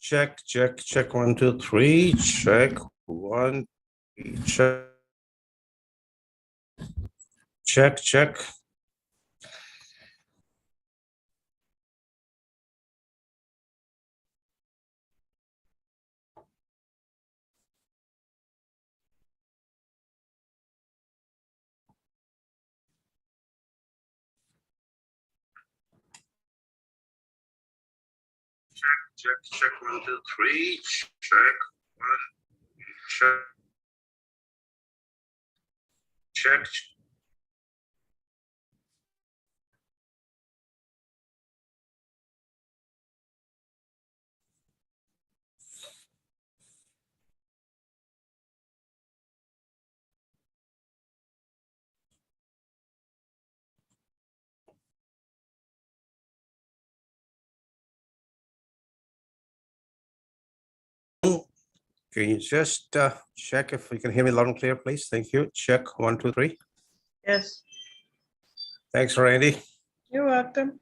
Check, check, check, 1, 2, 3, check, 1, check. Check, check. Check, check, 1, 2, 3, check, 1, check. Check. Can you just check if you can hear me loud and clear, please? Thank you. Check, 1, 2, 3. Yes, Thanks, Randy. you're welcome.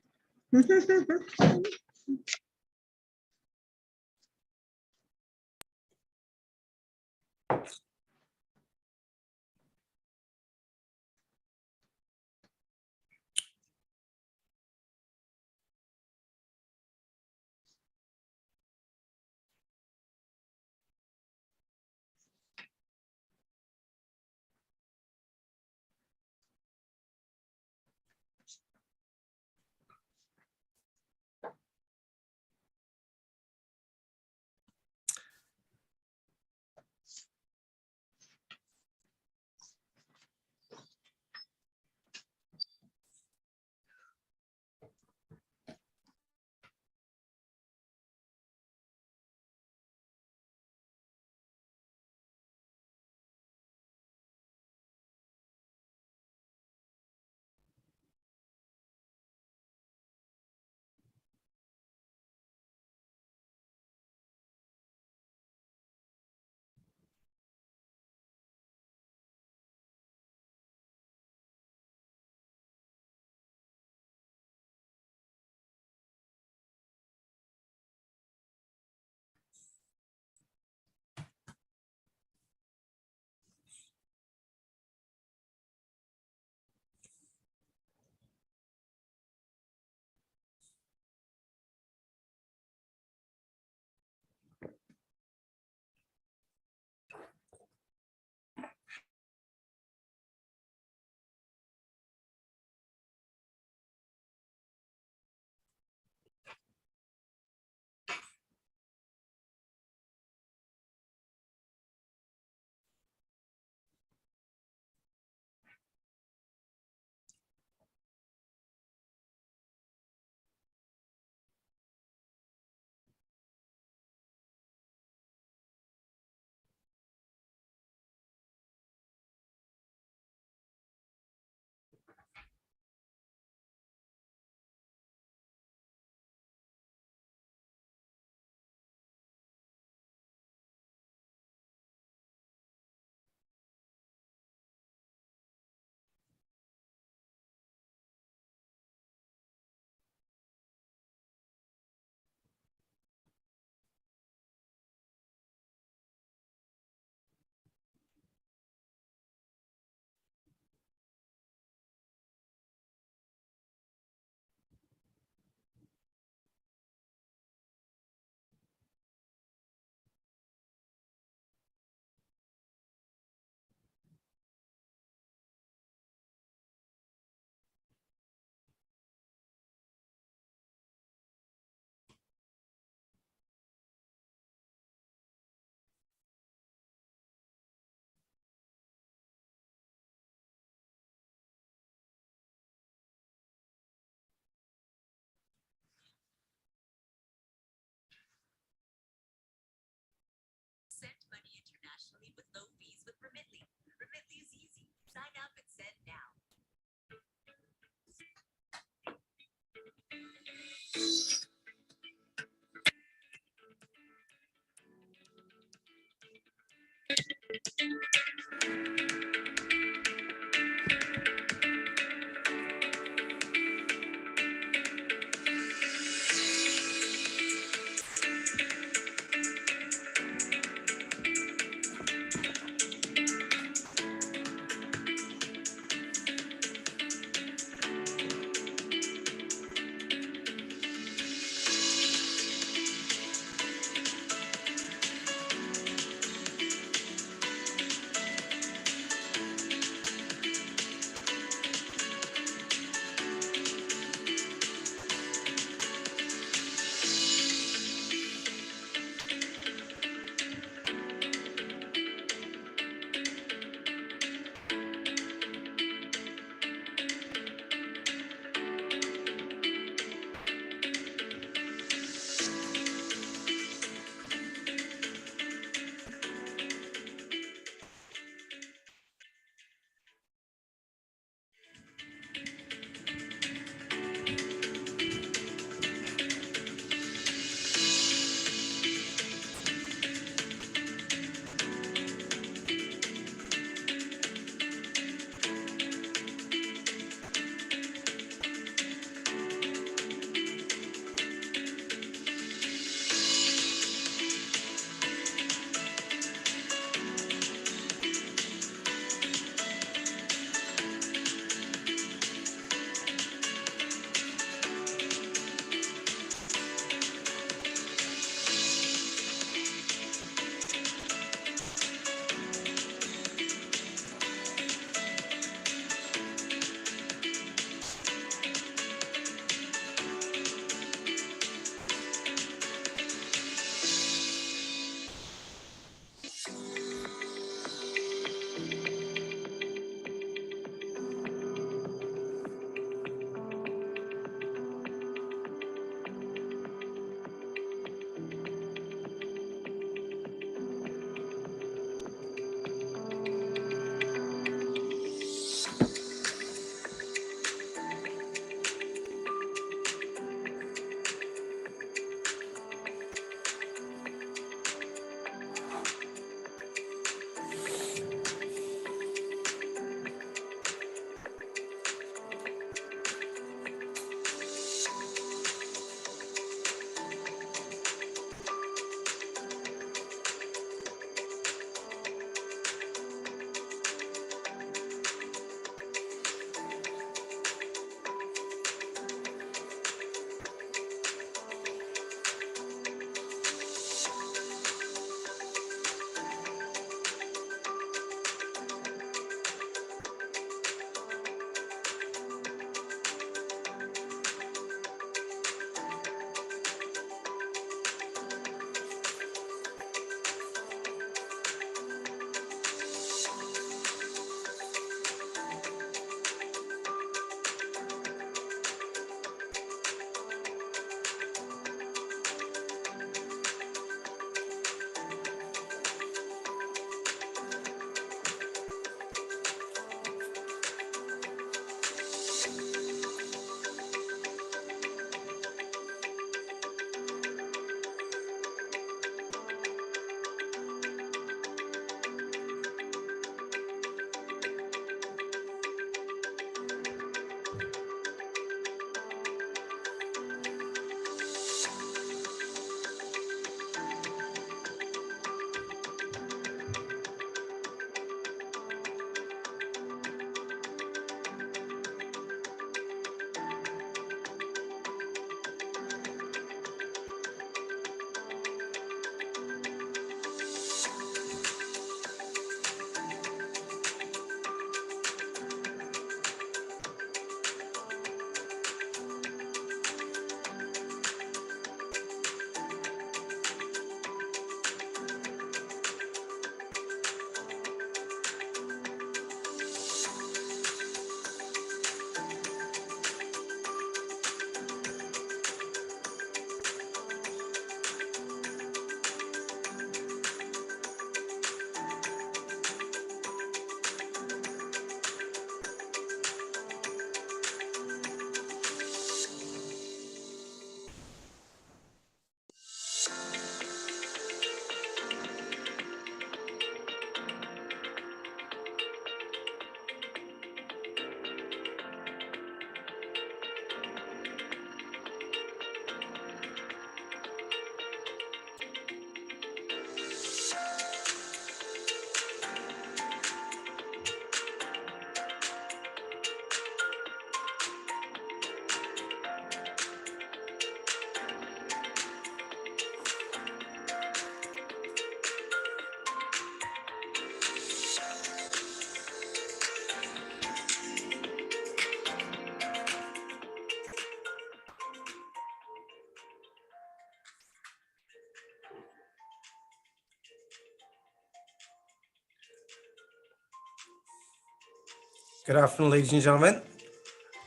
Good afternoon, ladies and gentlemen.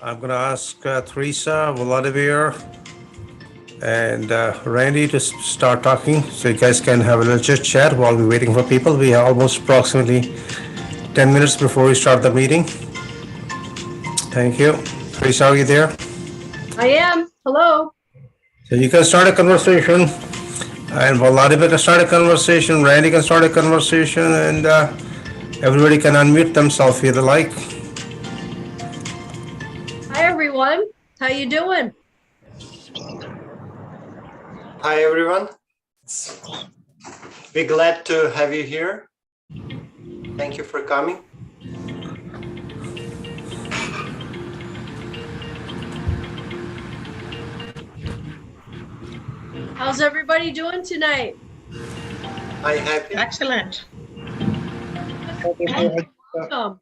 I'm going to ask Teresa, Vladimir, and Randy to start talking so you guys can have a little chit chat while we're waiting for people. We have almost approximately 10 minutes before we start the meeting. Thank you. Teresa, are you there? I am. Hello. So you can start a conversation, and Vladimir can start a conversation, Randy can start a conversation, and everybody can unmute themselves if they like. Hi, everyone. How you doing? Hi, everyone. Be glad to have you here. Thank you for coming. How's everybody doing tonight? Hi, happy. Excellent. Welcome.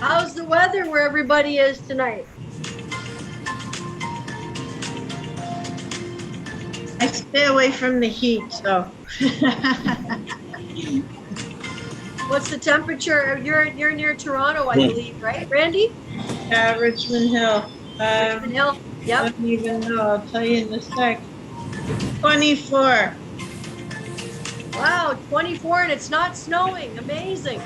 How's the weather where everybody is tonight? I stay away from the heat, so. What's the temperature? You're near Toronto, I believe, right, Randy? Richmond Hill. Richmond Hill. I Yep. don't even know. I'll tell you in a sec. 24. Wow, 24 and it's not snowing. Amazing.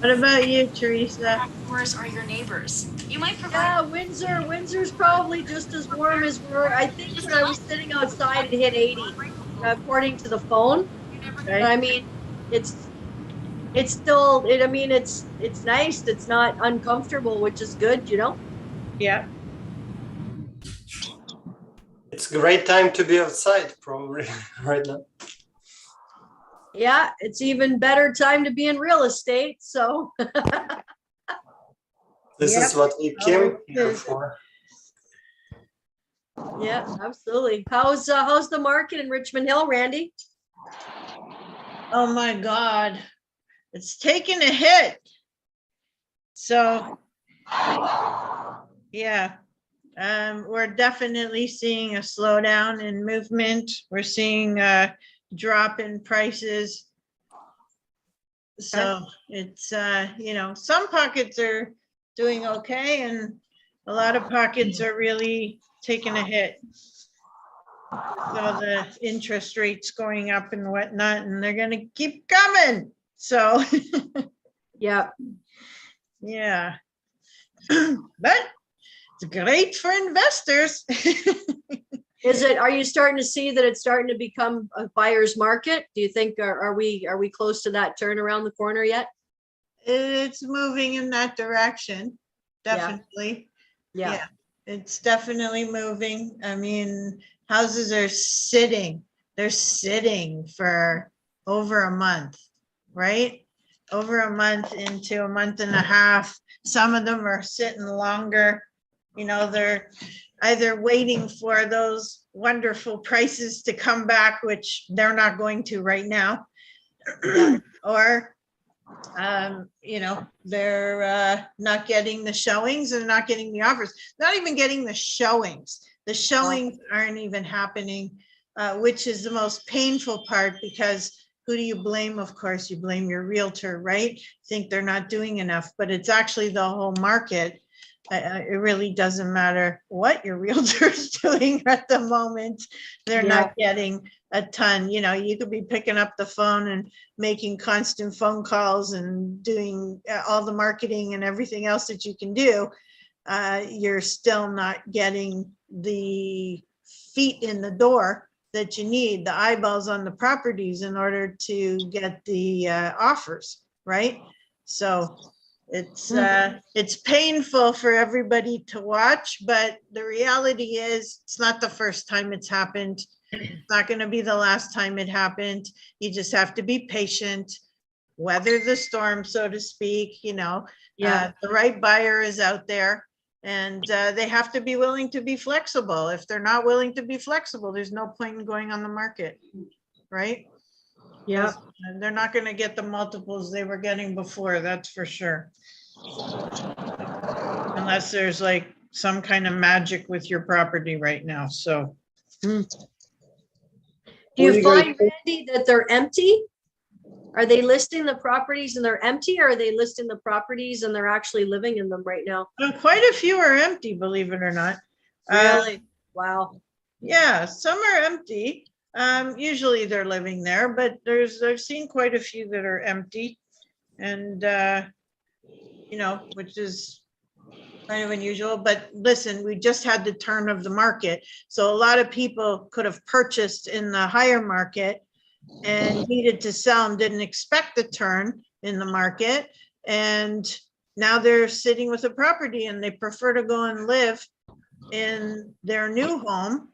What about you, Teresa? Doors are your neighbors. You might provide. Yeah, Windsor's probably just as warm as I think when I was sitting outside, it hit 80, according to the phone. Right? I mean, it's still, I mean, it's nice. It's not uncomfortable, which is good, you know? Yeah. It's a great time to be outside, probably, right now. Yeah, it's even better time to be in real estate. So This Yep. is what we Oh, came it here is. for. yeah, absolutely. How's the market in Richmond Hill, Randy? Oh my God. It's taken a hit. So, yeah. We're definitely seeing a slowdown in movement. We're seeing a drop in prices. So it's, you know, some pockets are doing okay and a lot of pockets are really taking a hit. So the interest rates going up and whatnot, and they're gonna keep coming. So, Yeah. yeah. But it's great for investors. Are you starting to see that it's starting to become a buyer's market? Do you think, are we close to that turn around the corner yet? It's moving in that direction, Yeah. definitely. Yeah. Yeah, it's definitely moving. I mean, houses are sitting. They're sitting for over a month, right? Over a month into a month and a half. Some of them are sitting longer. You know, they're either waiting for those wonderful prices to come back, which they're not going to right now, or you know, they're not getting the showings and not getting the offers, not even getting the showings. The showings aren't even happening, which is the most painful part, because who do you blame? Of course, you blame your realtor, right? Think they're not doing enough, but it's actually the whole market. It really doesn't matter what your realtor is doing at the moment. They're not getting a ton. You know, you could be picking up the phone and making constant phone calls and doing all the marketing and everything else that you can do. You're still not getting the feet in the door that you need, the eyeballs on the properties in order to get the offers, right? So it's painful for everybody to watch, but the reality is it's not the first time it's happened. It's not going to be the last time it happened. You just have to be patient, weather the storm, so to speak. You know, the right buyer is out there, and they have to be willing to be flexible. If they're not willing to be flexible, there's no point in going on the market, right? Yeah. And they're not gonna get the multiples they were getting before, that's for sure. Unless there's like some kind of magic with your property right now, so. Do What do you you guys find, Randy, that they're empty? Are they listing the properties and they're empty, or are they listing the properties and they're actually living in them right now? Quite a few are empty, believe it or not. Really? Wow. Yeah, some are empty. Usually they're living there, but I've seen quite a few that are empty. And, you know, which is kind of unusual, but listen, we just had the turn of the market. So a lot of people could have purchased in the higher market and needed to sell and didn't expect the turn in the market. And now they're sitting with a property and they prefer to go and live in their new home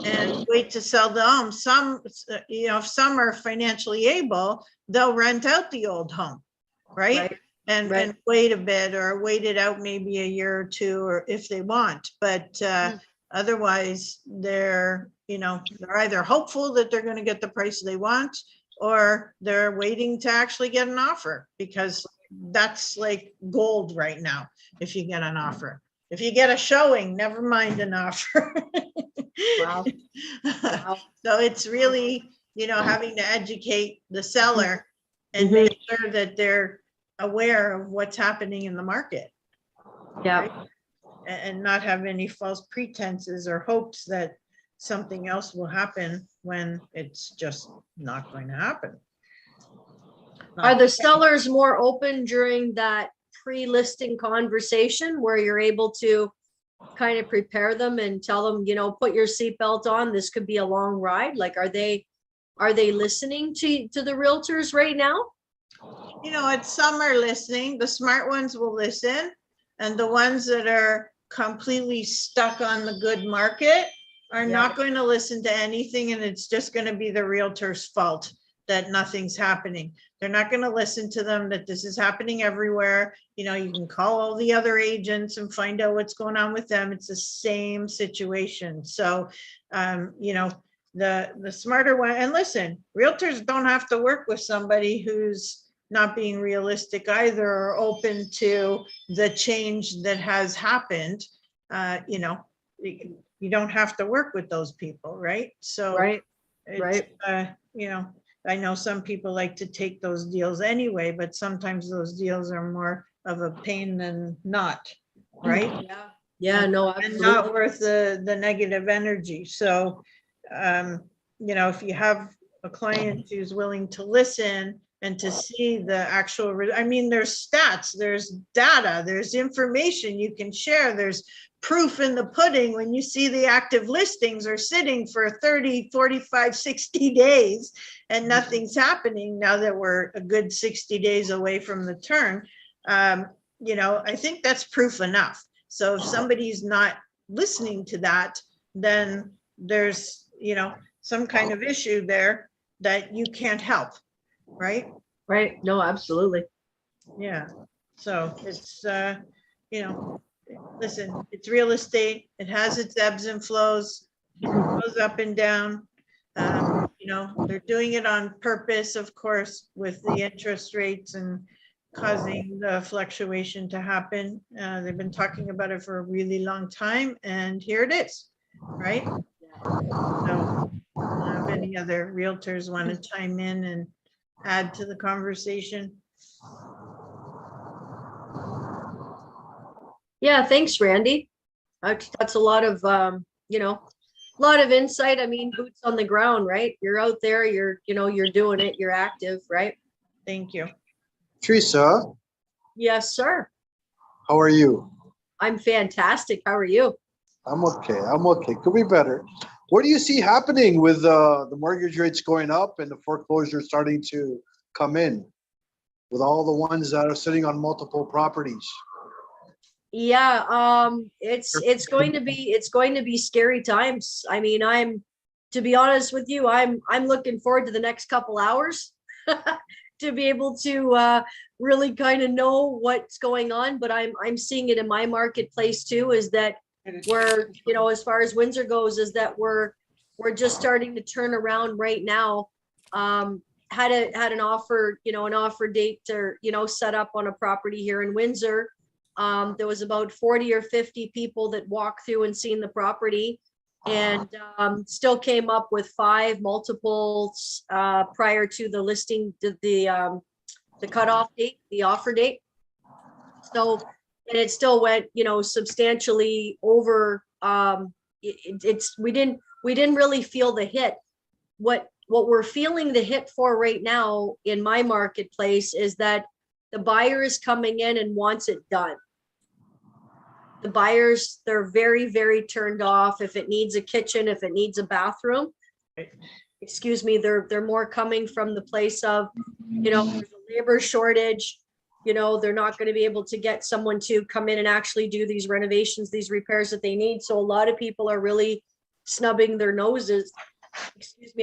and wait to sell the home. Some, you know, if some are financially able, they'll rent out the old home, right? And wait a bit or wait it out maybe a year or two, or if they want. But otherwise, they're, you know, they're either hopeful that they're going to get the price they want, or they're waiting to actually get an offer, because that's like gold right now if you get an offer. If you get a showing, never mind an offer. Wow. Wow. So it's really, you know, having to educate the seller and Mhm. make sure that they're aware of what's happening in the market. Yeah. Right? And not have any false pretenses or hopes that something else will happen when it's just not going to happen. Are the sellers more open during that pre-listing conversation where you're able to kind of prepare them and tell them, you know, put your seatbelt on, this could be a long ride? Like, are they listening to the realtors right now? You know, it's some are listening. The smart ones will listen, and the ones that are completely stuck on the good market are not going to listen to anything, and it's just going to be the realtor's fault that nothing's happening. They're not going to listen to them, that this is happening everywhere. You know, you can call all the other agents and find out what's going on with them. It's the same situation. So, you know, the smarter one, and listen, realtors don't have to work with somebody who's not being realistic either, or open to the change that has happened. You know, you don't have to work with those people, right? So, you know, I know some people like to take those deals anyway, but sometimes those deals are more of a pain than not, right? Yeah, no, And absolutely. not worth the negative energy. So, you know, if you have a client who's willing to listen and to see the actual, I mean, there's stats, there's data, there's information you can share, there's proof in the pudding when you see the active listings are sitting for 30, 45, 60 days and nothing's happening now that we're a good 60 days away from the turn. You know, I think that's proof enough. So if somebody's not listening to that, then there's, you know, some kind of issue there that you can't help, right? Right. No, absolutely. Yeah. So it's, you know, listen, it's real estate. It has its ebbs and flows. It goes up and down. You know, they're doing it on purpose, of course, with the interest rates and causing the fluctuation to happen. They've been talking about it for a really long time, and here it is, right? So, if any other realtors want to chime in and add to the conversation? Yeah, thanks, Randy. That's a lot of, you know, a lot of insight. I mean, boots on the ground, right? You're out there, you're, you know, you're doing it, you're active, right? Thank you. Teresa, Yes, sir. how are you? I'm fantastic. How are you? I'm okay. I'm okay. Could be better. What do you see happening with the mortgage rates going up and the foreclosure starting to come in with all the ones that are sitting on multiple properties? Yeah, it's going to be scary times. I mean, to be honest with you, I'm looking forward to the next couple hours to be able to really kind of know what's going on. But I'm seeing it in my marketplace too, is that we're, you know, as far as Windsor goes, is that we're just starting to turn around right now. had an offer, an offer date or, set up on a property here in Windsor. There was about 40 or 50 people that walked through and seen the property, and still came up with 5 multiples prior to the listing, the cutoff date, the offer date. So, and it still went, substantially over. We didn't really feel the hit. What we're feeling the hit for right now in my marketplace is that the buyer is coming in and wants it done. The buyers, they're very, very turned off. If it needs a kitchen, if it needs a bathroom, excuse me, they're more coming from the place of, there's a labor shortage. They're not going to be able to get someone to come in and actually do these renovations, these repairs that they need. So a lot of people are really snubbing their noses,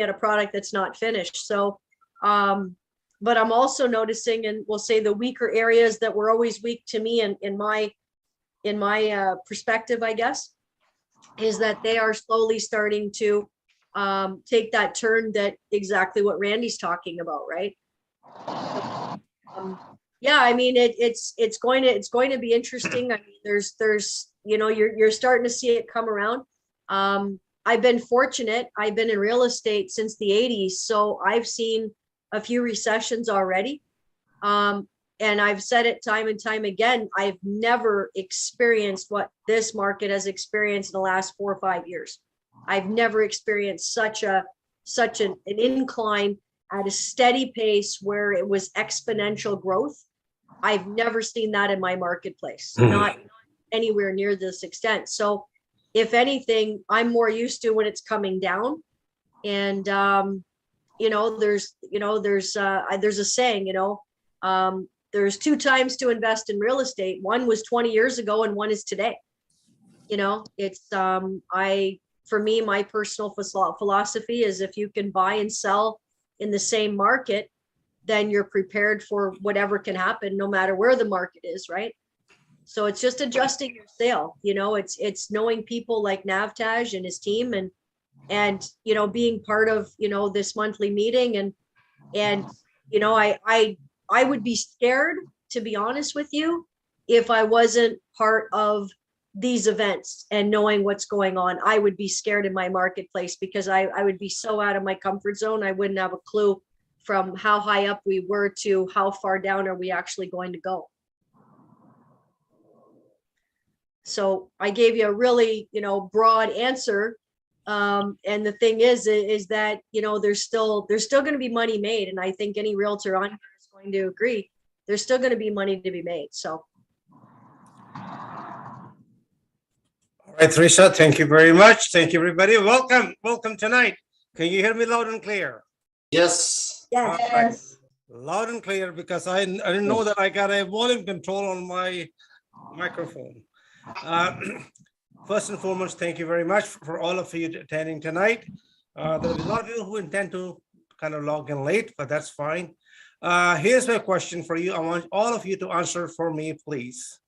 at a product that's not finished. So, but I'm also noticing, and we'll say the weaker areas that were always weak to me in my perspective, I guess, is that they are slowly starting to take that turn, that exactly what Randy's talking about, right? Yeah, I mean, it's going to be interesting. I mean, there's you're starting to see it come around. I've been fortunate. I've been in real estate since the 80s, so I've seen a few recessions already. And I've said it time and time again, I've never experienced what this market has experienced in the last 4 or 5 years. I've never experienced such an incline at a steady pace where it was exponential growth. I've never seen that in my marketplace, not anywhere near this extent. So if anything, I'm more used to when it's coming down. And, there's a saying, there's 2 times to invest in real estate. One was 20 years ago and one is today. It's, for me, my personal philosophy is if you can buy and sell in the same market, then you're prepared for whatever can happen, no matter where the market is, right? So it's just adjusting your sale. It's knowing people like Navtaj and his team, and being part of this monthly meeting, and I would be scared, to be honest with you, if I wasn't part of these events and knowing what's going on. I would be scared in my marketplace because I would be so out of my comfort zone. I wouldn't have a clue from how high up we were to how far down are we actually going to go. So I gave you a really, broad answer. And the thing is that, there's still going to be money made. And I think any realtor on here is going to agree, there's still going to be money to be made. So. All right, Teresa, thank you very much. Thank you, everybody. Welcome tonight. Can you hear me loud and clear? Yes. Yes. All right. Loud and clear, because I didn't know that I got a volume control on my microphone. First and foremost, thank you very much for all of you attending tonight. There'll be a lot of you who intend to kind of log in late, but that's fine. Here's my question for you. I want all of you to answer for me, please.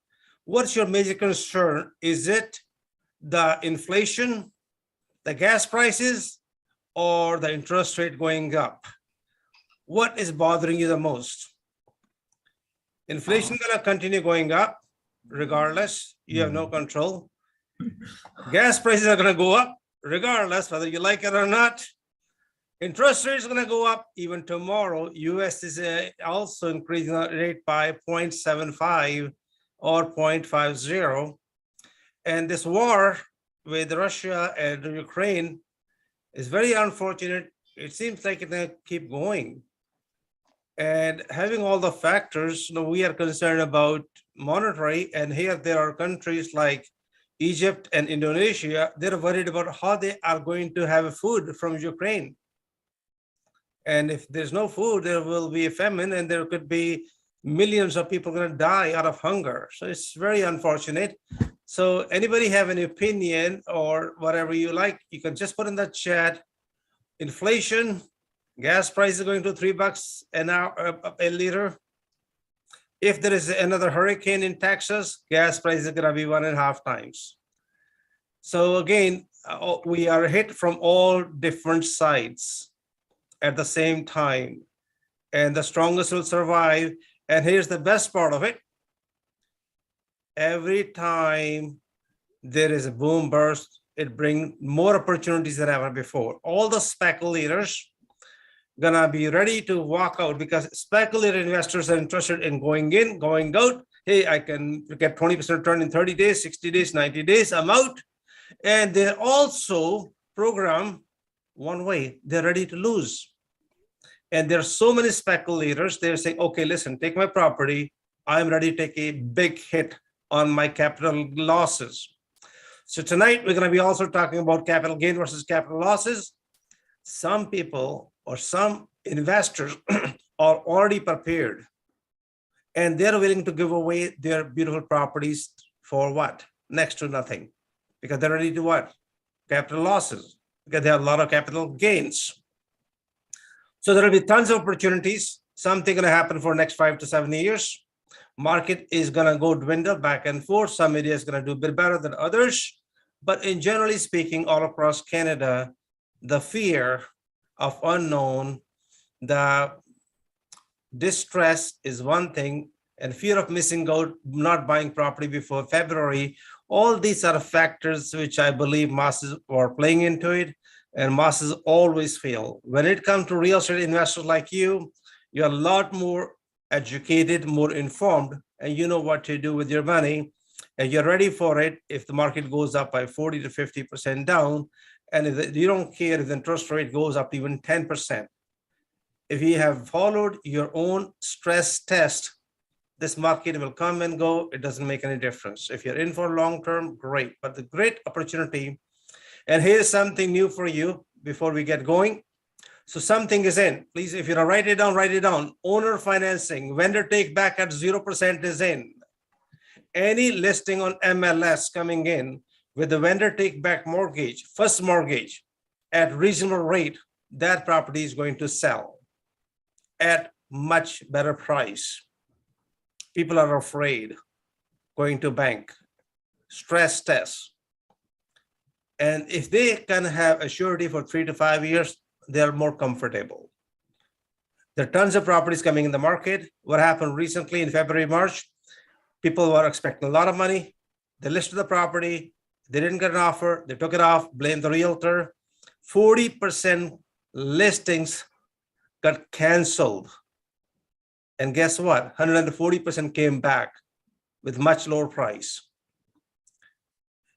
What's your major concern? Is it the inflation, the gas prices, or the interest rate going up? What is bothering you the most? Inflation gonna continue going up regardless. You have no control. Gas prices are gonna go up regardless whether you like it or not. Interest rates are gonna go up even tomorrow. US is also increasing the rate by 0.75 or 0.50. And this war with Russia and Ukraine is very unfortunate. It seems like it's gonna keep going. And having all the factors, we are concerned about monetary, and here there are countries like Egypt and Indonesia, they're worried about how they are going to have food from Ukraine. And if there's no food, there will be a famine, and there could be millions of people going to die out of hunger. So it's very unfortunate. So anybody have an opinion or whatever you like, you can just put in the chat. Inflation, gas prices going to $3 an hour, a liter. If there is another hurricane in Texas, gas prices are going to be 1.5 times. So again, we are hit from all different sides at the same time. and the strongest will survive. And here's the best part of it. Every time there is a boom burst, it brings more opportunities than ever before. All the speculators gonna be ready to walk out because speculator investors are interested in going in, going out. Hey, I can get 20% return in 30 days, 60 days, 90 days, I'm out. And they're also programmed one way, they're ready to lose. And there are so many speculators, they're saying, okay, listen, take my property. I'm ready to take a big hit on my capital losses. So tonight, we're gonna be also talking about capital gain versus capital losses. Some people or some investors are already prepared and they're willing to give away their beautiful properties for what? Next to nothing, because they're ready to what? Capital losses, because they have a lot of capital gains. So there'll be tons of opportunities. Something gonna happen for next 5 to 7 years. Market is gonna go dwindle back and forth. Some areas gonna do a bit better than others. But in generally speaking, all across Canada, the fear of unknown, the distress is one thing, and fear of missing out, not buying property before February. All these are factors which I believe masses are playing into it, and masses always fail. When it comes to real estate investors like you, you're a lot more educated, more informed, and you know what to do with your money, and you're ready for it if the market goes up by 40 to 50% down, and if you don't care if the interest rate goes up even 10%. If you have followed your own stress test, this market will come and go. It doesn't make any difference. If you're in for long term, great. But the great opportunity, and here's something new for you before we get going. So something is in. Please, if you write it down, write it down. Owner financing, vendor take back at 0% is in. Any listing on MLS coming in with the vendor take back mortgage, first mortgage at reasonable rate, that property is going to sell at much better price. People are afraid going to bank, stress test. And if they can have a surety for 3 to 5 years, they're more comfortable. There are tons of properties coming in the market. What happened recently in February, March, people were expecting a lot of money. They listed the property. They didn't get an offer. They took it off, blamed the realtor. 40% listings got canceled. And guess what? 140% came back with much lower price.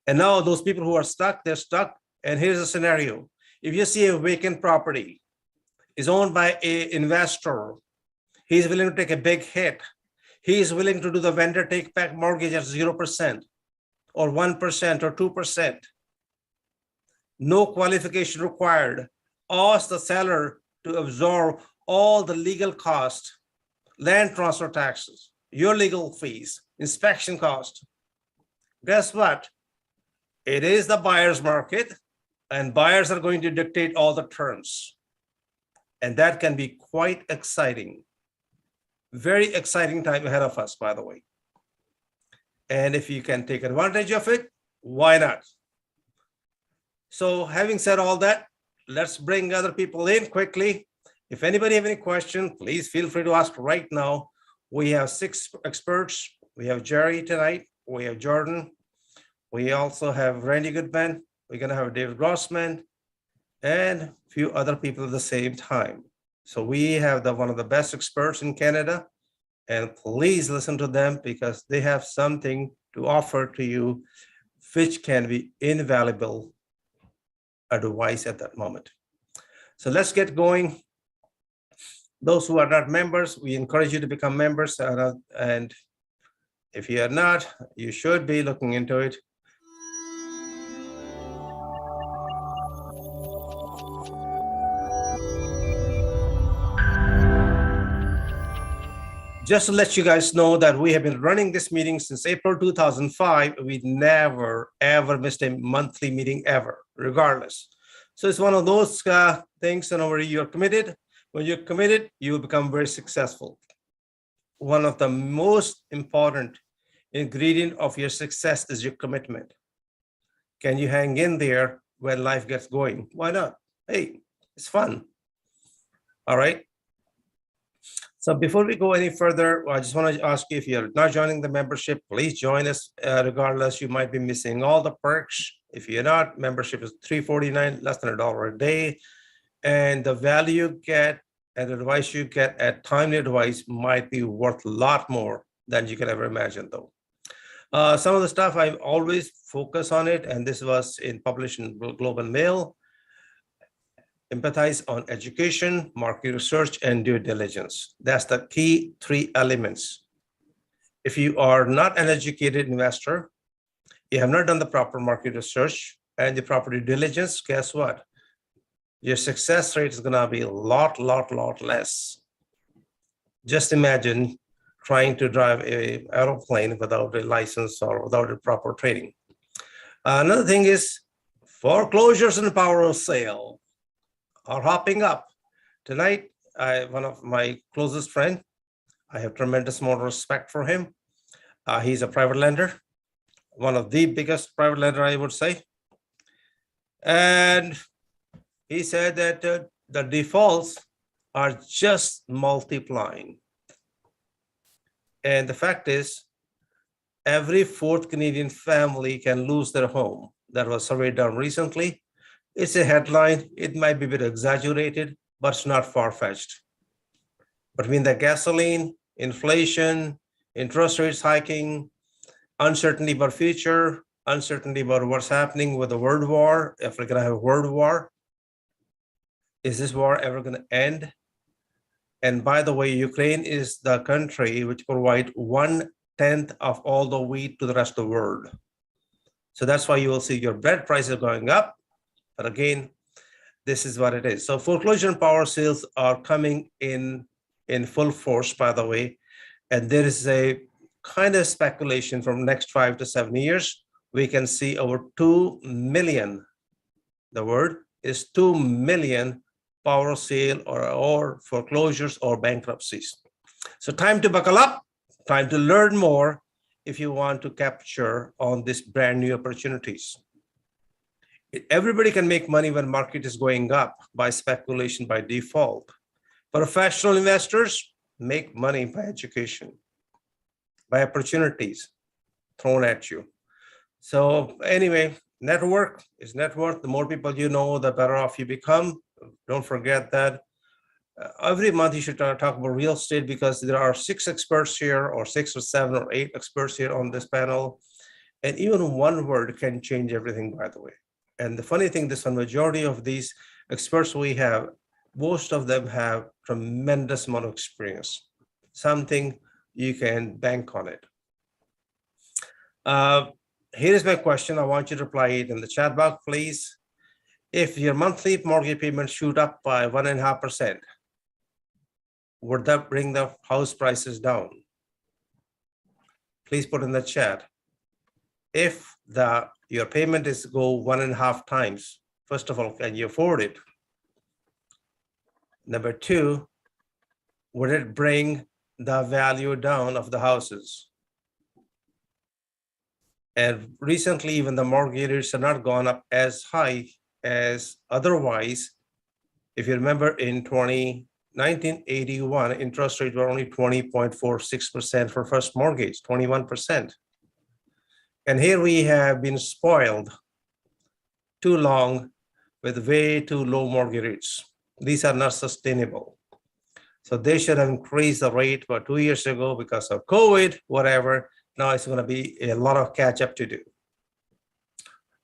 And now those people who are stuck, they're stuck. And here's a scenario. If you see a vacant property is owned by an investor, he's willing to take a big hit. He is willing to do the vendor take back mortgage at 0% or 1% or 2%. No qualification required. Ask the seller to absorb all the legal costs, land transfer taxes, your legal fees, inspection cost. Guess what? It is the buyer's market, and buyers are going to dictate all the terms. And that can be quite exciting. Very exciting time ahead of us, by the way. And if you can take advantage of it, why not? So having said all that, let's bring other people in quickly. If anybody have any question, please feel free to ask right now. We have 6 experts. We have Jerry tonight. We have Jordan. We also have Randy Goodman. We're going to have David Grossman and a few other people at the same time. So we have one of the best experts in Canada, and please listen to them because they have something to offer to you, which can be invaluable advice at that moment. So let's get going. Those who are not members, we encourage you to become members. And if you are not, you should be looking into it. Just to let you guys know that we have been running this meeting since April 2005. We never, ever missed a monthly meeting ever, regardless. So it's one of those things, and where you're committed. When you're committed, you will become very successful. One of the most important ingredient of your success is your commitment. Can you hang in there when life gets going? Why not? Hey, it's fun. All right. So before we go any further, I just want to ask you, if you're not joining the membership, please join us. Regardless, you might be missing all the perks. If you're not, membership is $349, less than $1 a day. And the value you get and the advice you get at timely advice might be worth a lot more than you can ever imagine, though. Some of the stuff I always focus on it, and this was published in Global Mail. Empathize on education, market research, and due diligence. That's the key 3 elements. If you are not an educated investor, you have not done the proper market research and the proper due diligence, guess what? Your success rate is gonna be a lot less. Just imagine trying to drive an aeroplane without a license or without a proper training. Another thing is foreclosures and power of sale are hopping up. Tonight, one of my closest friends, I have tremendous amount of respect for him. He's a private lender, one of the biggest private lender, I would say. And he said that the defaults are just multiplying. And the fact is, every 4th Canadian family can lose their home. That was surveyed done recently. It's a headline. It might be a bit exaggerated, but it's not far-fetched. Between the gasoline, inflation, interest rates hiking, uncertainty about future, uncertainty about what's happening with the world war, if we're gonna have a world war, is this war ever gonna end? And by the way, Ukraine is the country which provides 1/10 of all the wheat to the rest of the world. So that's why you will see your bread prices going up. But again, this is what it is. So foreclosure and power sales are coming in full force, by the way. And there is a kind of speculation from next 5 to 7 years, we can see over 2 million, the word is 2 million power sale or foreclosures or bankruptcies. So time to buckle up, time to learn more if you want to capture on this brand new opportunities. Everybody can make money when market is going up by speculation by default. Professional investors make money by education, by opportunities thrown at you. So anyway, network is net worth. The more people you know, the better off you become. Don't forget that. Every month you should talk about real estate because there are 6 experts here, or 6 or 7 or 8 experts here on this panel. And even one word can change everything, by the way. And the funny thing, this one, majority of these experts we have, most of them have tremendous amount of experience, something you can bank on it. Here is my question. I want you to reply it in the chat box, please. If your monthly mortgage payments shoot up by 1.5%, would that bring the house prices down? Please put in the chat. If your payment is go 1.5 times, first of all, can you afford it? Number 2, would it bring the value down of the houses? And recently, even the mortgage rates have not gone up as high as otherwise. If you remember, in 1981, interest rates were only 20.46% for first mortgage, 21%. And here we have been spoiled too long with way too low mortgage rates. These are not sustainable. So they should have increased the rate about 2 years ago because of COVID, whatever. Now it's going to be a lot of catch up to do.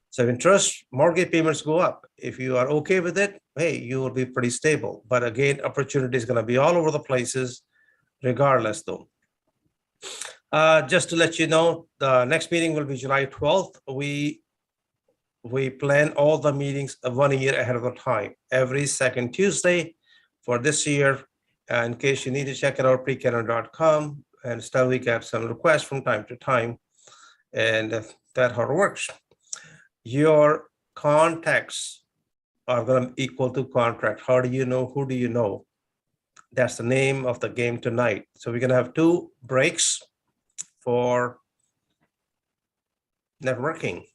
So interest mortgage payments go up. If you are okay with it, hey, you will be pretty stable. But again, opportunity is going to be all over the places, regardless though. Just to let you know, the next meeting will be July 12th. We plan all the meetings 1 year ahead of the time, every second Tuesday for this year. In case you need to check it out, precanada.com, and still we get some requests from time to time, and that's how it works. Your contacts are going to equal to contract. How do you know? Who do you know? That's the name of the game tonight. So we're going to have 2 breaks for networking.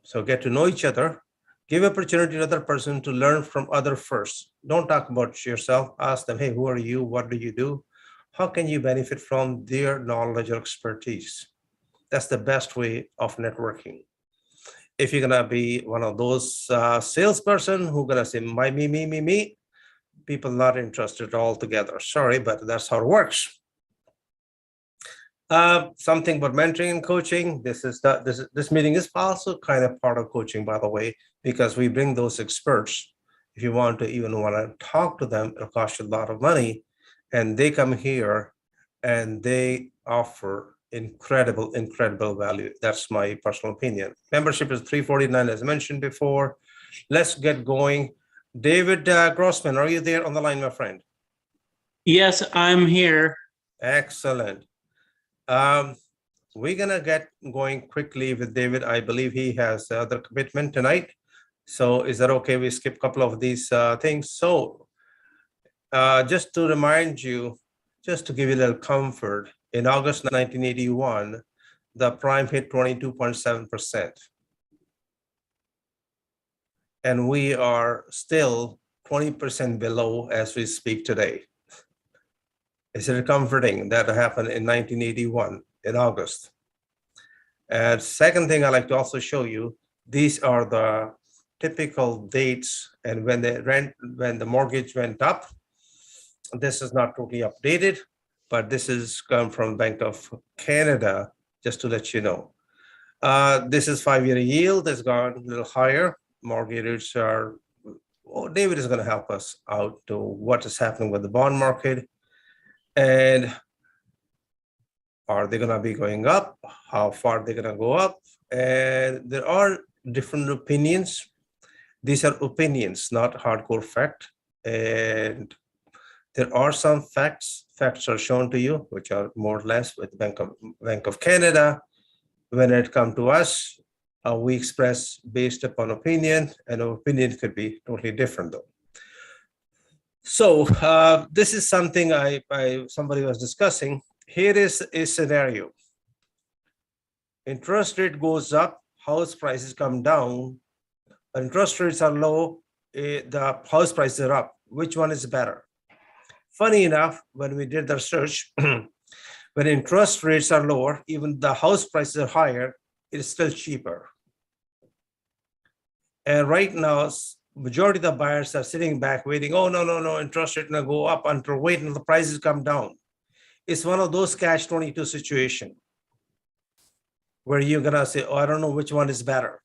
So get to know each other, give opportunity to other person to learn from other first. Don't talk about yourself. Ask them, hey, who are you? What do you do? how can you benefit from their knowledge or expertise? That's the best way of networking. If you're gonna be one of those salesperson who gonna say my me, people not interested altogether. Sorry, but that's how it works. Something about mentoring and coaching. This meeting is also kind of part of coaching, by the way, because we bring those experts. If you want to talk to them, it'll cost you a lot of money, and they come here and they offer incredible value. That's my personal opinion. Membership is $349, as mentioned before. Let's get going. David Grossman, are you there on the line, my friend? Yes, I'm here. Excellent. We're gonna get going quickly with David. I believe he has other commitment tonight. So is that okay? We skip a couple of these things. So just to remind you, just to give you a little comfort, in August 1981, the prime hit 22.7%. And we are still 20% below as we speak today. Is it comforting that happened in 1981 in August? And second thing I like to also show you, these are the typical dates and when the mortgage went up. This is not totally updated, but this is come from Bank of Canada, just to let you know. This is 5-year yield has gone a little higher. Mortgages are, David is going to help us out to what is happening with the bond market. And are they going to be going up? How far they're going to go up? And there are different opinions. These are opinions, not hardcore fact. And there are some facts. Facts are shown to you, which are more or less with Bank of Canada. When it comes to us, we express based upon opinion, and our opinion could be totally different though. So this is something somebody was discussing. Here is a scenario. Interest rate goes up, house prices come down. Interest rates are low, the house prices are up. Which one is better? Funny enough, when we did the research, when interest rates are lower, even the house prices are higher, it's still cheaper. And right now, majority of the buyers are sitting back waiting, oh, no, interest rate will go up until the prices come down. It's one of those catch-22 situation where you're gonna say, oh, I don't know which one is better.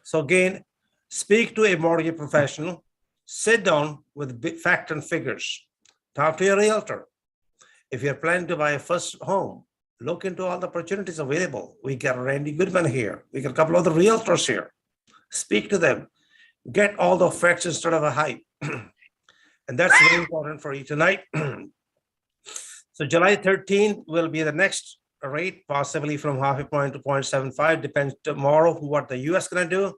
So again, speak to a mortgage professional, sit down with fact and figures, talk to your realtor. If you're planning to buy a first home, look into all the opportunities available. We got Randy Goodman here. We got a couple other realtors here. Speak to them. Get all the facts instead of a hype. And that's very important for you tonight. So July 13th will be the next rate, possibly from 0.5 point to 0.75, depends tomorrow what the US gonna do.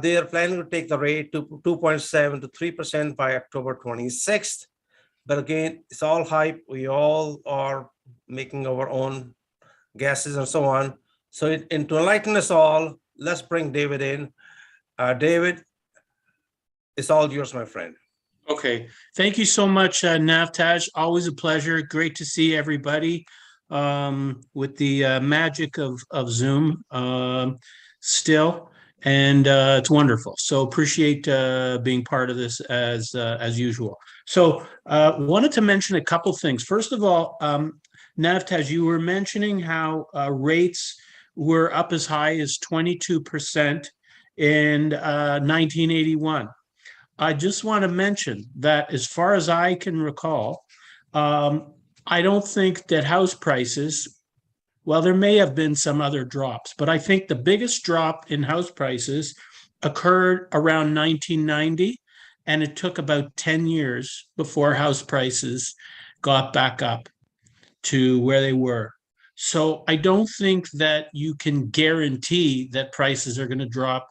They are planning to take the rate to 2.7 to 3% by October 26th. But again, it's all hype. We all are making our own guesses and so on. So to enlighten us all, let's bring David in. David, it's all yours, my friend. Okay. Thank you so much, Navtaj. Always a pleasure. Great to see everybody with the magic of Zoom still. And it's wonderful. So appreciate being part of this as usual. So wanted to mention a couple things. First of all, Navtaj, you were mentioning how rates were up as high as 22% in 1981. I just want to mention that as far as I can recall, I don't think that house prices, well, there may have been some other drops, but I think the biggest drop in house prices occurred around 1990, and it took about 10 years before house prices got back up to where they were. So I don't think that you can guarantee that prices are going to drop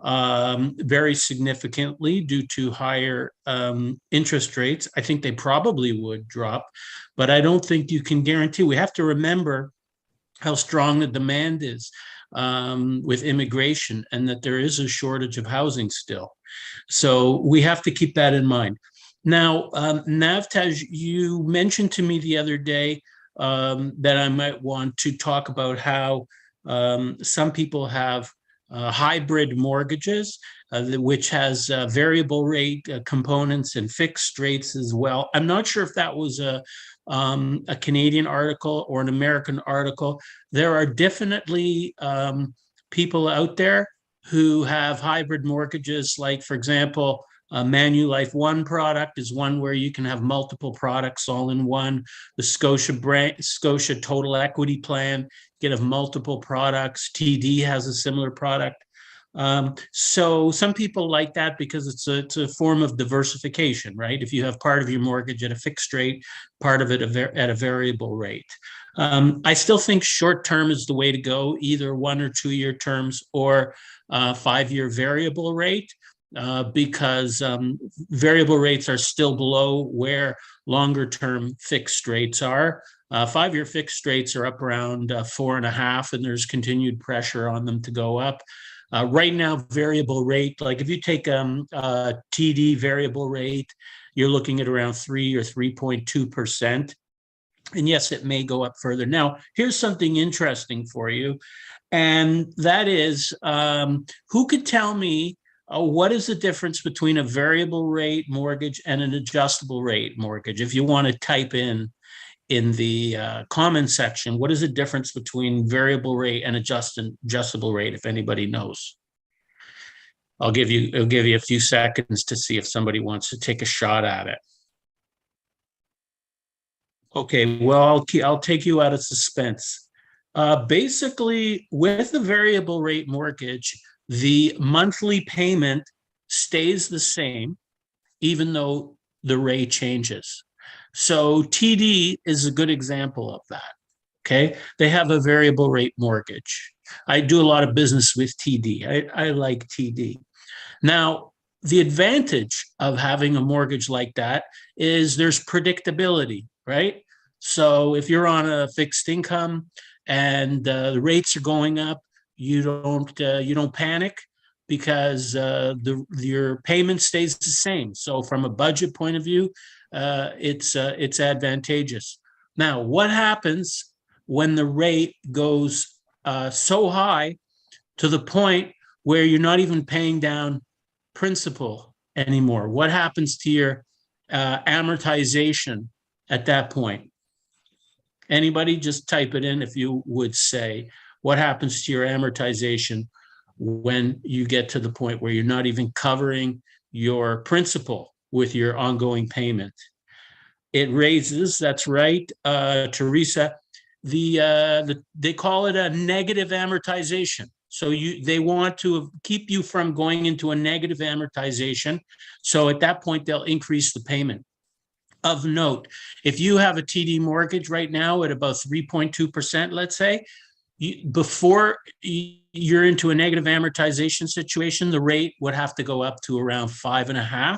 very significantly due to higher interest rates. I think they probably would drop, but I don't think you can guarantee. We have to remember how strong the demand is with immigration, and that there is a shortage of housing still. So we have to keep that in mind. Now, Navtaj, you mentioned to me the other day that I might want to talk about how some people have hybrid mortgages, which has variable rate components and fixed rates as well. I'm not sure if that was a Canadian article or an American article. There are definitely people out there who have hybrid mortgages, like, for example, Manulife One product is one where you can have multiple products all in one. The Scotia Total Equity Plan, you can have multiple products. TD has a similar product. So some people like that because it's a form of diversification, right? If you have part of your mortgage at a fixed rate, part of it at a variable rate. I still think short term is the way to go, either 1 or 2 year terms or 5-year variable rate. Because variable rates are still below where longer term fixed rates are. 5-year fixed rates are up around 4.5, and there's continued pressure on them to go up. Right now, variable rate, like if you take TD variable rate, you're looking at around 3 or 3.2%. And yes, it may go up further. Now, here's something interesting for you, and that is who could tell me what is the difference between a variable rate mortgage and an adjustable rate mortgage? If you want to type in the comment section, what is the difference between variable rate and adjustable rate, if anybody knows? I'll give you a few seconds to see if somebody wants to take a shot at it. Okay, well, I'll take you out of suspense. Basically, with the variable rate mortgage, the monthly payment stays the same, even though the rate changes. So TD is a good example of that. Okay, they have a variable rate mortgage. I do a lot of business with TD. I like TD. Now, the advantage of having a mortgage like that is there's predictability, right? So if you're on a fixed income and the rates are going up, you don't panic because your payment stays the same. So from a budget point of view, it's advantageous. Now, what happens when the rate goes so high to the point where you're not even paying down principal anymore? What happens to your amortization at that point? Anybody, just type it in if you would say, what happens to your amortization when you get to the point where you're not even covering your principal with your ongoing payment? It raises, that's right, Teresa, they call it a negative amortization. So they want to keep you from going into a negative amortization. So at that point, they'll increase the payment. Of note, if you have a TD mortgage right now at about 3.2%, let's say, before you're into a negative amortization situation, the rate would have to go up to around 5.5,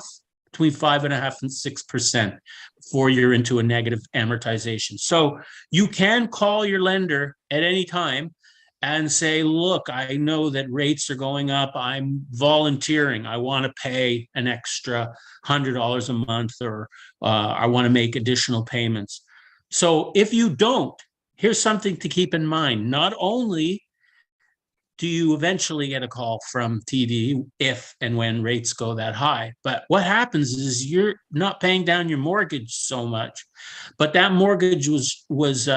between 5.5 and 6% before you're into a negative amortization. So you can call your lender at any time and say, look, I know that rates are going up. I'm volunteering. I want to pay an extra $100 a month, or I want to make additional payments. So if you don't, here's something to keep in mind. Not only do you eventually get a call from TD if and when rates go that high, but what happens is you're not paying down your mortgage so much, but that mortgage was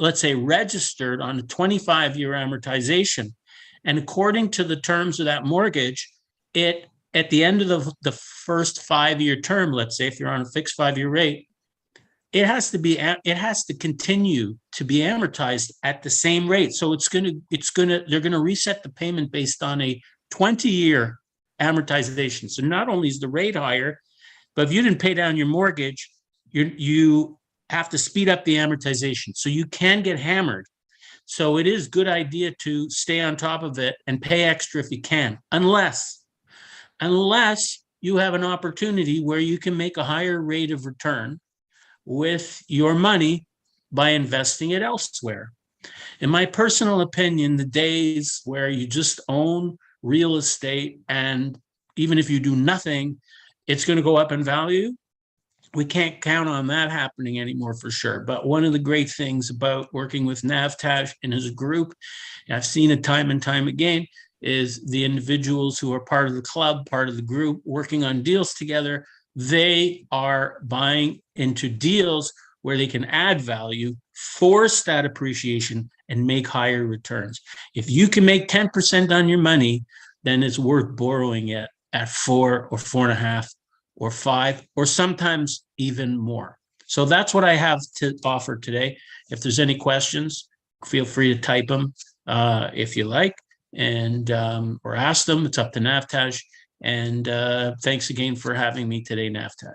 let's say, registered on a 25-year amortization. And according to the terms of that mortgage, it at the end of the first 5-year term, let's say, if you're on a fixed 5-year rate, it has to continue to be amortized at the same rate. So they're gonna reset the payment based on a 20-year amortization. So not only is the rate higher, but if you didn't pay down your mortgage, you have to speed up the amortization. So you can get hammered. So it is a good idea to stay on top of it and pay extra if you can, unless you have an opportunity where you can make a higher rate of return with your money by investing it elsewhere. In my personal opinion, the days where you just own real estate and even if you do nothing, it's going to go up in value, we can't count on that happening anymore for sure. But one of the great things about working with Navtaj and his group, and I've seen it time and time again, is the individuals who are part of the club, part of the group, working on deals together, they are buying into deals where they can add value, force that appreciation, and make higher returns. If you can make 10% on your money, then it's worth borrowing it at 4 or 4.5 or 5, or sometimes even more. So that's what I have to offer today. If there's any questions, feel free to type them if you like, and or ask them. It's up to Navtaj. And thanks again for having me today, Navtaj.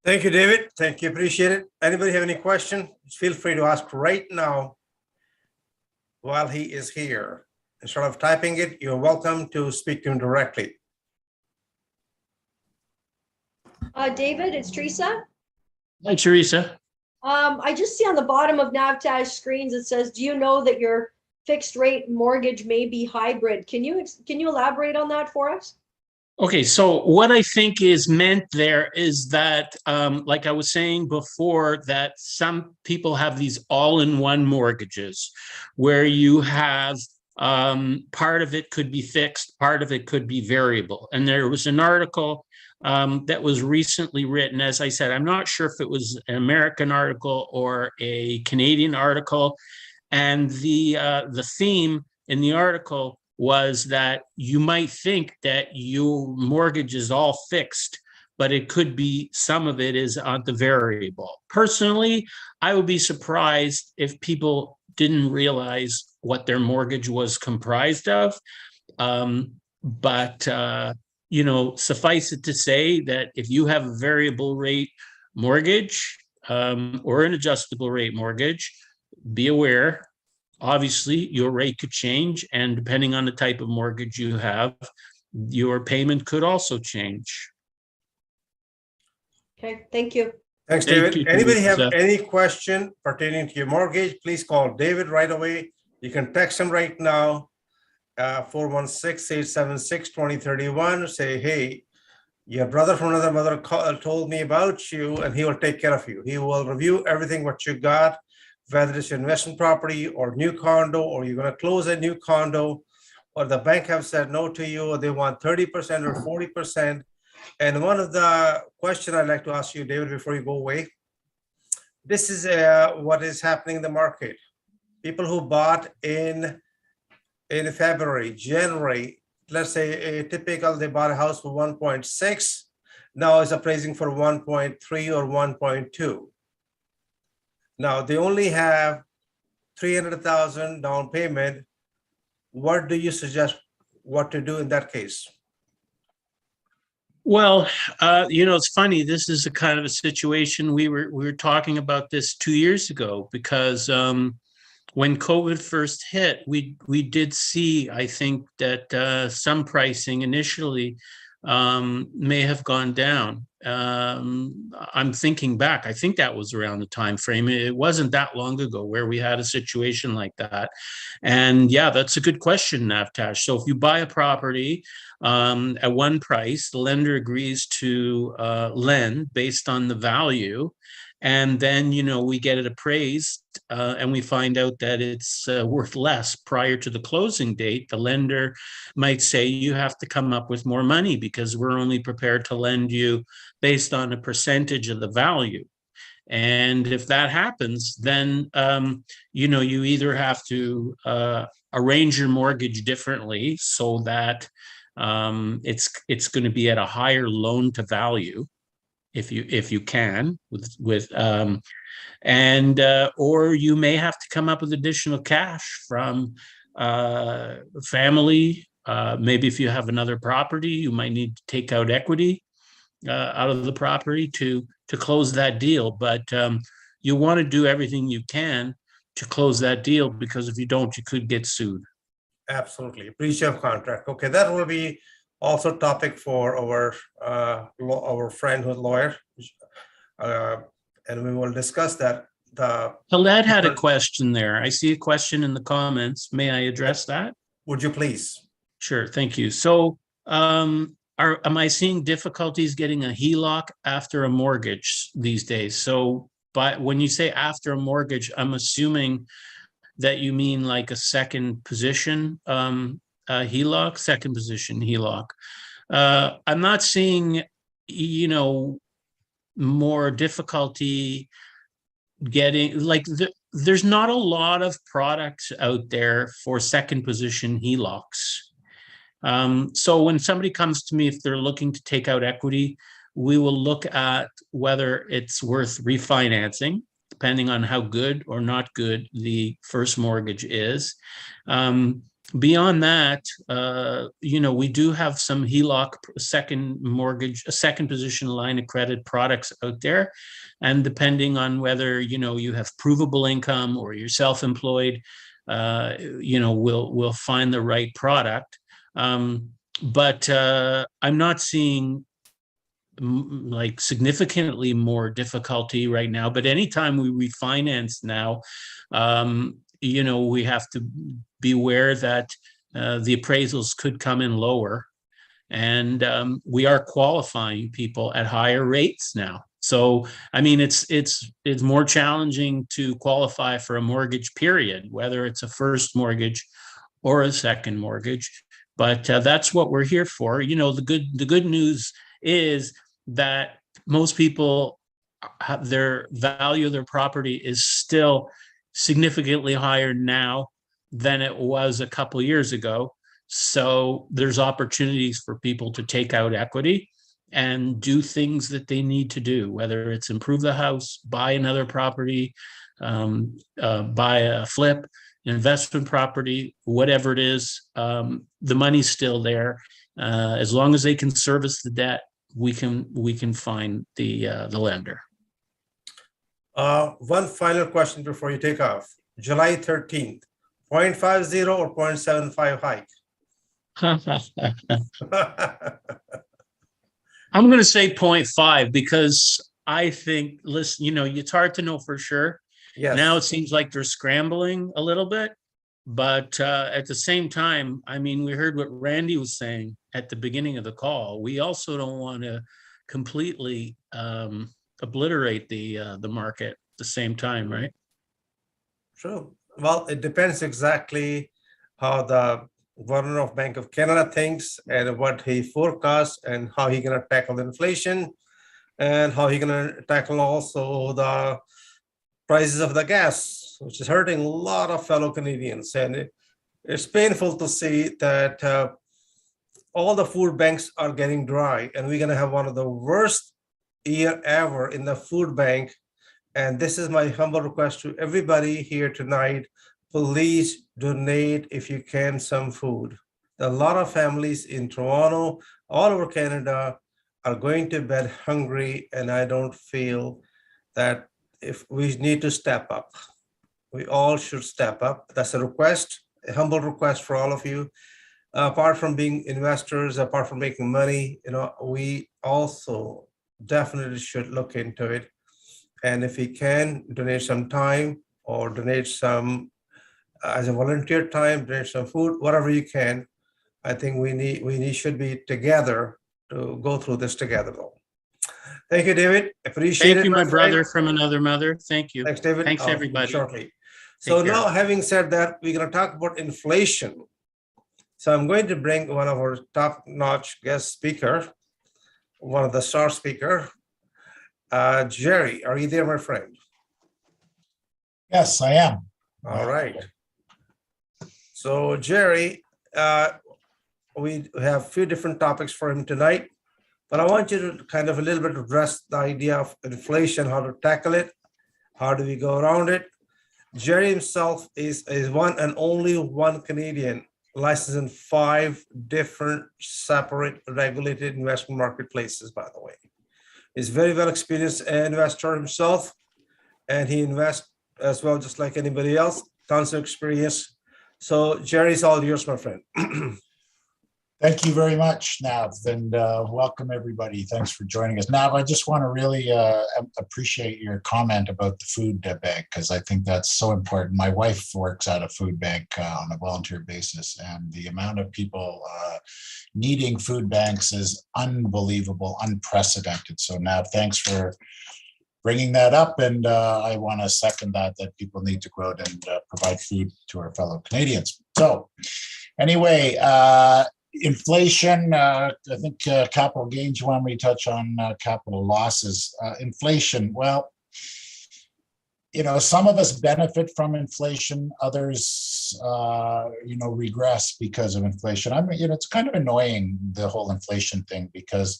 Thank you, David. Thank you. Appreciate it. Anybody have any question? Feel free to ask right now while he is here. Instead of typing it, you're welcome to speak to him directly. David, it's Teresa. Hi, Teresa. I just see on the bottom of Navtaj screens, it says, do you know that your fixed rate mortgage may be hybrid? Can you elaborate on that for us? Okay, so what I think is meant there is that, like I was saying before, that some people have these all-in-one mortgages where you have part of it could be fixed, part of it could be variable. And there was an article that was recently written. As I said, I'm not sure if it was an American article or a Canadian article. And the theme in the article was that you might think that your mortgage is all fixed, but it could be some of it is on the variable. Personally, I would be surprised if people didn't realize what their mortgage was comprised of. But suffice it to say that if you have a variable rate mortgage or an adjustable rate mortgage, be aware. Obviously, your rate could change, and depending on the type of mortgage you have, your payment could also change. Okay, thank you. Thanks, David. Thank you, Anybody have Teresa. any question pertaining to your mortgage, please call David right away. You can text him right now, 416-876-2031. Say, hey, your brother from another mother told me about you, and he will take care of you. He will review everything what you got, whether it's your investment property or new condo, or you're going to close a new condo, or the bank have said no to you, or they want 30% or 40%. And one of the questions I'd like to ask you, David, before you go away, this is what is happening in the market. People who bought in February, January, let's say a typical, they bought a house for 1.6, now is appraising for 1.3 or 1.2. Now they only have 300,000 down payment. What do you suggest what to do in that case? Well, it's funny. This is a kind of a situation we were talking about this 2 years ago, because when COVID first hit, we did see, I think, that some pricing initially may have gone down. I'm thinking back, I think that was around the time frame. It wasn't that long ago where we had a situation like that. And yeah, that's a good question, Navtash. So if you buy a property at one price, the lender agrees to lend based on the value. And then, we get it appraised and we find out that it's worth less prior to the closing date. The lender might say you have to come up with more money because we're only prepared to lend you based on a percentage of the value. And if that happens, then, you either have to arrange your mortgage differently so that it's going to be at a higher loan to value, if you can, or you may have to come up with additional cash from family. Maybe if you have another property, you might need to take out equity out of the property to close that deal. But you want to do everything you can to close that deal, because if you don't, you could get sued. Absolutely. Breach of contract. Okay, that will be also topic for our friend who's a lawyer, and we will discuss that. Khaled had a question there. I see a question in the comments. May I address that? Would you please? Sure, thank you. So am I seeing difficulties getting a HELOC after a mortgage these days? So, but when you say after a mortgage, I'm assuming that you mean like a second position HELOC, second position HELOC. I'm not seeing, more difficulty getting there's not a lot of products out there for second position HELOCs. So when somebody comes to me, if they're looking to take out equity, we will look at whether it's worth refinancing, depending on how good or not good the first mortgage is. Beyond that, we do have some HELOC, second mortgage, a second position line of credit products out there. And depending on whether, you have provable income or you're self-employed, we'll find the right product. But I'm not seeing like significantly more difficulty right now. But anytime we refinance now, we have to beware that the appraisals could come in lower, and we are qualifying people at higher rates now. So, I mean, it's more challenging to qualify for a mortgage period, whether it's a first mortgage or a second mortgage. But that's what we're here for. The good news is that most people, their value of their property is still significantly higher now than it was a couple of years ago. So there's opportunities for people to take out equity and do things that they need to do, whether it's improve the house, buy another property, buy a flip, investment property, whatever it is. The money's still there. As long as they can service the debt, we can find the lender. One final question before you take off. July 13th, 0.50 or 0.75 hike? I'm going to say 0.5 because I think, listen, it's hard to know for sure. Yes. Now it seems like they're scrambling a little bit, but at the same time, I mean, we heard what Randy was saying at the beginning of the call. We also don't want to completely obliterate the market at the same time, right? True. Well, it depends exactly how the governor of Bank of Canada thinks and what he forecasts and how he's going to tackle inflation and how he's going to tackle also the prices of the gas, which is hurting a lot of fellow Canadians. And it's painful to see that all the food banks are getting dry, and we're going to have one of the worst year ever in the food bank. And this is my humble request to everybody here tonight. Please donate, if you can, some food. A lot of families in Toronto, all over Canada, are going to bed hungry, and I don't feel that if we need to step up. We all should step up. That's a request, a humble request for all of you. Apart from being investors, apart from making money, we also definitely should look into it. And if you can, donate some time or donate some as a volunteer time, donate some food, whatever you can. I think we should be together to go through this together, though. Thank you, David. Appreciate it. Thank you, my brother from another mother. Thank you. Thanks, David. Thanks, I'll everybody. Shortly. So now, having said that, we're going to talk about inflation. So I'm going to bring one of our top-notch guest speaker, one of the star speaker, Jerry. Are you there, my friend? Yes, I am. All right. So Jerry, we have a few different topics for him tonight, but I want you to kind of a little bit address the idea of inflation, how to tackle it, how do we go around it. Jerry himself is one and only one Canadian licensed in 5 different separate regulated investment marketplaces, by the way. He's very well experienced investor himself, and he invests as well, just like anybody else, tons of experience. So Jerry's all yours, my friend. Thank you very much, Nav, and welcome everybody. Thanks for joining us. Nav, I just want to really appreciate your comment about the food bank, because I think that's so important. My wife works at a food bank on a volunteer basis, and the amount of people needing food banks is unbelievable, unprecedented. So Nav, thanks for bringing that up, and I want to second that people need to go out and provide food to our fellow Canadians. So anyway, inflation, I think capital gains, you want me to touch on capital losses. Inflation, well, some of us benefit from inflation, others, regress because of inflation. It's kind of annoying, the whole inflation thing, because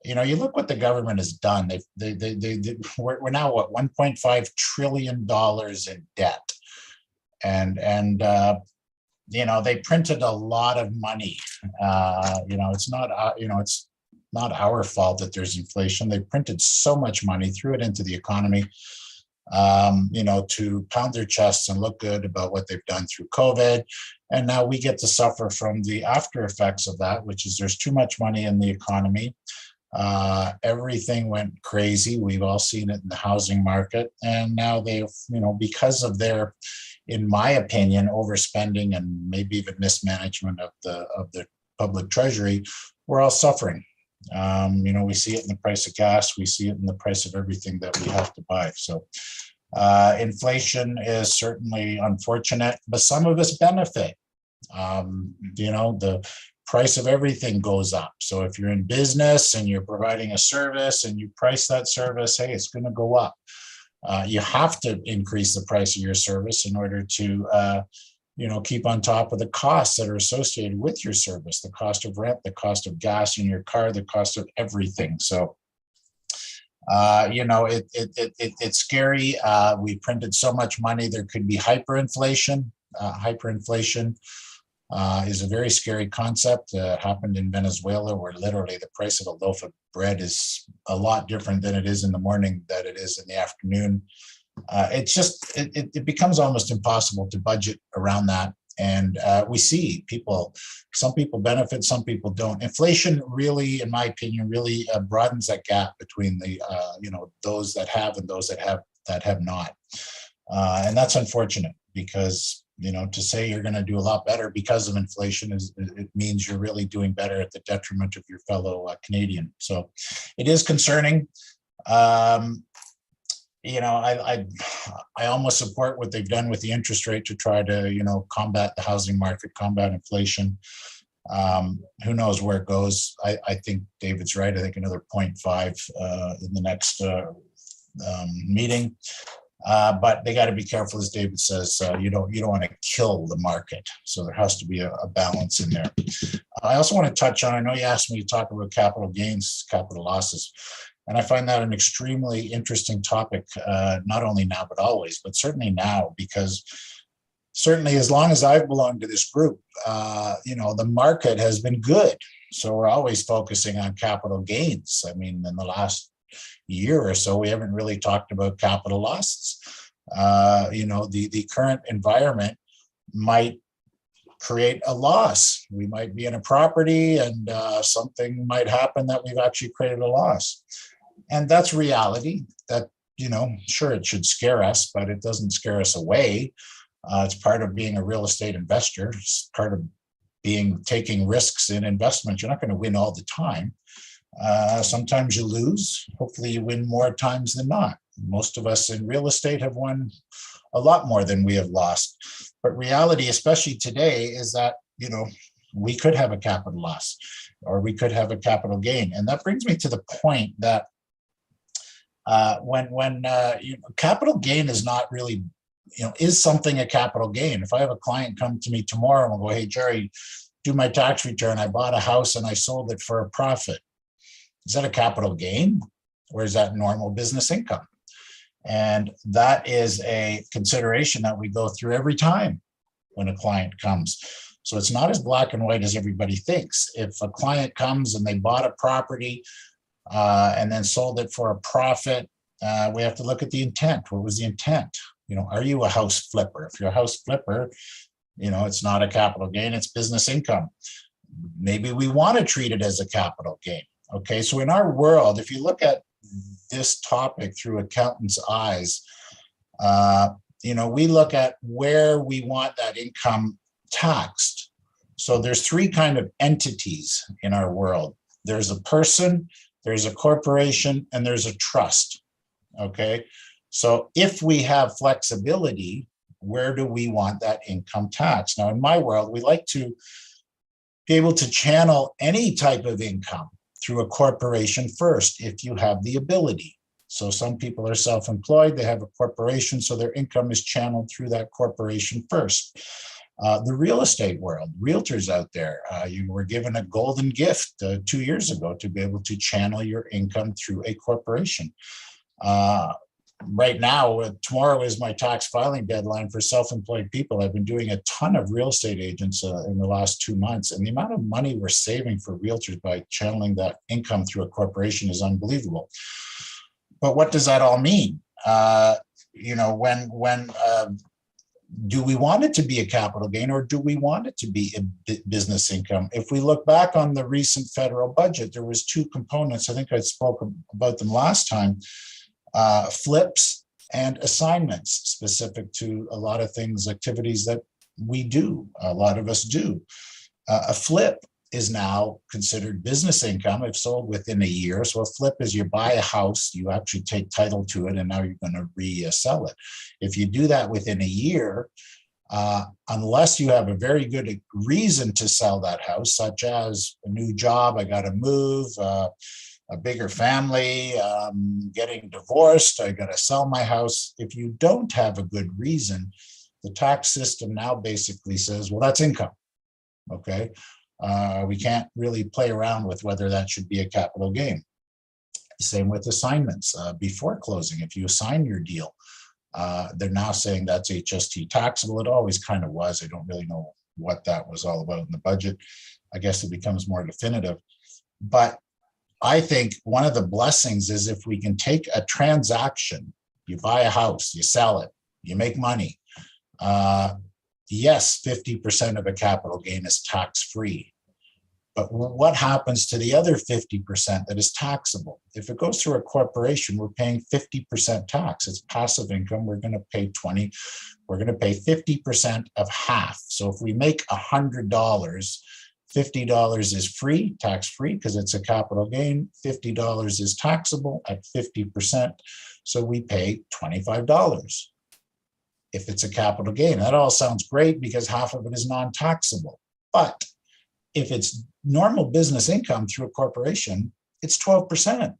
you look what the government has done. We're now what, $1.5 trillion in debt, and they printed a lot of money. It's not our fault that there's inflation. They printed so much money, threw it into the economy, to pound their chests and look good about what they've done through COVID. And now we get to suffer from the after effects of that, which is there's too much money in the economy. Everything went crazy. We've all seen it in the housing market. And now they've, because of their, in my opinion, overspending and maybe even mismanagement of the public treasury, we're all suffering. We see it in the price of gas. We see it in the price of everything that we have to buy. So inflation is certainly unfortunate, but some of us benefit. The price of everything goes up. So if you're in business and you're providing a service and you price that service, hey, it's going to go up. You have to increase the price of your service in order to, keep on top of the costs that are associated with your service, the cost of rent, the cost of gas in your car, the cost of everything. So, it's scary. We printed so much money. There could be hyperinflation. Hyperinflation is a very scary concept. Happened in Venezuela, where literally the price of a loaf of bread is a lot different than it is in the morning than it is in the afternoon. It becomes almost impossible to budget around that. And we see some people benefit, some people don't. Inflation really, in my opinion, really broadens that gap between the, those that have and those that have not. And that's unfortunate, because to say you're going to do a lot better because of inflation it means you're really doing better at the detriment of your fellow Canadian. So it is concerning. I almost support what they've done with the interest rate to try to, combat the housing market, combat inflation. Who knows where it goes? I think David's right. I think another 0.5 in the next meeting. But they got to be careful, as David says. You don't want to kill the market, so there has to be a balance in there. I also want to touch on, I know you asked me to talk about capital gains, capital losses, and I find that an extremely interesting topic, not only now but always, but certainly now, because certainly as long as I've belonged to this group, the market has been good, so we're always focusing on capital gains. I mean, in the last year or so, we haven't really talked about capital losses. The current environment might create a loss. We might be in a property and something might happen that we've actually created a loss. And that's reality. That, sure, it should scare us, but it doesn't scare us away. It's part of being a real estate investor. It's part of taking risks in investments. You're not going to win all the time. Sometimes you lose. Hopefully you win more times than not. Most of us in real estate have won a lot more than we have lost. But reality, especially today, is that, we could have a capital loss or we could have a capital gain. And that brings me to the point that when capital gain is not really, is something a capital gain? If I have a client come to me tomorrow and go, hey, Jerry, do my tax return. I bought a house and I sold it for a profit. Is that a capital gain, or is that normal business income? And that is a consideration that we go through every time when a client comes. So it's not as black and white as everybody thinks. If a client comes and they bought a property and then sold it for a profit, we have to look at the intent. What was the intent? Are you a house flipper? If you're a house flipper, it's not a capital gain, it's business income. maybe we want to treat it as a capital gain. Okay, so in our world, if you look at this topic through accountants' eyes, we look at where we want that income taxed. So there's three kind of entities in our world. There's a person, there's a corporation, and there's a trust. Okay, so if we have flexibility, where do we want that income tax? Now, in my world, we like to be able to channel any type of income through a corporation first, if you have the ability. So some people are self-employed, they have a corporation, so their income is channeled through that corporation first. The real estate world, realtors out there, you were given a golden gift 2 years ago to be able to channel your income through a corporation. Right now, tomorrow is my tax filing deadline for self-employed people. I've been doing a ton of real estate agents in the last 2 months, and the amount of money we're saving for realtors by channeling that income through a corporation is unbelievable. But what does that all mean? Do we want it to be a capital gain, or do we want it to be a business income? If we look back on the recent federal budget, there was two components. I think I spoke about them last time. Flips and assignments specific to a lot of things, activities that we do, a lot of us do. A flip is now considered business income if sold within a year. So a flip is you buy a house, you actually take title to it, and now you're going to resell it. If you do that within a year, unless you have a very good reason to sell that house, such as a new job, I got to move, a bigger family, getting divorced, I got to sell my house. If you don't have a good reason, the tax system now basically says, well, that's income. Okay. We can't really play around with whether that should be a capital gain. Same with assignments before closing. If you assign your deal, they're now saying that's HST taxable. It always kind of was. I don't really know what that was all about in the budget. I guess it becomes more definitive. But I think one of the blessings is if we can take a transaction, you buy a house, you sell it, you make money. Yes, 50% of a capital gain is tax-free. But what happens to the other 50% that is taxable? If it goes through a corporation, we're paying 50% tax. It's passive income. We're going to pay 20. We're going to pay 50% of half. So if we make $100, $50 is free, tax-free, because it's a capital gain. $50 is taxable at 50%. So we pay $25 if it's a capital gain. That all sounds great because half of it is non-taxable. But if it's normal business income through a corporation, it's 12%.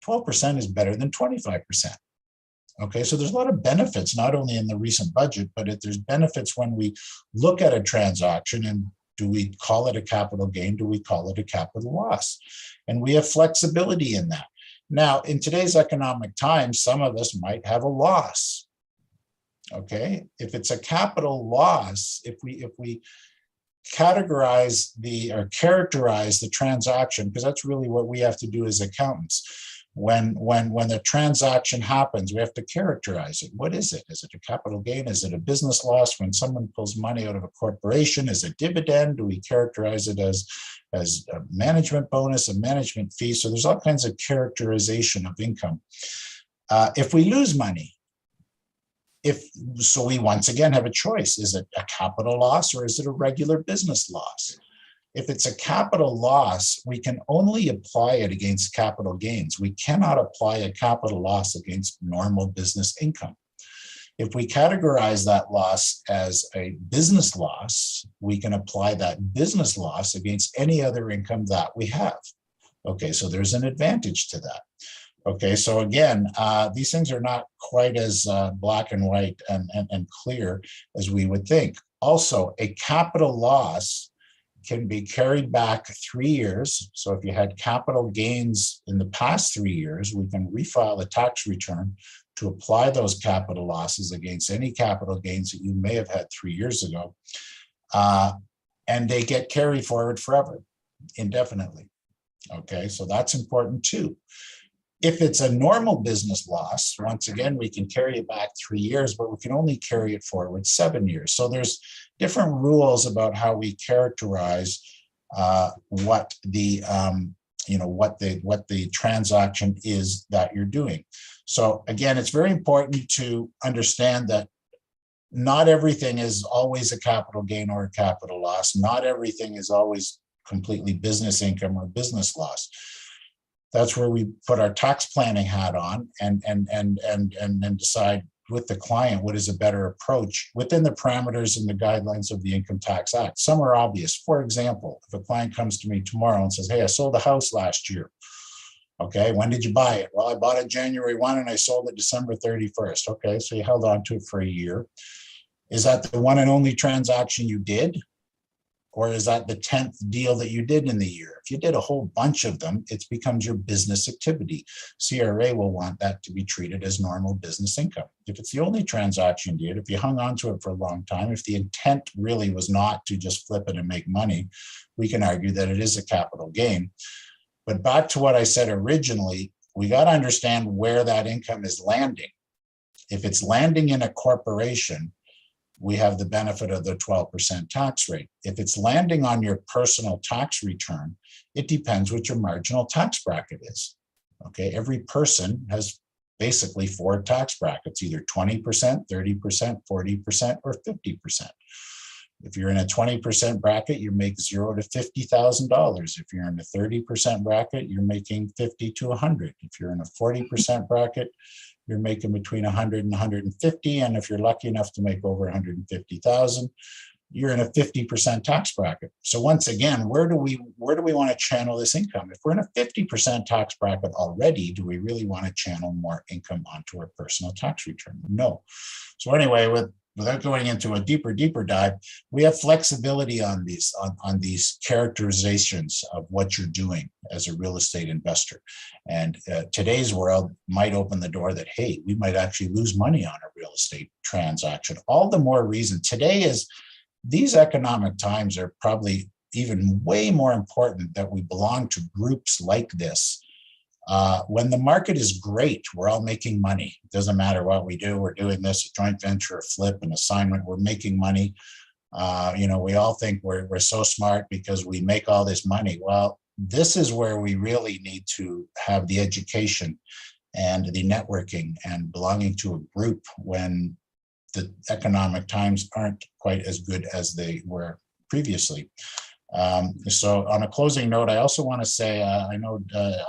12% is better than 25%. Okay, so there's a lot of benefits, not only in the recent budget, but there's benefits when we look at a transaction and do we call it a capital gain? Do we call it a capital loss? And we have flexibility in that. Now, in today's economic times, some of us might have a loss. Okay, if it's a capital loss, if we characterize the transaction, because that's really what we have to do as accountants. When the transaction happens, we have to characterize it. What is it? Is it a capital gain? Is it a business loss? When someone pulls money out of a corporation, is it a dividend? Do we characterize it as a management bonus, a management fee? So there's all kinds of characterization of income. If we lose money, we once again have a choice. Is it a capital loss or is it a regular business loss? If it's a capital loss, we can only apply it against capital gains. We cannot apply a capital loss against normal business income. If we categorize that loss as a business loss, we can apply that business loss against any other income that we have. Okay, so there's an advantage to that. Okay, so again, these things are not quite as black and white and clear as we would think. Also, a capital loss can be carried back 3 years. So if you had capital gains in the past 3 years, we can refile a tax return to apply those capital losses against any capital gains that you may have had 3 years ago. And they get carried forward forever, indefinitely. Okay, so that's important too. If it's a normal business loss, once again, we can carry it back 3 years, but we can only carry it forward 7 years. So there's different rules about how we characterize what the what the transaction is that you're doing. So again, it's very important to understand that not everything is always a capital gain or a capital loss. Not everything is always completely business income or business loss. That's where we put our tax planning hat on and decide with the client what is a better approach within the parameters and the guidelines of the Income Tax Act. Some are obvious. For example, if a client comes to me tomorrow and says, "Hey, I sold a house last year." Okay, when did you buy it? Well, I bought it January 1 and I sold it December 31st. Okay, so you held on to it for a year. Is that the one and only transaction you did? Or is that the 10th deal that you did in the year? If you did a whole bunch of them, it becomes your business activity. CRA will want that to be treated as normal business income. If it's the only transaction you did, if you hung on to it for a long time, if the intent really was not to just flip it and make money, we can argue that it is a capital gain. But back to what I said originally, we got to understand where that income is landing. If it's landing in a corporation, we have the benefit of the 12% tax rate. If it's landing on your personal tax return, it depends what your marginal tax bracket is. Okay, every person has basically 4 tax brackets, either 20%, 30%, 40%, or 50%. If you're in a 20% bracket, you make $0 to $50,000. If you're in a 30% bracket, you're making 50 to 100. If you're in a 40% bracket, you're making between 100 and 150. And if you're lucky enough to make over 150,000, you're in a 50% tax bracket. So once again, where do we want to channel this income? If we're in a 50% tax bracket already, do we really want to channel more income onto our personal tax return? No. So anyway, without going into a deeper dive, we have flexibility on these characterizations of what you're doing as a real estate investor. And today's world might open the door that, hey, we might actually lose money on a real estate transaction. All the more reason. Today is, these economic times are probably even way more important that we belong to groups like this. When the market is great, we're all making money. It doesn't matter what we do. We're doing this, a joint venture, a flip, an assignment, we're making money. We all think we're so smart because we make all this money. Well, this is where we really need to have the education and the networking and belonging to a group when the economic times aren't quite as good as they were previously. So on a closing note, I also want to say, I know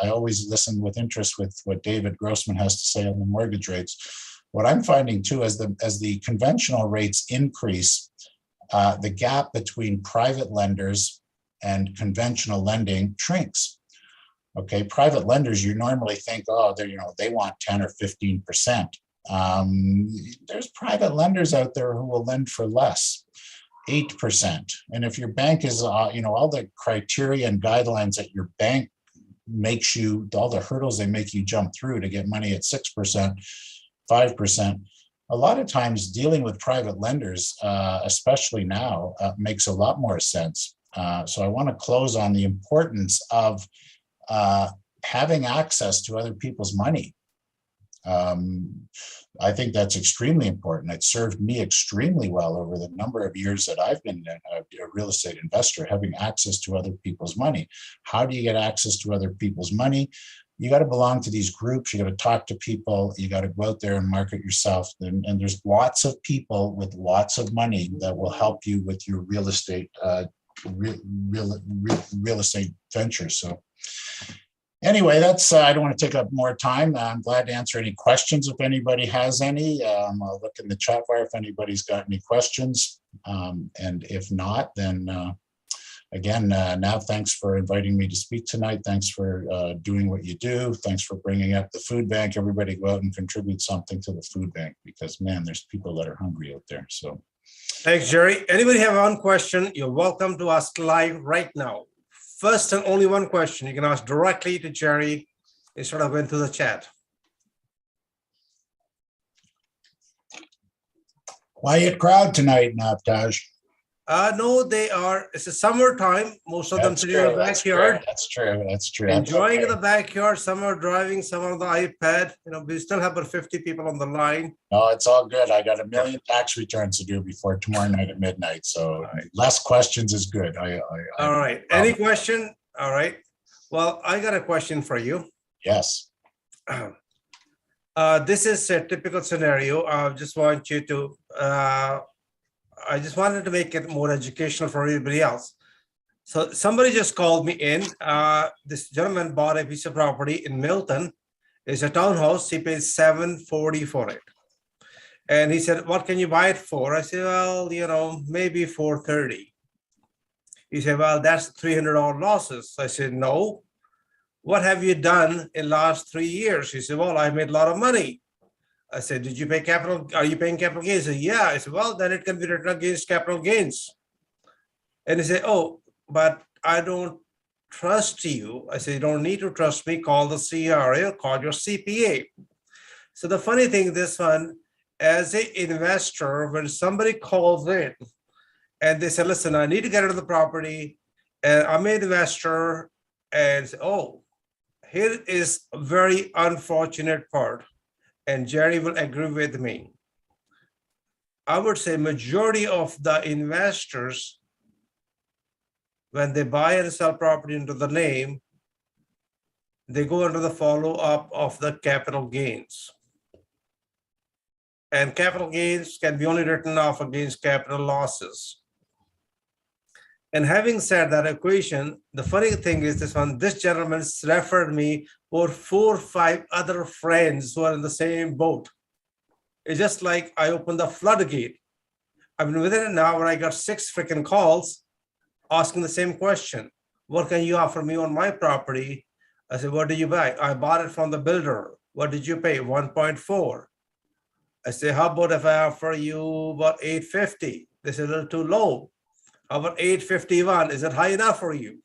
I always listen with interest with what David Grossman has to say on the mortgage rates. What I'm finding too, as the conventional rates increase, the gap between private lenders and conventional lending shrinks. Okay, private lenders, you normally think, oh, they want 10 or 15%. There's private lenders out there who will lend for less. 8%. And if your bank is, all the criteria and guidelines that your bank makes you, all the hurdles they make you jump through to get money at 6%, 5%, a lot of times dealing with private lenders, especially now, makes a lot more sense. So I want to close on the importance of having access to other people's money. I think that's extremely important. It served me extremely well over the number of years that I've been a real estate investor, having access to other people's money. How do you get access to other people's money? You got to belong to these groups. You got to talk to people. You got to go out there and market yourself. And there's lots of people with lots of money that will help you with your real estate real estate venture. So anyway, that's I don't want to take up more time. I'm glad to answer any questions if anybody has any. I'll look in the chat bar if anybody's got any questions. And if not, then again, Nav, thanks for inviting me to speak tonight. Thanks for doing what you do. Thanks for bringing up the food bank. Everybody go out and contribute something to the food bank because, man, there's people that are hungry out there. So, Thanks, Jerry. Anybody have one question? You're welcome to ask live right now. First and only one question. You can ask directly to Jerry instead of going to the chat. Quiet crowd tonight, Navtaj. No, they are. It's a summertime. Most of them That's sitting in the true. That's true. backyard, That's true. That's true. That's enjoying okay. the backyard. Some are driving, some on the iPad. We still have about 50 people on the line. No, it's all good. I got a Yeah. million tax returns to do before tomorrow night at midnight. So right. less questions is good. All right. Any question? All right. Well, I got a question for you. Yes. This is a typical scenario. I just want you to, I just wanted to make it more educational for everybody else. So somebody just called me in. This gentleman bought a piece of property in Milton. It's a townhouse. He pays $740 for it. And he said, what can you buy it for? I said, well, maybe $430. He said, well, that's $300 losses. I said, no. What have you done in last 3 years? He said, well, I made a lot of money. I said, did you pay capital? Are you paying capital gains? He said, yeah. I said, well, then it can be written against capital gains. And he said, oh, but I don't trust you. I said, you don't need to trust me. Call the CRA or call your CPA. So the funny thing, this one, as an investor, when somebody calls in and they say, listen, I need to get rid of the property, and I'm an investor, and say, oh, here is a very unfortunate part, and Jerry will agree with me. I would say majority of the investors, when they buy and sell property into the name, they go under the follow-up of the capital gains. And capital gains can be only written off against capital losses. And having said that equation, the funny thing is this gentleman referred me for 4 or 5 other friends who are in the same boat. It's just like I opened the floodgate. I mean, within an hour, I got 6 freaking calls asking the same question. What can you offer me on my property? I said, what did you buy? I bought it from the builder. What did you pay? 1.4. I say, how about if I offer you about 850? This is a little too low. How about 851? Is it high enough for you?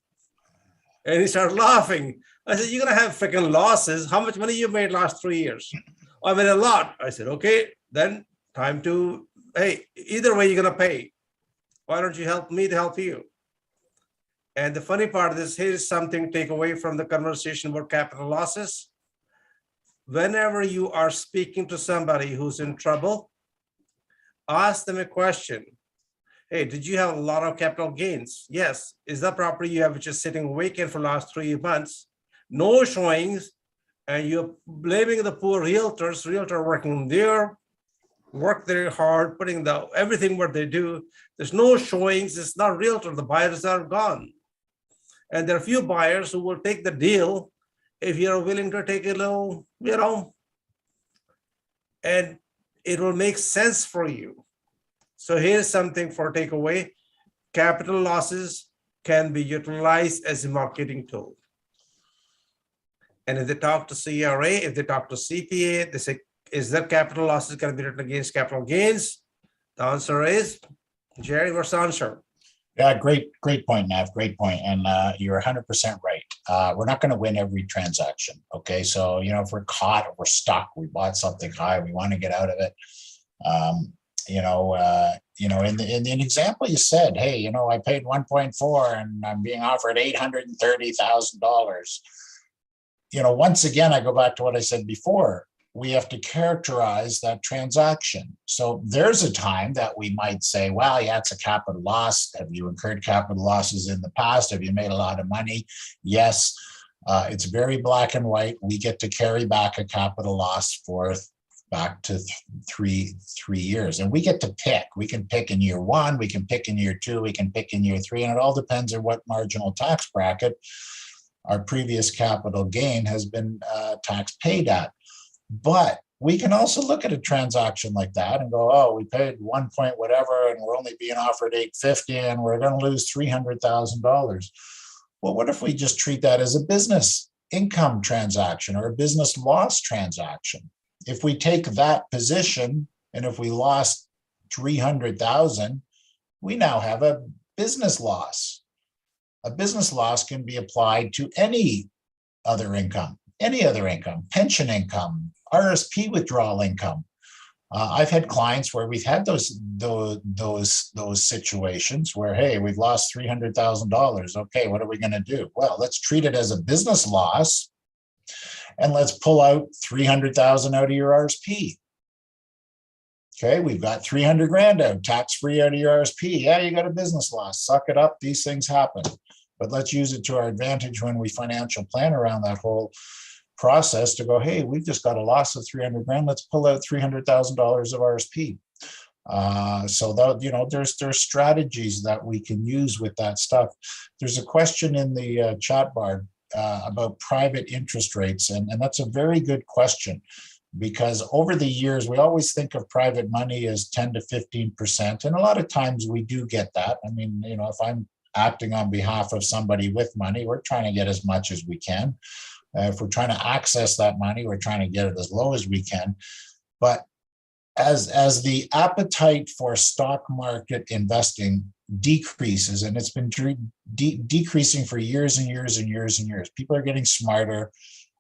And he started laughing. I said, you're going to have freaking losses. How much money you made last 3 years? I made a lot. I said, okay, then time to, hey, either way you're going to pay. Why don't you help me to help you? And the funny part of this, here's something to take away from the conversation about capital losses. Whenever you are speaking to somebody who's in trouble, ask them a question. Hey, did you have a lot of capital gains? Yes. Is that property you have which is sitting vacant for the last 3 months? No showings, and you're blaming the poor realtors. Realtor working there, work very hard, putting everything what they do. There's no showings. It's not realtor. The buyers are gone. And there are a few buyers who will take the deal if you're willing to take a little, and it will make sense for you. So here's something for takeaway. Capital losses can be utilized as a marketing tool. And if they talk to CRA, if they talk to CPA, they say, is that capital losses going to be written against capital gains? The answer is, Jerry, what's the answer? Yeah, great point, Nav. Great point. And you're 100% right. We're not going to win every transaction. Okay. So, if we're caught or we're stuck, we bought something high, we want to get out of it. In the example you said, hey, I paid 1.4 and I'm being offered $830,000. Once again, I go back to what I said before. We have to characterize that transaction. So there's a time that we might say, well, yeah, it's a capital loss. Have you incurred capital losses in the past? Have you made a lot of money? Yes. It's very black and white. We get to carry back a capital loss for back to 3 years. And we get to pick. We can pick in year 1, we can pick in year 2, we can pick in year 3, and it all depends on what marginal tax bracket our previous capital gain has been tax paid at. But we can also look at a transaction like that and go, oh, we paid 1 point whatever, and we're only being offered 850, and we're going to lose $300,000. Well, what if we just treat that as a business income transaction or a business loss transaction? If we take that position, and if we lost 300,000, we now have a business loss. A business loss can be applied to any other income, pension income, RSP withdrawal income. I've had clients where we've had those situations where, hey, we've lost $300,000. Okay, what are we going to do? Well, let's treat it as a business loss, and let's pull out 300,000 out of your RSP. Okay, we've got 300 grand out, tax-free out of your RSP. Yeah, you got a business loss. Suck it up. These things happen. But let's use it to our advantage when we financial plan around that whole process to go, hey, we've just got a loss of 300 grand. Let's pull out $300,000 of RSP. So that, you know, there's strategies that we can use with that stuff. There's a question in the chat bar about private interest rates, and that's a very good question, because over the years, we always think of private money as 10 to 15%. And a lot of times we do get that. I mean, you know, if I'm acting on behalf of somebody with money, we're trying to get as much as we can. If we're trying to access that money, we're trying to get it as low as we can. But as the appetite for stock market investing decreases, and it's been decreasing for years and years and years and years, people are getting smarter.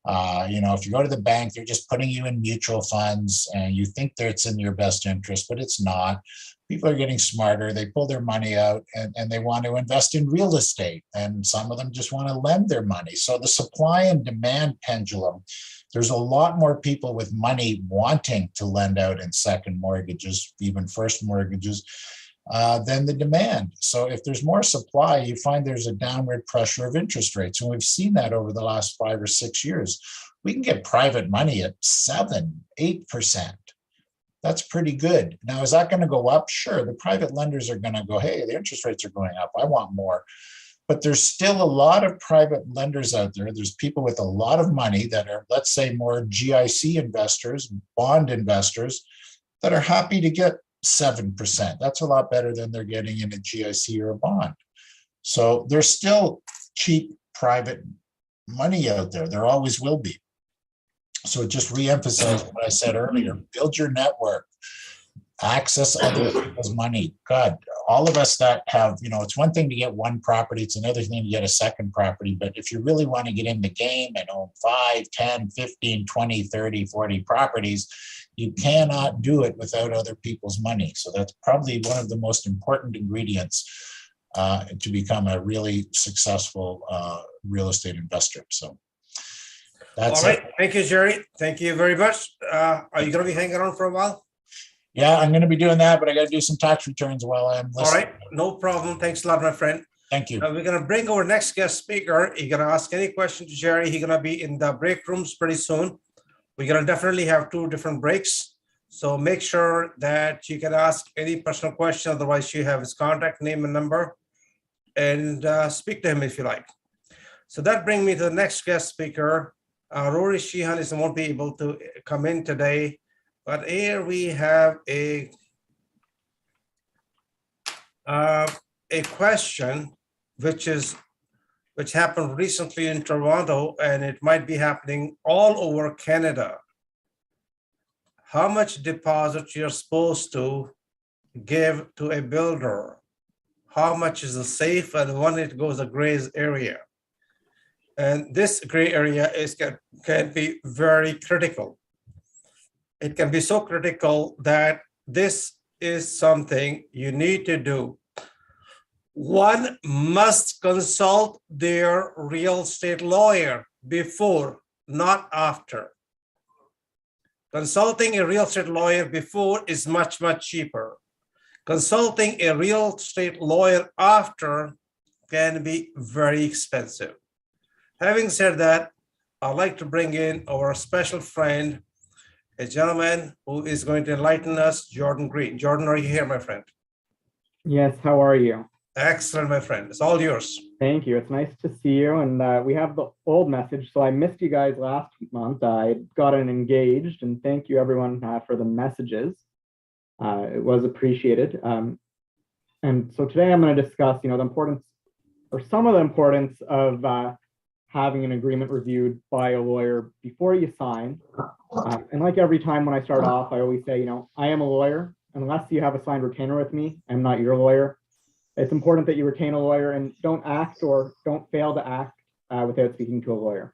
You know, if you go to the bank, they're just putting you in mutual funds and you think that it's in your best interest, but it's not. People are getting smarter. They pull their money out and they want to invest in real estate. And some of them just want to lend their money. So the supply and demand pendulum, there's a lot more people with money wanting to lend out in second mortgages, even first mortgages, than the demand. So if there's more supply, you find there's a downward pressure of interest rates. And we've seen that over the last 5 or 6 years. We can get private money at 7, 8%. That's pretty good. Now, is that going to go up? Sure. The private lenders are going to go, hey, the interest rates are going up. I want more. But there's still a lot of private lenders out there. There's people with a lot of money that are, let's say, more GIC investors, bond investors, that are happy to get 7%. That's a lot better than they're getting in a GIC or a bond. So there's still cheap private money out there. There always will be. So it just reemphasized what I said earlier. Build your network, access other people's money. God, all of us that have, you know, it's one thing to get one property, it's another thing to get a second property. But if you really want to get in the game and own 5, 10, 15, 20, 30, 40 properties, you cannot do it without other people's money. So that's probably one of the most important ingredients to become a really successful real estate investor. So that's all right. it. Thank you, Jerry. Thank you very much. Are you going to be hanging around for a while? Yeah, I'm going to be doing that, but I got to do some tax returns while I'm listening. All right. No problem. Thanks a lot, my friend. Thank you. We're going to bring our next guest speaker. You're going to ask any question to Jerry. He's going to be in the break rooms pretty soon. We're going to definitely have 2 different breaks. So make sure that you can ask any personal question. Otherwise, you have his contact name and number, and speak to him if you like. So that brings me to the next guest speaker. Rory Sheehan won't be able to come in today, but here we have a question which happened recently in Toronto, and it might be happening all over Canada. How much deposit you're supposed to give to a builder? How much is the safe, and when it goes a gray area? And this gray area can be very critical. It can be so critical that this is something you need to do. One must consult their real estate lawyer before, not after. Consulting a real estate lawyer before is much, much cheaper. Consulting a real estate lawyer after can be very expensive. Having said that, I'd like to bring in our special friend, a gentleman who is going to enlighten us, Jordan Green. Jordan, are you here, my friend? Yes, how are you? Excellent, my friend. It's all yours. Thank you. It's nice to see you. And we have the old message. So I missed you guys last month. I had gotten engaged, and thank you everyone for the messages. It was appreciated. And so today I'm going to discuss, the importance, or some of the importance of having an agreement reviewed by a lawyer before you sign. And like every time when I start off, I always say, I am a lawyer. Unless you have a signed retainer with me, I'm not your lawyer. It's important that you retain a lawyer and don't act or don't fail to act without speaking to a lawyer.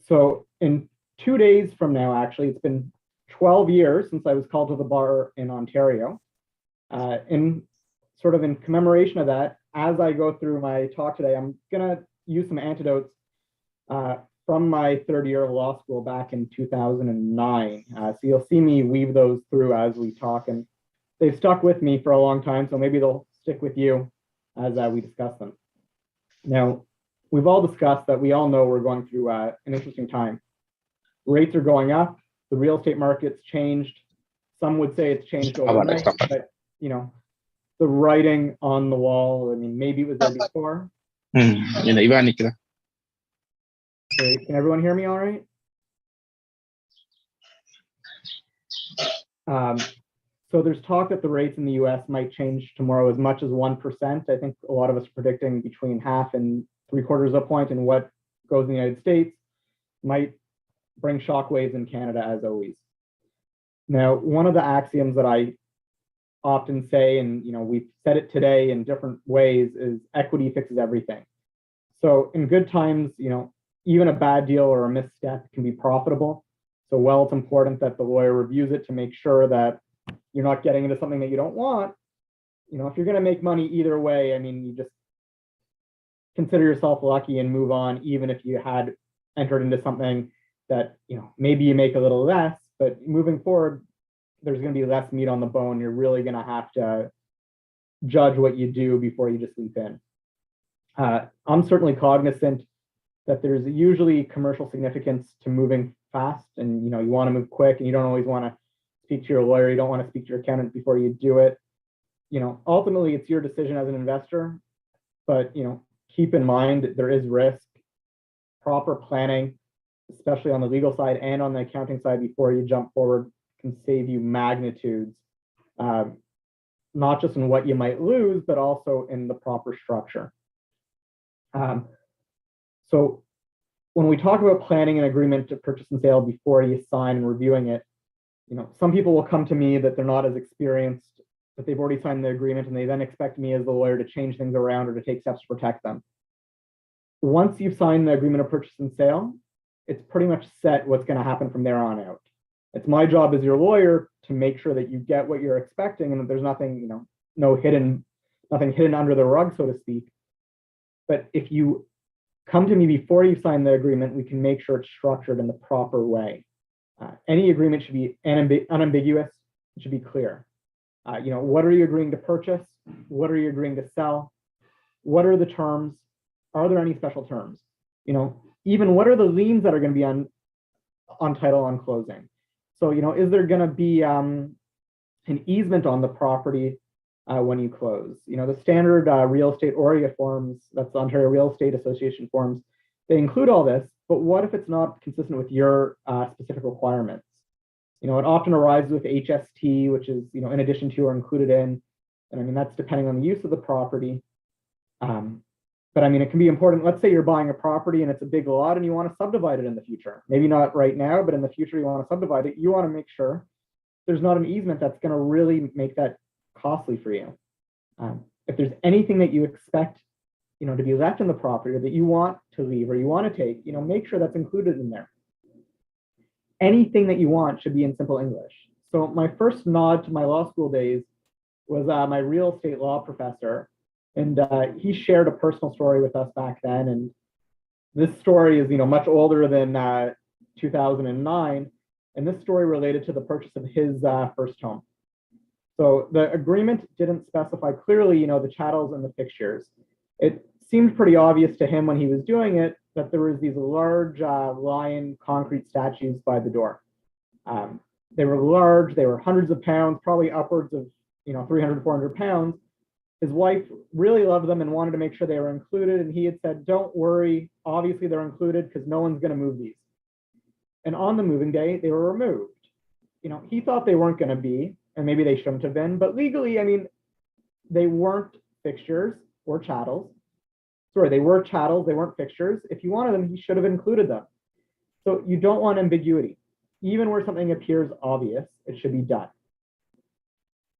So in 2 days from now, actually, it's been 12 years since I was called to the bar in Ontario. In commemoration of that, as I go through my talk today, I'm gonna use some anecdotes from my third year of law school back in 2009. So you'll see me weave those through as we talk, and they've stuck with me for a long time, so maybe they'll stick with you as we discuss them. Now, we've all discussed that we all know we're going through an interesting time. Rates are going up, the real estate market's changed. Some would say it's changed overnight, but you know, the writing on the wall, I mean, maybe it was there before. Okay, can everyone hear me all right? So there's talk that the rates in the US might change tomorrow as much as 1%. I think a lot of us are predicting between 0.5 and 0.75 of a point, and what goes in the United States might bring shockwaves in Canada as always. Now, one of the axioms that I often say, and you know, we've said it today in different ways, is equity fixes everything. So in good times, you know, even a bad deal or a misstep can be profitable. So while it's important that the lawyer reviews it to make sure that you're not getting into something that you don't want, you know, if you're going to make money either way, I mean, you just consider yourself lucky and move on, even if you had entered into something that, you know, maybe you make a little less, but moving forward, there's going to be less meat on the bone. You're really going to have to judge what you do before you just leap in. I'm certainly cognizant that there's usually commercial significance to moving fast, and you know, you want to move quick, and you don't always want to speak to your lawyer, you don't want to speak to your accountant before you do it. You know, ultimately it's your decision as an investor, but you know, keep in mind there is risk. Proper planning, especially on the legal side and on the accounting side before you jump forward, can save you magnitudes, not just in what you might lose, but also in the proper structure. So when we talk about planning an agreement to purchase and sale before you sign and reviewing it, you know, some people will come to me that they're not as experienced, that they've already signed the agreement, and they then expect me as the lawyer to change things around or to take steps to protect them. Once you've signed the agreement of purchase and sale, it's pretty much set what's going to happen from there on out. It's my job as your lawyer to make sure that you get what you're expecting and that there's nothing, you know, nothing hidden under the rug, so to speak. But if you come to me before you sign the agreement, we can make sure it's structured in the proper way. Any agreement should be unambiguous. It should be clear. You know, what are you agreeing to purchase? What are you agreeing to sell? What are the terms? Are there any special terms? You know, even what are the liens that are going to be on title on closing? So, you know, is there going to be an easement on the property when you close? You know, the standard real estate OREA forms, that's the Ontario Real Estate Association forms, they include all this, but what if it's not consistent with your specific requirements? You know, it often arrives with HST, which is, you know, in addition to or included in, and I mean, that's depending on the use of the property. But I mean, it can be important. Let's say you're buying a property and it's a big lot and you want to subdivide it in the future. Maybe not right now, but in the future you want to subdivide it. You want to make sure there's not an easement that's going to really make that costly for you. If there's anything that you expect, you know, to be left in the property or that you want to leave or you want to take, you know, make sure that's included in there. Anything that you want should be in simple English. So my first nod to my law school days was my real estate law professor. And he shared a personal story with us back then. And this story is, you know, much older than 2009. And this story related to the purchase of his first home. So the agreement didn't specify clearly, you know, the chattels and the fixtures. It seemed pretty obvious to him when he was doing it that there was these large lion concrete statues by the door. They were large, they were hundreds of pounds, probably upwards of, you know, 300, 400 pounds. His wife really loved them and wanted to make sure they were included. And he had said, don't worry, obviously they're included because no one's going to move these. And on the moving day, they were removed. You know, he thought they weren't going to be, and maybe they shouldn't have been, but legally, I mean, they weren't fixtures or chattels. Sorry, they were chattels, they weren't fixtures. If you wanted them, he should have included them. So you don't want ambiguity. Even where something appears obvious, it should be done.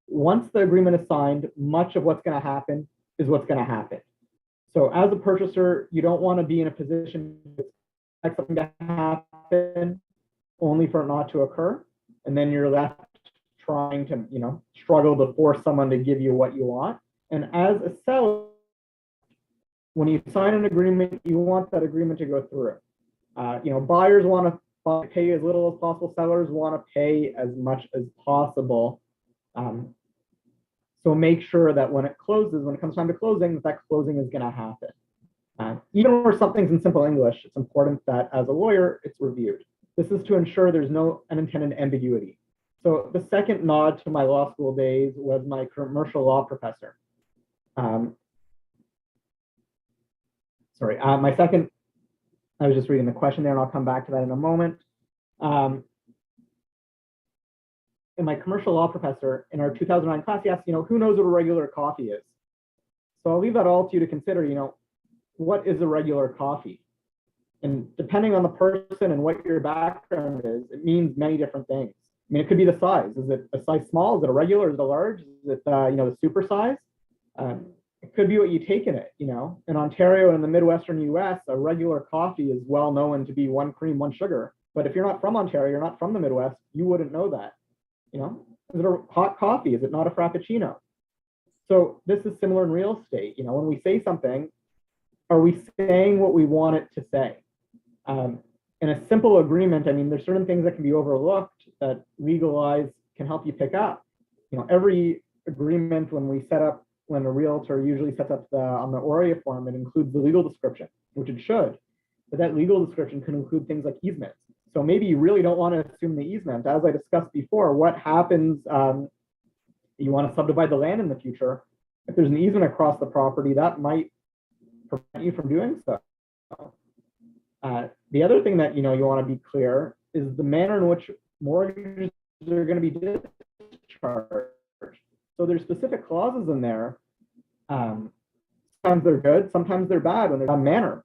Once the agreement is signed, much of what's going to happen is what's going to happen. So as a purchaser, you don't want to be in a position to expect something to happen only for it not to occur. and then you're left trying to, you know, struggle to force someone to give you what you want. And as a seller, when you sign an agreement, you want that agreement to go through. You know, buyers want to pay as little as possible. Sellers want to pay as much as possible. So make sure that when it closes, when it comes time to closing, that closing is going to happen. Even where something's in simple English, it's important that as a lawyer, it's reviewed. This is to ensure there's no unintended ambiguity. So the second nod to my law school days was my commercial law professor. My second, I was just reading the question there, and I'll come back to that in a moment. And my commercial law professor in our 2009 class, he asked, you know, who knows what a regular coffee is? So I'll leave that all to you to consider, you know, what is a regular coffee? And depending on the person and what your background is, it means many different things. I mean, it could be the size. Is it a size small? Is it a regular? Is it a large? Is it, you know, the super size? It could be what you take in it, you know. In Ontario and in the Midwestern US, a regular coffee is well known to be 1 cream, 1 sugar. But if you're not from Ontario, you're not from the Midwest, you wouldn't know that, you know. Is it a hot coffee? Is it not a Frappuccino? So this is similar in real estate. You know, when we say something, are we saying what we want it to say? In a simple agreement, I mean, there's certain things that can be overlooked that legal eyes can help you pick up. You know, every agreement when a realtor usually sets up on the ORIA form, it includes the legal description, which it should. But that legal description can include things like easements. So maybe you really don't want to assume the easement. As I discussed before, what happens, you want to subdivide the land in the future. If there's an easement across the property, that might prevent you from doing so. The other thing that, you know, you want to be clear is the manner in which mortgages are going to be discharged. So there's specific clauses in there. Sometimes they're good, sometimes they're bad when there's a manner.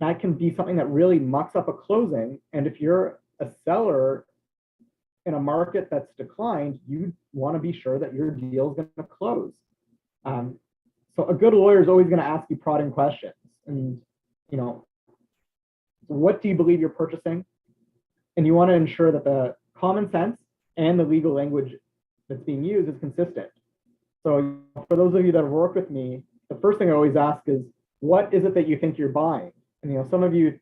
That can be something that really mucks up a closing. And if you're a seller in a market that's declined, you want to be sure that your deal is going to close. So a good lawyer is always going to ask you prodding questions. And, you know, what do you believe you're purchasing? And you want to ensure that the common sense and the legal language that's being used is consistent. So for those of you that have worked with me, the first thing I always ask is, what is it that you think you're buying? And, you know, some of you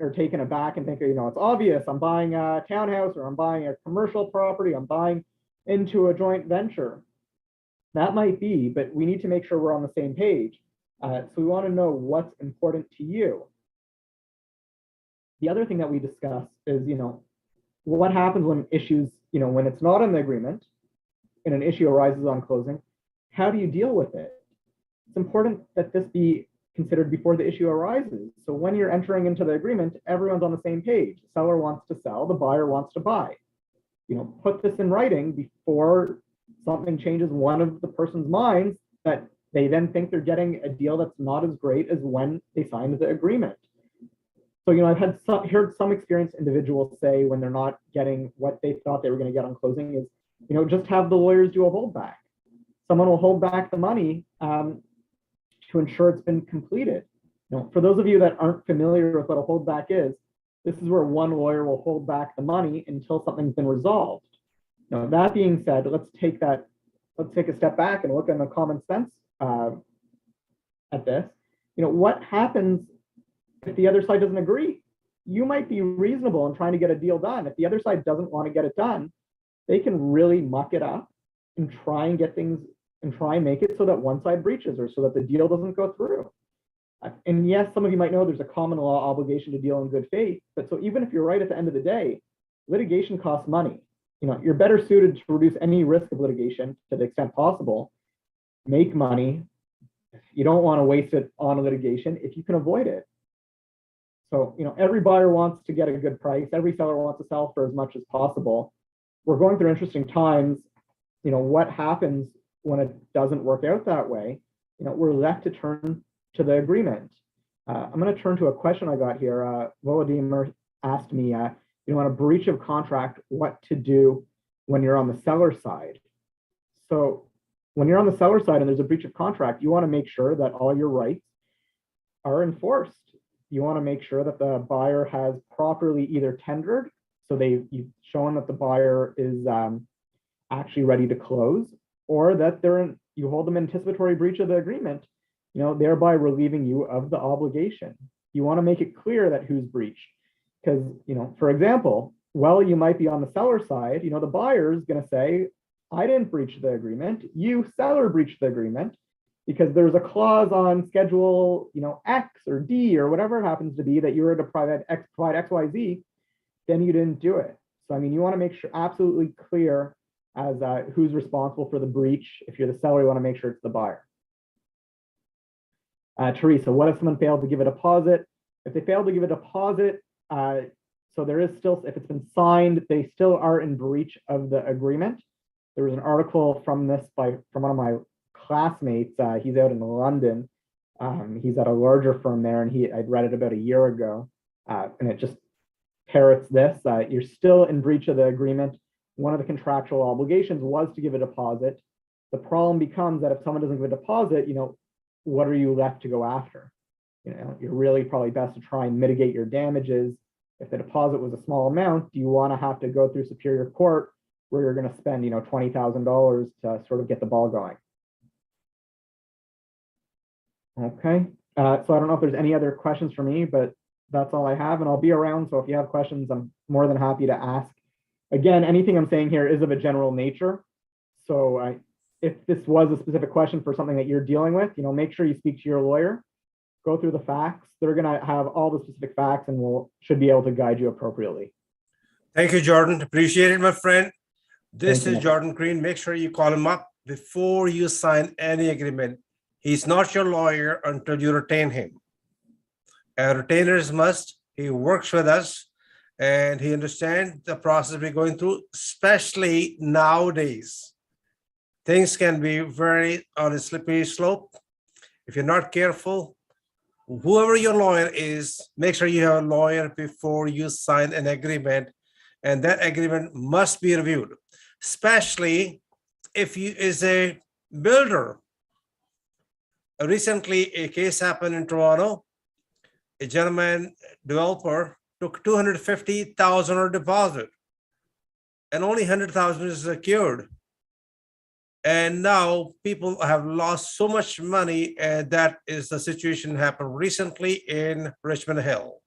are taken aback and think, you know, it's obvious, I'm buying a townhouse or I'm buying a commercial property, I'm buying into a joint venture. That might be, but we need to make sure we're on the same page. So we want to know what's important to you. The other thing that we discuss is, you know, what happens when issues, you know, when it's not in the agreement and an issue arises on closing, how do you deal with it? It's important that this be considered before the issue arises. So when you're entering into the agreement, everyone's on the same page. The seller wants to sell, the buyer wants to buy. You know, put this in writing before something changes one of the person's minds that they then think they're getting a deal that's not as great as when they signed the agreement. So, you know, I've heard some experienced individuals say when they're not getting what they thought they were going to get on closing is, you know, just have the lawyers do a holdback. Someone will hold back the money to ensure it's been completed. You know, for those of you that aren't familiar with what a holdback is, this is where one lawyer will hold back the money until something's been resolved. Now, that being said, let's take a step back and look in the common sense at this. You know, what happens if the other side doesn't agree? You might be reasonable in trying to get a deal done. If the other side doesn't want to get it done, they can really muck it up and try and get things and try and make it so that one side breaches or so that the deal doesn't go through. And yes, some of you might know there's a common law obligation to deal in good faith, but so even if you're right at the end of the day, litigation costs money. You know, you're better suited to reduce any risk of litigation to the extent possible, make money. You don't want to waste it on litigation if you can avoid it. So, you know, every buyer wants to get a good price. Every seller wants to sell for as much as possible. We're going through interesting times. You know, what happens when it doesn't work out that way? You know, we're left to turn to the agreement. I'm going to turn to a question I got here. Volodymyr asked me, you know, on a breach of contract, what to do when you're on the seller side. So when you're on the seller side and there's a breach of contract, you want to make sure that all your rights are enforced. You want to make sure that the buyer has properly either tendered, So you've shown that the buyer is actually ready to close, or that you hold them in anticipatory breach of the agreement, thereby relieving you of the obligation. You want to make it clear that who's breached. Because, for example, you might be on the seller side, the buyer is going to say, I didn't breach the agreement, you seller breached the agreement, because there's a clause on schedule, X or D or whatever it happens to be that you were to provide XYZ, then you didn't do it. So, you want to make sure absolutely clear as who's responsible for the breach. If you're the seller, you want to make sure it's the buyer. Teresa, what if someone failed to give a deposit? If they failed to give a deposit, so there is still, if it's been signed, they still are in breach of the agreement. There was an article from one of my classmates. He's out in London. He's at a larger firm there, and I'd read it about a year ago, and it just parrots this. You're still in breach of the agreement. One of the contractual obligations was to give a deposit. The problem becomes that if someone doesn't give a deposit, what are you left to go after? You're really probably best to try and mitigate your damages. If the deposit was a small amount, do you want to have to go through Superior Court where you're going to spend, $20,000 to sort of get the ball going? Okay, so I don't know if there's any other questions for me, but that's all I have, and I'll be around. So if you have questions, I'm more than happy to ask. Again, anything I'm saying here is of a general nature. So if this was a specific question for something that you're dealing with, make sure you speak to your lawyer, go through the facts. They're going to have all the specific facts, and should be able to guide you appropriately. Thank you, Jordan. Appreciate it, my friend. This Thank is you. Jordan Green. Make sure you call him up before you sign any agreement. He's not your lawyer until you retain him. A retainer is must. He works with us and he understands the process we're going through, especially nowadays. Things can be very on a slippery slope. If you're not careful, whoever your lawyer is, make sure you have a lawyer before you sign an agreement, and that agreement must be reviewed, especially if you is a builder. Recently, a case happened in Toronto. A gentleman developer took $250,000 deposit, and only $100,000 is secured. And now people have lost so much money, and that is the situation happened recently in Richmond Hill.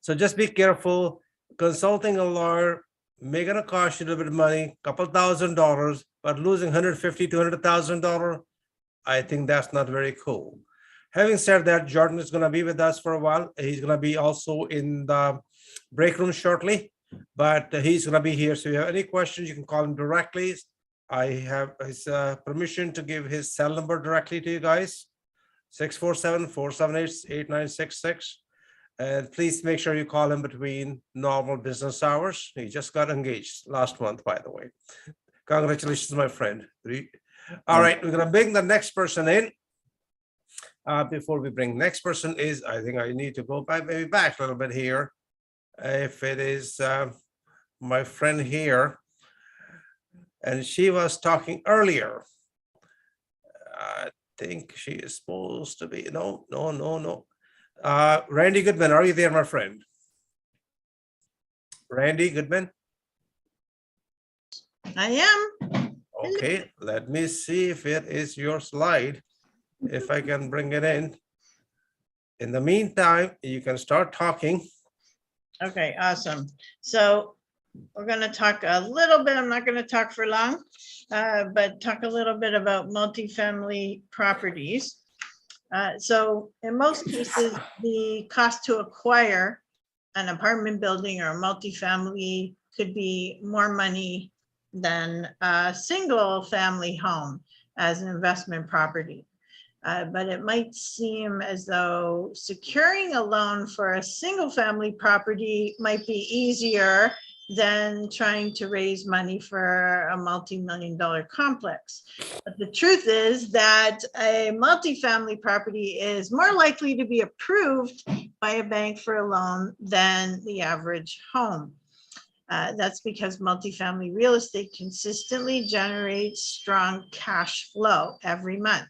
So just be careful. Consulting a lawyer may gonna cost you a little bit of money, couple $1,000, but losing $150,000 to $200,000, I think that's not very cool. Having said that, Jordan is gonna be with us for a while. He's gonna be also in the break room shortly, but he's gonna be here. So if you have any questions, you can call him directly. I have his permission to give his cell number directly to you guys, 647-478-8966. And please make sure you call him between normal business hours. He just got engaged last month, by the way. Congratulations, my friend. All right, we're gonna bring the next person in. Before we bring next person is, I think I need to go back a little bit here. If it is my friend here, and she was talking earlier. I think she is supposed to be, no. Randy Goodman, are you there, my friend? Randy Goodman? I am. Okay, let me see if it is your slide, if I can bring it in. In the meantime, you can start talking. Okay, awesome. So we're going to talk a little bit. I'm not going to talk for long, but talk a little bit about multifamily properties. So in most cases, the cost to acquire an apartment building or a multifamily could be more money than a single family home as an investment property. But it might seem as though securing a loan for a single family property might be easier than trying to raise money for a multi-million-dollar complex. But the truth is that a multifamily property is more likely to be approved by a bank for a loan than the average home. That's because multifamily real estate consistently generates strong cash flow every month.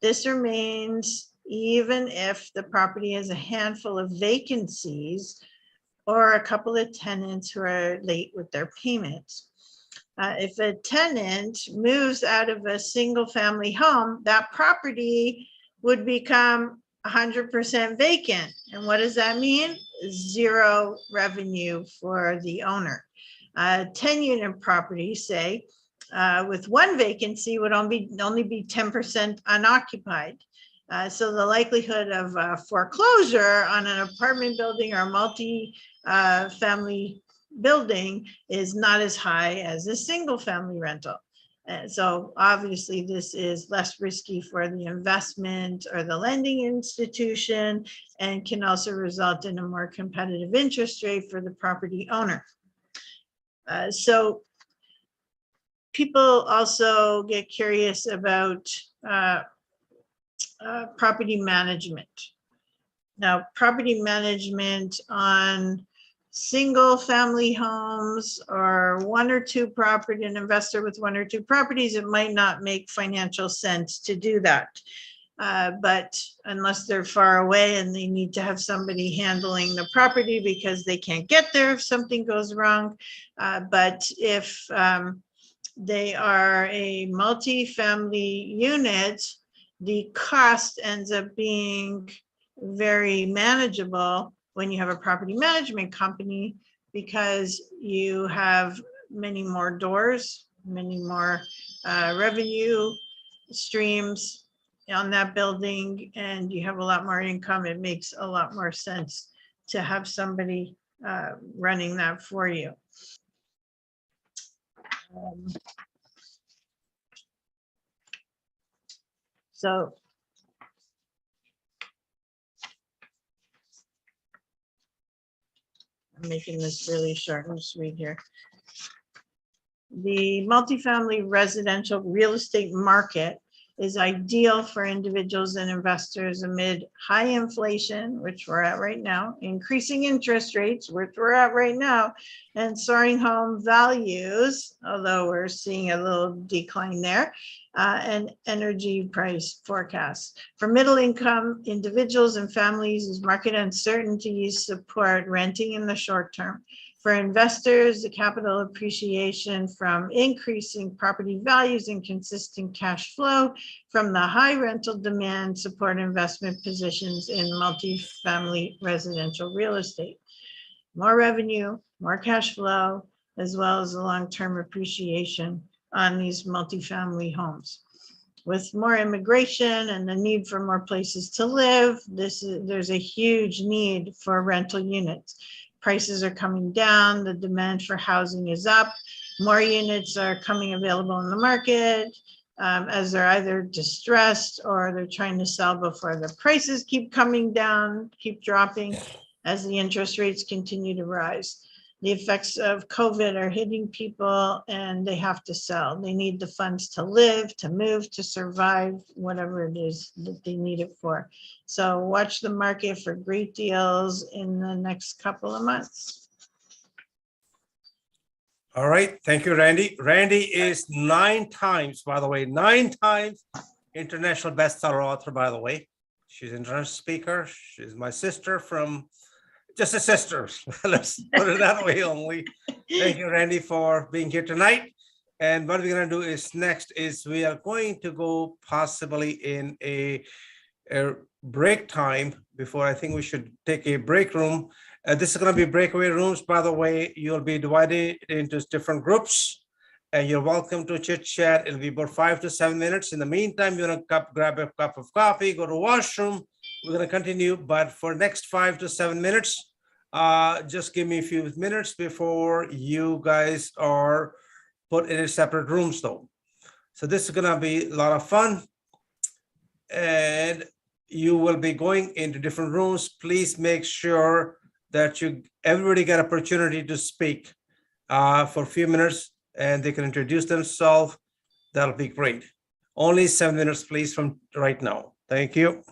This remains even if the property has a handful of vacancies or a couple of tenants who are late with their payments. If a tenant moves out of a single family home, that property would become 100% vacant. And what does that mean? Zero revenue for the owner. 10-unit property, say, with one vacancy would only be 10% unoccupied. So the likelihood of foreclosure on an apartment building or multi-family building is not as high as a single family rental. So obviously this is less risky for the investment or the lending institution, and can also result in a more competitive interest rate for the property owner. So people also get curious about property management. Now, property management on single family homes or one or two property, an investor with one or two properties, it might not make financial sense to do that. But unless they're far away and they need to have somebody handling the property because they can't get there if something goes wrong. But if they are a multi-family unit, the cost ends up being very manageable when you have a property management company, because you have many more doors, many more revenue streams on that building, and you have a lot more income. It makes a lot more sense to have somebody running that for you. So I'm making this really short and sweet here. The multifamily residential real estate market is ideal for individuals and investors amid high inflation, which we're at right now, increasing interest rates, which we're at right now, and soaring home values, although we're seeing a little decline there, and energy price forecasts. For middle income individuals and families, as market uncertainties support renting in the short term. For investors, the capital appreciation from increasing property values and consistent cash flow from the high rental demand support investment positions in multifamily residential real estate. More revenue, more cash flow, as well as the long-term appreciation on these multifamily homes. With more immigration and the need for more places to live, there's a huge need for rental units. Prices are coming down, the demand for housing is up, more units are coming available in the market as they're either distressed or they're trying to sell before the prices keep coming down, keep dropping as the interest rates continue to rise. The effects of COVID are hitting people and they have to sell. They need the funds to live, to move, to survive, whatever it is that they need it for. So watch the market for great deals in the next couple of months. All right. Thank you, Randy. Randy is 9 times, by the way, 9 times international bestseller author, by the way. She's an international speaker. She's my sister from just a sister. Let's put it that way only. Thank you, Randy, for being here tonight. And what we're going to do is next is we are going to go possibly in a break time before. I think we should take a break room. This is going to be breakaway rooms. By the way, you'll be divided into different groups and you're welcome to chit chat. It'll be about 5 to 7 minutes. In the meantime, you're going to grab a cup of coffee, go to washroom. We're going to continue, but for next 5 to 7 minutes, just give me a few minutes before you guys are put in a separate rooms though. So this is going to be a lot of fun and you will be going into different rooms. Please make sure that everybody get opportunity to speak for a few minutes and they can introduce themselves. That'll be great. Only 7 minutes, please, from right now. Thank you.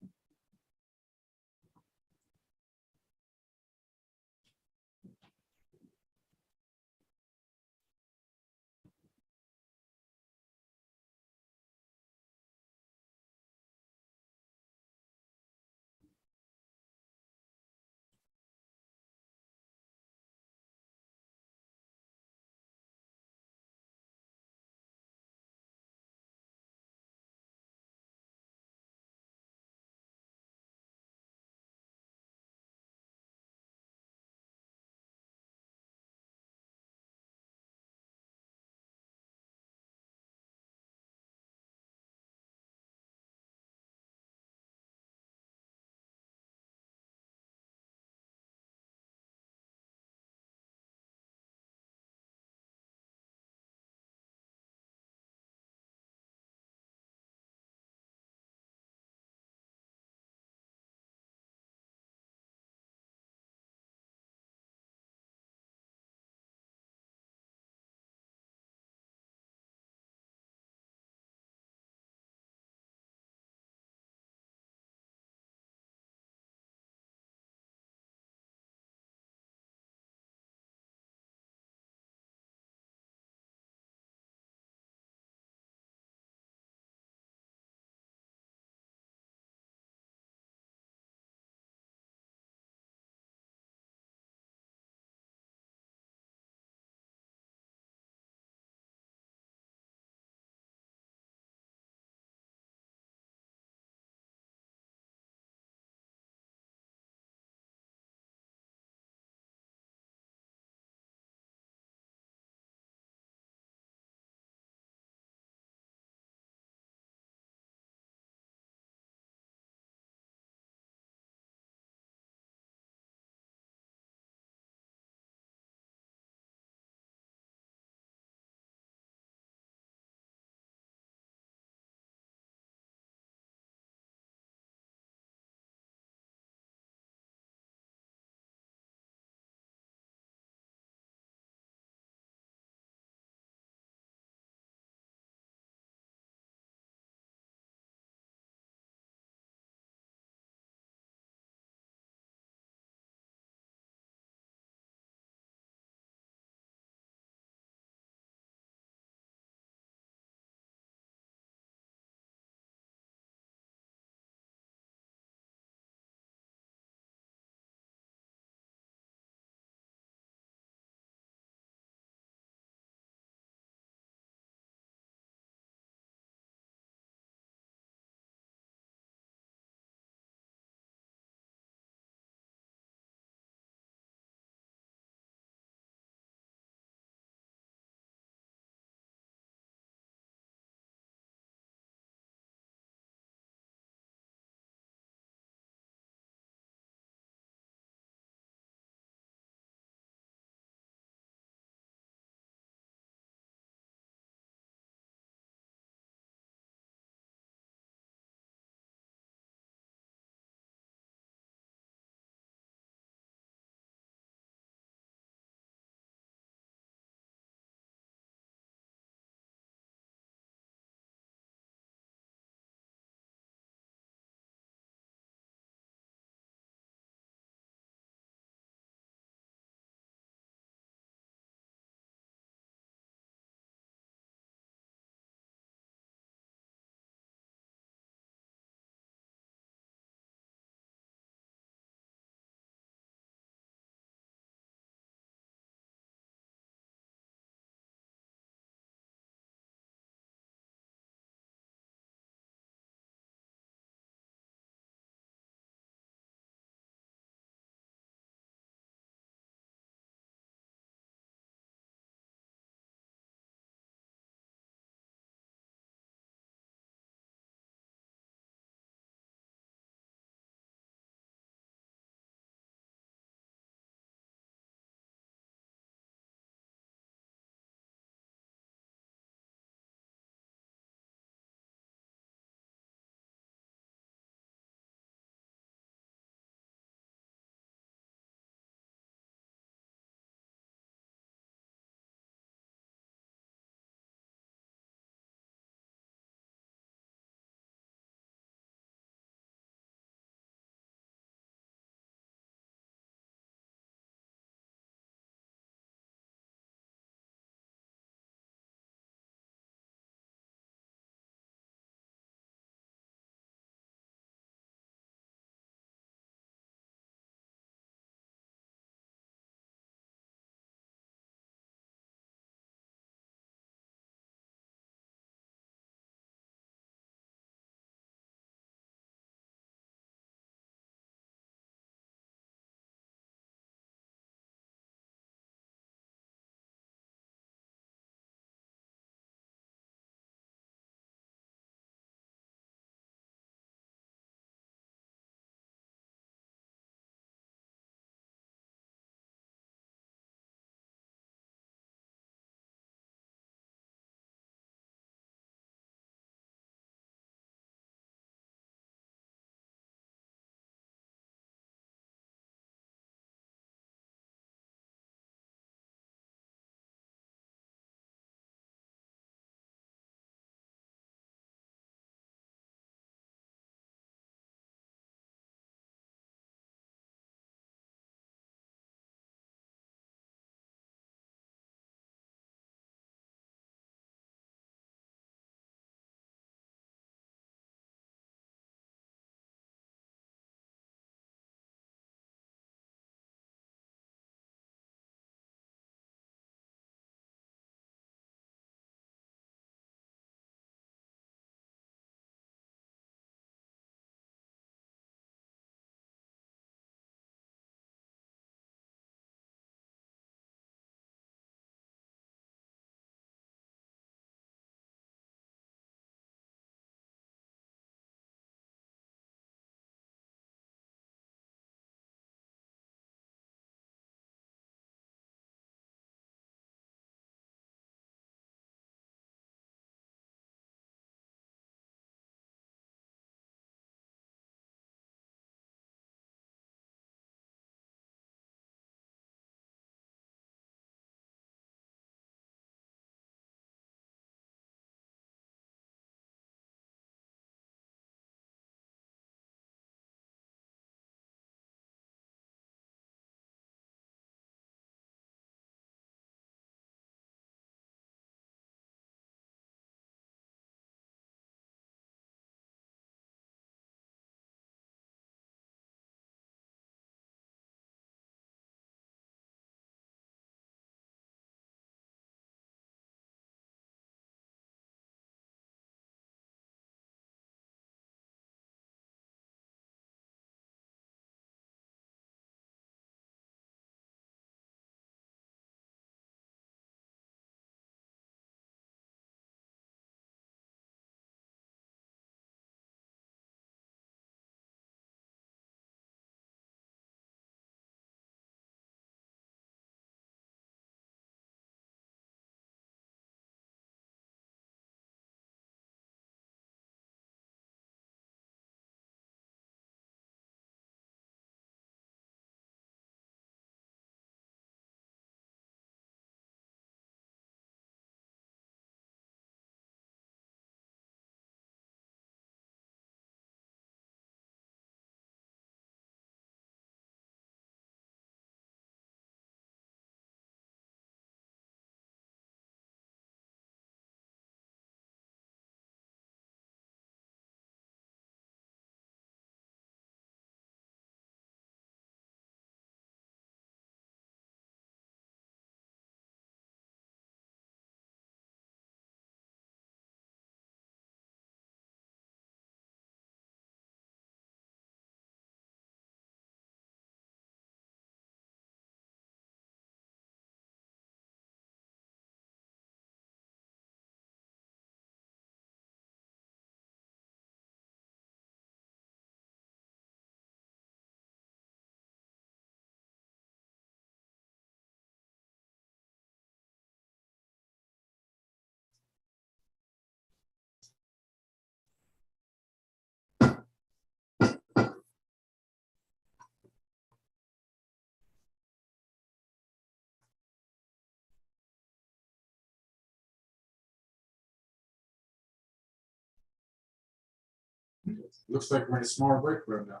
Looks like we're in a small break room now.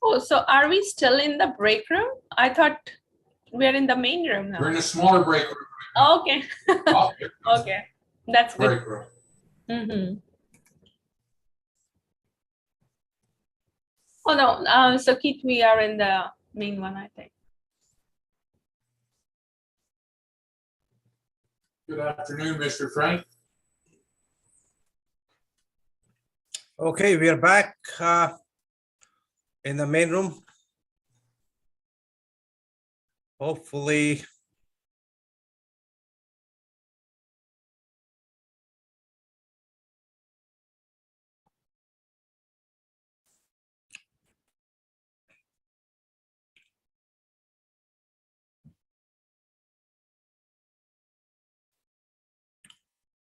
Oh, so are we still in the break room? I thought we're in the main room now. We're in a smaller break room. Oh, okay. Oh, here comes Okay, that's the good. break room. Mm-hmm. Oh no, so Keith, we are in the main one, I think. Good afternoon, Mr. Frank. Okay, we are back in the main room. Hopefully.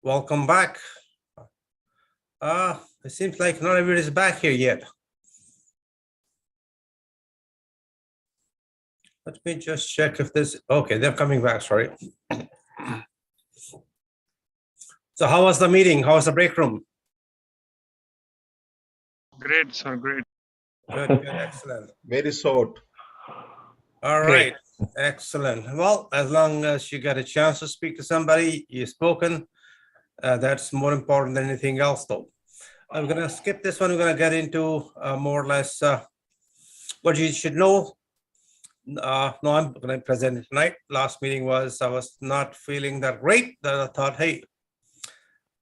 Welcome back. It seems like not everybody's back here yet. Let me just check if this, okay, they're coming back, sorry. So how was the meeting? How was the break room? Great, sir. Great. Good, excellent. Very short. All right, excellent. Well, as long as you got a chance to speak to somebody, you've spoken, that's more important than anything else though. I'm gonna skip this one. We're gonna get into more or less what you should know. No, I'm gonna present it tonight. Last meeting was, I was not feeling that great, that I thought, hey.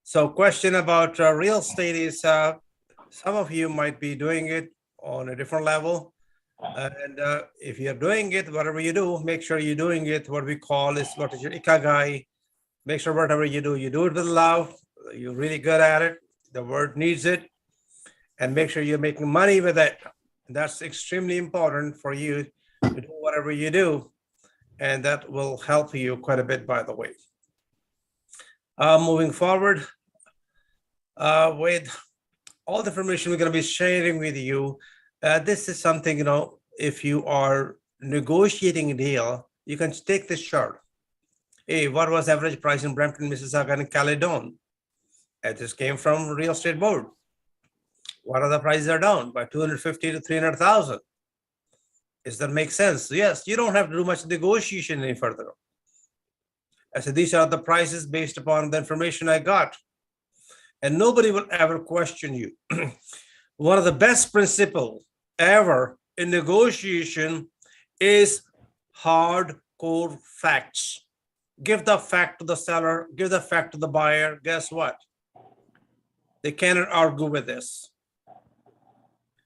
So question about real estate is, some of you might be doing it on a different level. And if you're doing it, whatever you do, make sure you're doing it, what we call is, what is your ikagai. Make sure whatever you do it with love. You're really good at it. The word needs it. And make sure you're making money with it. That's extremely important for you to do whatever you do. And that will help you quite a bit, by the way. Moving forward, with all the information we're going to be sharing with you, this is something, if you are negotiating a deal, you can take this chart. Hey, what was average price in Brampton, Mississauga, and Caledon? And this came from Real Estate Board. What are the prices are down by 250 to 300,000? Does that make sense? Yes, you don't have to do much negotiation any further. I said, these are the prices based upon the information I got. And nobody will ever question you. One of the best principles ever in negotiation is hardcore facts. Give the fact to the seller, give the fact to the buyer. Guess what? They cannot argue with this.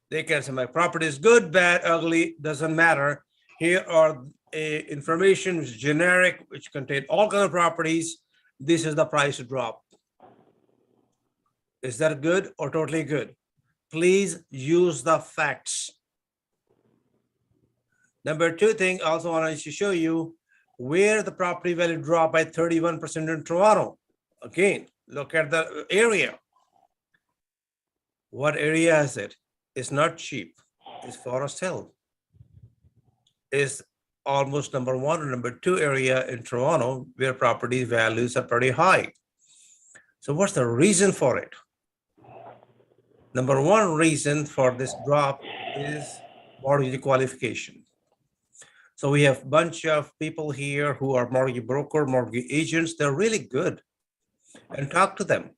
They can say my property is good, bad, ugly, doesn't matter. Here are information which is generic, which contain all kinds of properties. This is the price drop. Is that good or totally good? Please use the facts. Number two thing, I also wanted to show you where the property value dropped by 31% in Toronto. Again, look at the area. What area is it? It's not cheap. It's Forest Hill. It's almost number one or number two area in Toronto where property values are pretty high. So what's the reason for it? Number one reason for this drop is mortgage qualification. So we have a bunch of people here who are mortgage broker, mortgage agents. They're really good. And talk to them.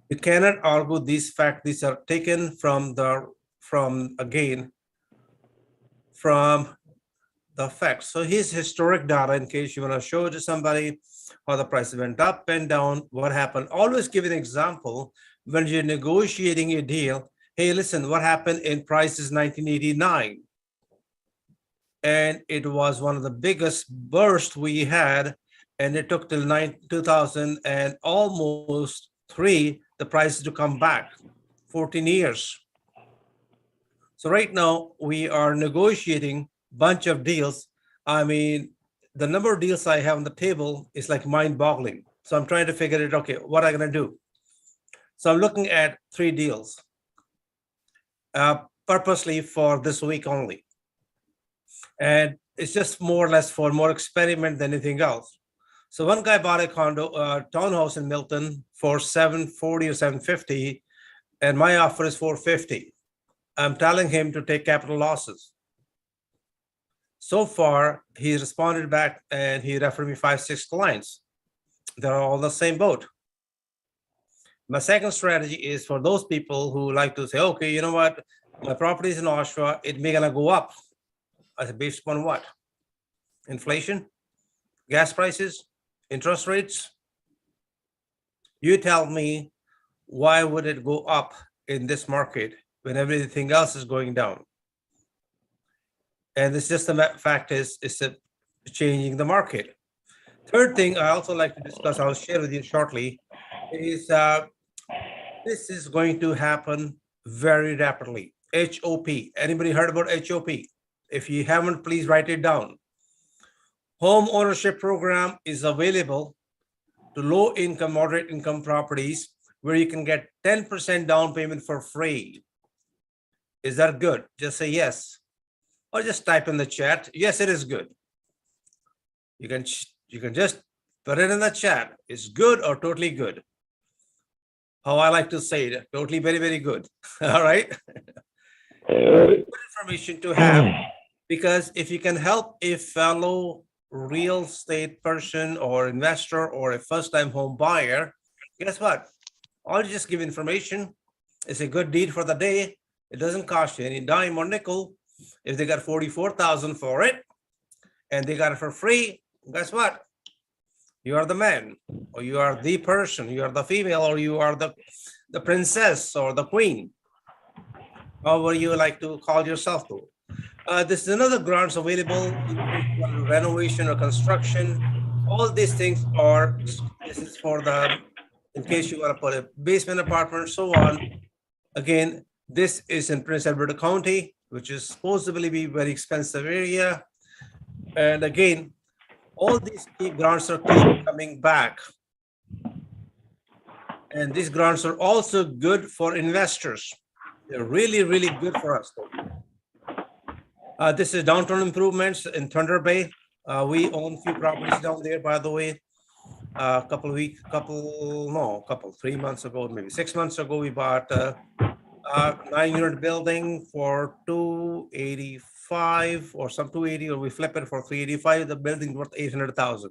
You cannot argue these facts. These are taken from the facts. So here's historic data in case you want to show it to somebody how the price went up and down, what happened. Always give an example when you're negotiating a deal. Hey, listen, what happened in prices 1989? And it was one of the biggest bursts we had, and it took till 2000 and almost the prices to come back, 14 years. So right now we are negotiating a bunch of deals. I mean, the number of deals I have on the table is like mind-boggling. So I'm trying to figure it, okay, what am I gonna do? So I'm looking at 3 deals purposely for this week only. And it's just more or less for more experiment than anything else. So one guy bought a townhouse in Milton for 740 or 750, and my offer is 450. I'm telling him to take capital losses. So far, he responded back and he referred me 5-6 clients. They're all the same boat. My second strategy is for those people who like to say, okay, you know what, my property is in Oshawa, it may gonna go up. I said, based upon what? Inflation, gas prices, interest rates? You tell me, why would it go up in this market when everything else is going down? And it's just the fact is, it's changing the market. Third thing I also like to discuss, I'll share with you shortly, is this is going to happen very rapidly. HOP. Anybody heard about HOP? If you haven't, please write it down. Home ownership program is available to low income, moderate income properties where you can get 10% down payment for free. Is that good? Just say yes. Or just type in the chat, yes, it is good. You can just put it in the chat. It's good or totally good. How I like to say it, totally very, very good. All right. Good information to have, because if you can help a fellow real estate person or investor or a first-time home buyer, guess what? I'll just give information. It's a good deed for the day. It doesn't cost you any dime or nickel. If they got 44,000 for it and they got it for free, guess what? You are the man, or you are the person, you are the female, or you are the princess or the queen, however you like to call yourself to. This is another grants available in renovation or construction. All these things are, this is for the, in case you want to put a basement apartment, so on. Again, this is in Prince Edward County, which is supposedly be very expensive area. And again, all these grants are keep coming back. And these grants are also good for investors. They're really, really good for us. This is downtown improvements in Thunder Bay. We own a few properties down there, by the way. A couple 3 months ago, maybe 6 months ago, we bought a 9-unit building for 285 or some 280, or we flip it for 385. The building worth 800,000.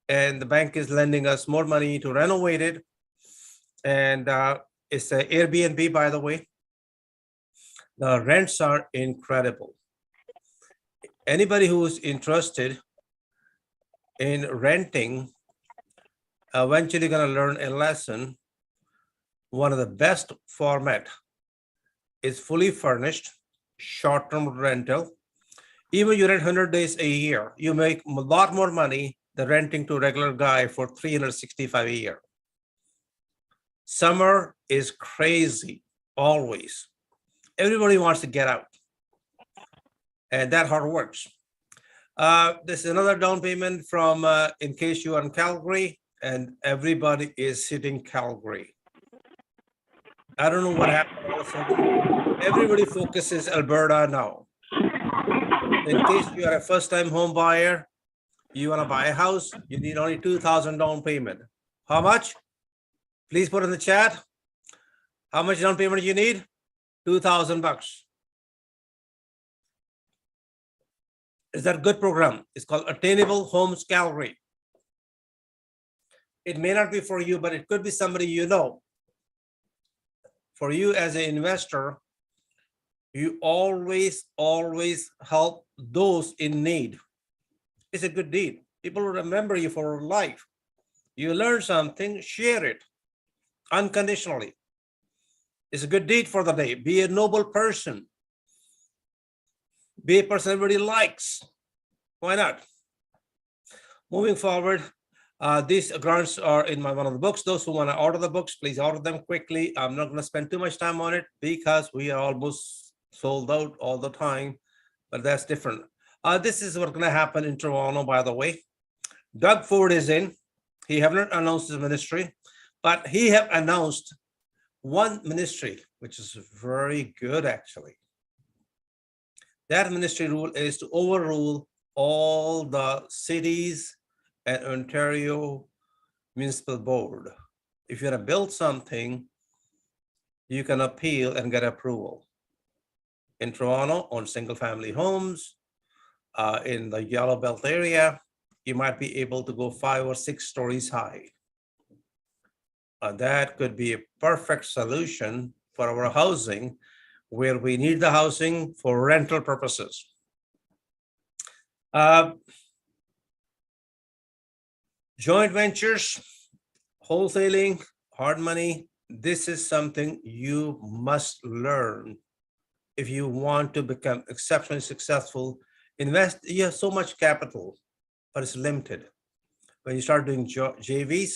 And the bank is lending us more money to renovate it. And it's an Airbnb, by the way. The rents are incredible. Anybody who is interested in renting, eventually going to learn a lesson. One of the best format is fully furnished, short-term rental. Even you rent 100 days a year, you make a lot more money than renting to a regular guy for 365 a year. Summer is crazy, always. Everybody wants to get out. And that how it works. This is another down payment from, in case you are in Calgary, and everybody is hitting Calgary. I don't know what happened all of a sudden. Everybody focuses Alberta now. In case you are a first-time home buyer, you want to buy a house, you need only 2,000 down payment. How much? Please put in the chat. How much down payment you need? 2,000 bucks. Is that a good program? It's called Attainable Homes Calgary. It may not be for you, but it could be somebody you know. For you as an investor, you always help those in need. It's a good deed. People will remember you for life. You learn something, share it unconditionally. It's a good deed for the day. Be a noble person. Be a person everybody likes. Why not? Moving forward, these grants are in one of the books. Those who want to order the books, please order them quickly. I'm not going to spend too much time on it because we are almost sold out all the time, but that's different. This is what's going to happen in Toronto, by the way. Doug Ford is in. He have not announced his ministry, but he have announced one ministry, which is very good, actually. That ministry rule is to overrule all the cities and Ontario Municipal Board. If you're gonna build something, you can appeal and get approval. In Toronto, on single-family homes, in the Yellow Belt area, you might be able to go 5 or 6 stories high. That could be a perfect solution for our housing, where we need the housing for rental purposes. Joint ventures, wholesaling, hard money, this is something you must learn if you want to become exceptionally successful. Invest, you have so much capital, but it's limited. When you start doing JVs,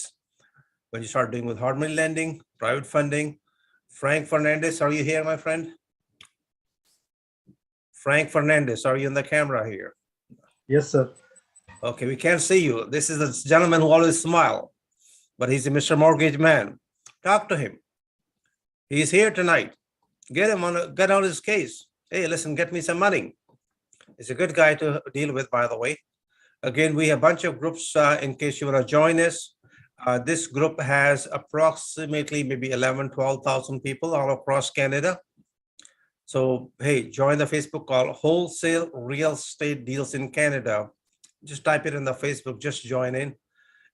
when you start doing with hard money lending, private funding. Frank Fernandez, are you here, my friend? Frank Fernandez, are you in the camera here? Yes, sir. Okay, we can't see you. This is a gentleman who always smile, but he's a Mr. Mortgage Man. Talk to him. He's here tonight. Get on his case. Hey, listen, get me some money. He's a good guy to deal with, by the way. Again, we have a bunch of groups in case you want to join us. This group has approximately maybe 11, 12,000 people all across Canada. So, hey, join the Facebook called Wholesale Real Estate Deals in Canada. Just type it in the Facebook, just join in,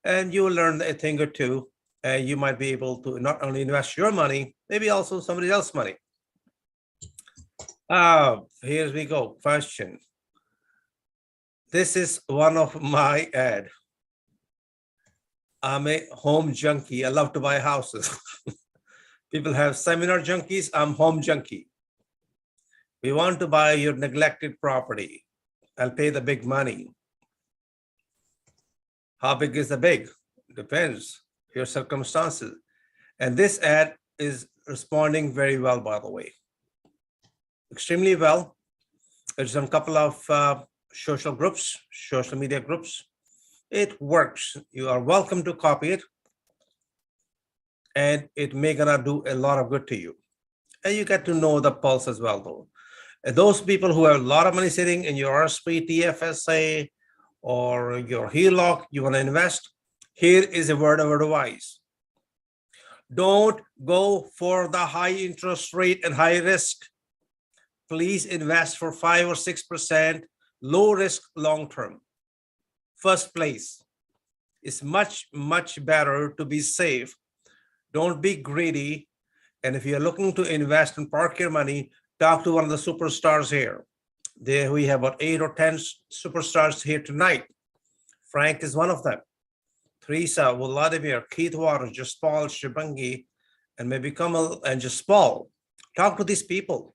and you will learn a thing or two. And you might be able to not only invest your money, maybe also somebody else's money. Here we go. Question. This is one of my ad. I'm a home junkie. I love to buy houses. People have seminar junkies. I'm home junkie. We want to buy your neglected property. I'll pay the big money. How big is the big? Depends your circumstances. And this ad is responding very well, by the way. Extremely well. It's on a couple of social groups, social media groups. It works. You are welcome to copy it. And it may gonna do a lot of good to you. And you get to know the pulse as well, though. And those people who have a lot of money sitting in your RSP, TFSA, or your HELOC, you want to invest, here is a word of advice. Don't go for the high interest rate and high risk. Please invest for 5 or 6%, low risk, long term. First place. It's much, much better to be safe. Don't be greedy. And if you're looking to invest and park your money, talk to one of the superstars here. There we have about 8 or 10 superstars here tonight. Frank is one of them. Teresa, Vladimir, Keith Waters, Jaspal, Shibangi, and maybe Kamal and Jaspal. Talk to these people.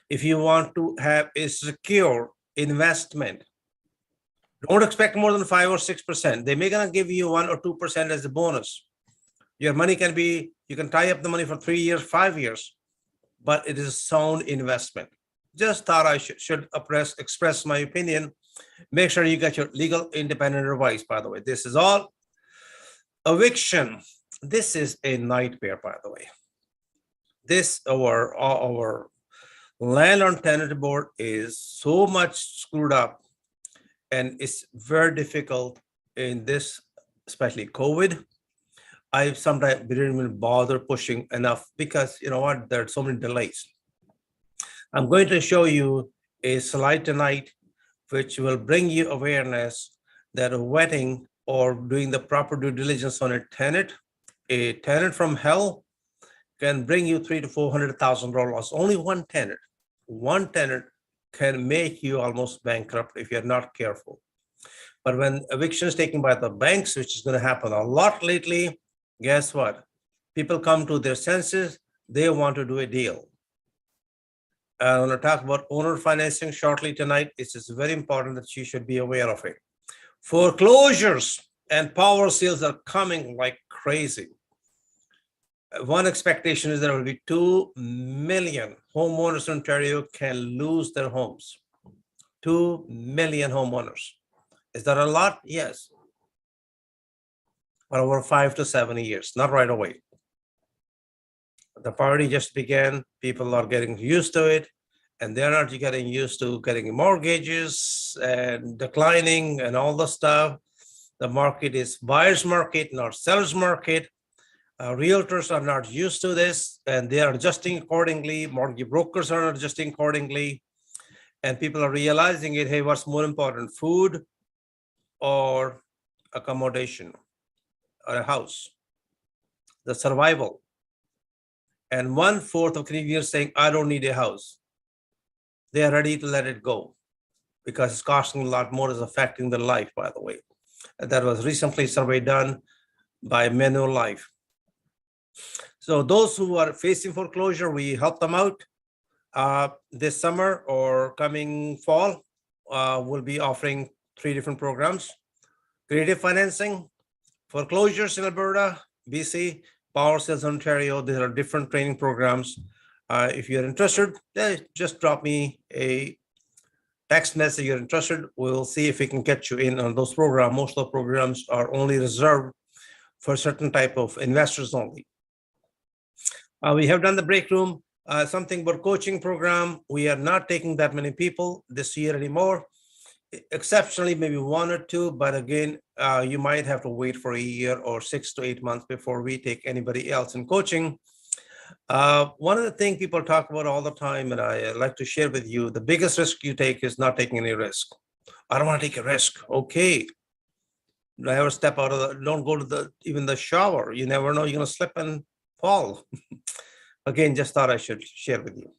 If you want to have a secure investment, don't expect more than 5 or 6%. They may gonna give you 1 or 2% as a bonus. Your money can be, you can tie up the money for 3 years, 5 years, but it is a sound investment. Just thought I should express my opinion. Make sure you get your legal independent advice, by the way. This is all eviction. This is a nightmare, by the way. This, our landlord tenant board is so much screwed up, and it's very difficult in this, especially COVID. I sometimes didn't even bother pushing enough because you know what, there are so many delays. I'm going to show you a slide tonight, which will bring you awareness that vetting or doing the proper due diligence on a tenant from hell can bring you $300,000 to $400,000. Only one tenant can make you almost bankrupt if you're not careful. But when eviction is taken by the banks, which is going to happen a lot lately, guess what? People come to their senses. They want to do a deal. I'm going to talk about owner financing shortly tonight. It's just very important that you should be aware of it. Foreclosures and power sales are coming like crazy. One expectation is there will be 2 million homeowners in Ontario can lose their homes. 2 million homeowners. Is that a lot? Yes. But over 5 to 7 years, not right away. The party just began. People are getting used to it. and they're not getting used to getting mortgages and declining and all the stuff. The market is buyer's market, not seller's market. Realtors are not used to this, and they are adjusting accordingly. Mortgage brokers are adjusting accordingly, and people are realizing it. Hey, what's more important, food or accommodation or a house? The survival. And 1/4 of Canadians saying, I don't need a house. They are ready to let it go because it's costing a lot more, is affecting their life, by the way. And that was recently a survey done by Manulife. So those who are facing foreclosure, we help them out. This summer or coming fall, we'll be offering 3 different programs: creative financing, foreclosures in Alberta, BC, power sales in Ontario. There are different training programs. If you're interested, just drop me a text message. You're interested, we'll see if we can get you in on those programs. Most of the programs are only reserved for certain type of investors only. We have done the break room, something about coaching program. We are not taking that many people this year anymore. Exceptionally, maybe 1 or 2, but again, you might have to wait for a year or 6 to 8 months before we take anybody else in coaching. One of the things people talk about all the time, and I like to share with you, the biggest risk you take is not taking any risk. I don't want to take a risk. Okay. Never step out of the, don't go to even the shower. You never know, you're going to slip and fall. Again, just thought I should share with you.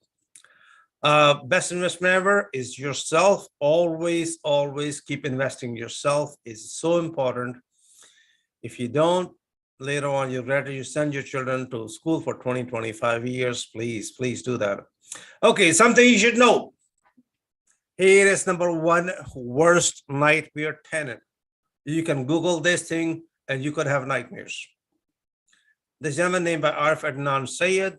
Best investment ever is yourself. Always, always keep investing yourself. Is so important. If you don't, later on, you regret it. You send your children to school for 20, 25 years. Please, please do that. Okay, something you should know. Here is number 1 worst nightmare tenant. You can Google this thing and you could have nightmares. This gentleman named by Arif Adnan Sayed,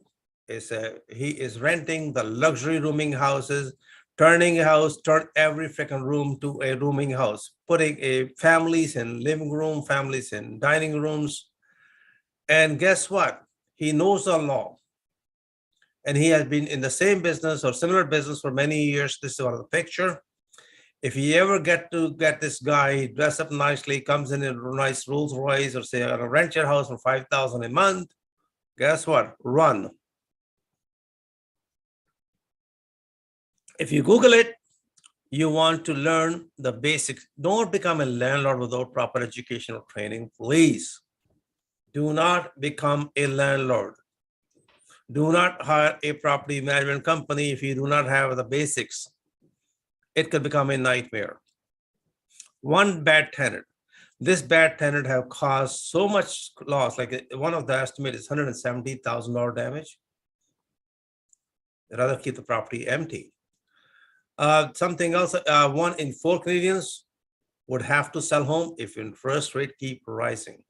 he is renting the luxury rooming houses, turning a house, turn every freaking room to a rooming house, putting families in living room, families in dining rooms. And guess what? He knows the law. And he has been in the same business or similar business for many years. This is one of the picture. If you ever get this guy dress up nicely, comes in a nice Rolls Royce, or say, I'm gonna rent your house for $5,000 a month, guess what? Run. If you Google it, you want to learn the basics. Don't become a landlord without proper education or training, please. Do not become a landlord. Do not hire a property management company if you do not have the basics. It could become a nightmare. One bad tenant. This bad tenant have caused so much loss. Like one of the estimate is $170,000 damage. They'd rather keep the property empty. Something else, 1 in 4 Canadians would have to sell home if interest rate keep rising.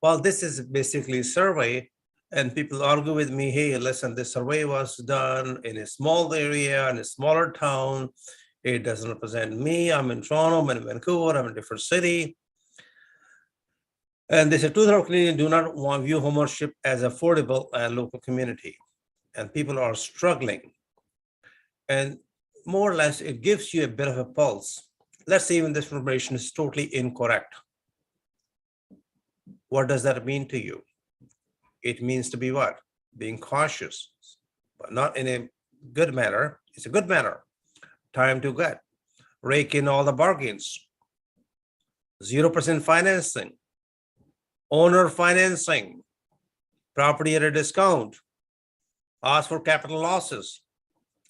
Well, this is basically a survey, and people argue with me, hey, listen, this survey was done in a small area, in a smaller town. It doesn't represent me. I'm in Toronto, I'm in Vancouver, I'm in a different city. And they said 2/3 of Canadians do not want view homeownership as affordable and local community. And people are struggling. And more or less, it gives you a bit of a pulse. Let's say even this information is totally incorrect. What does that mean to you? It means to be what? Being cautious, but not in a good manner. It's a good manner. Time to get, rake in all the bargains. 0% financing, owner financing, property at a discount, ask for capital losses,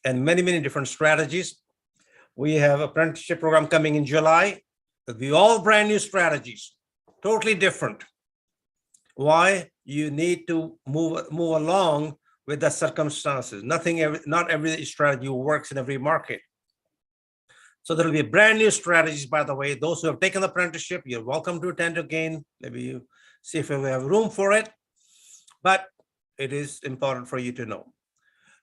and many, many different strategies. We have an apprenticeship program coming in July. It'll be all brand new strategies, totally different. Why? You need to move along with the circumstances. Not every strategy works in every market. So there will be brand new strategies, by the way. Those who have taken the apprenticeship, you're welcome to attend again. Maybe you see if we have room for it, but it is important for you to know.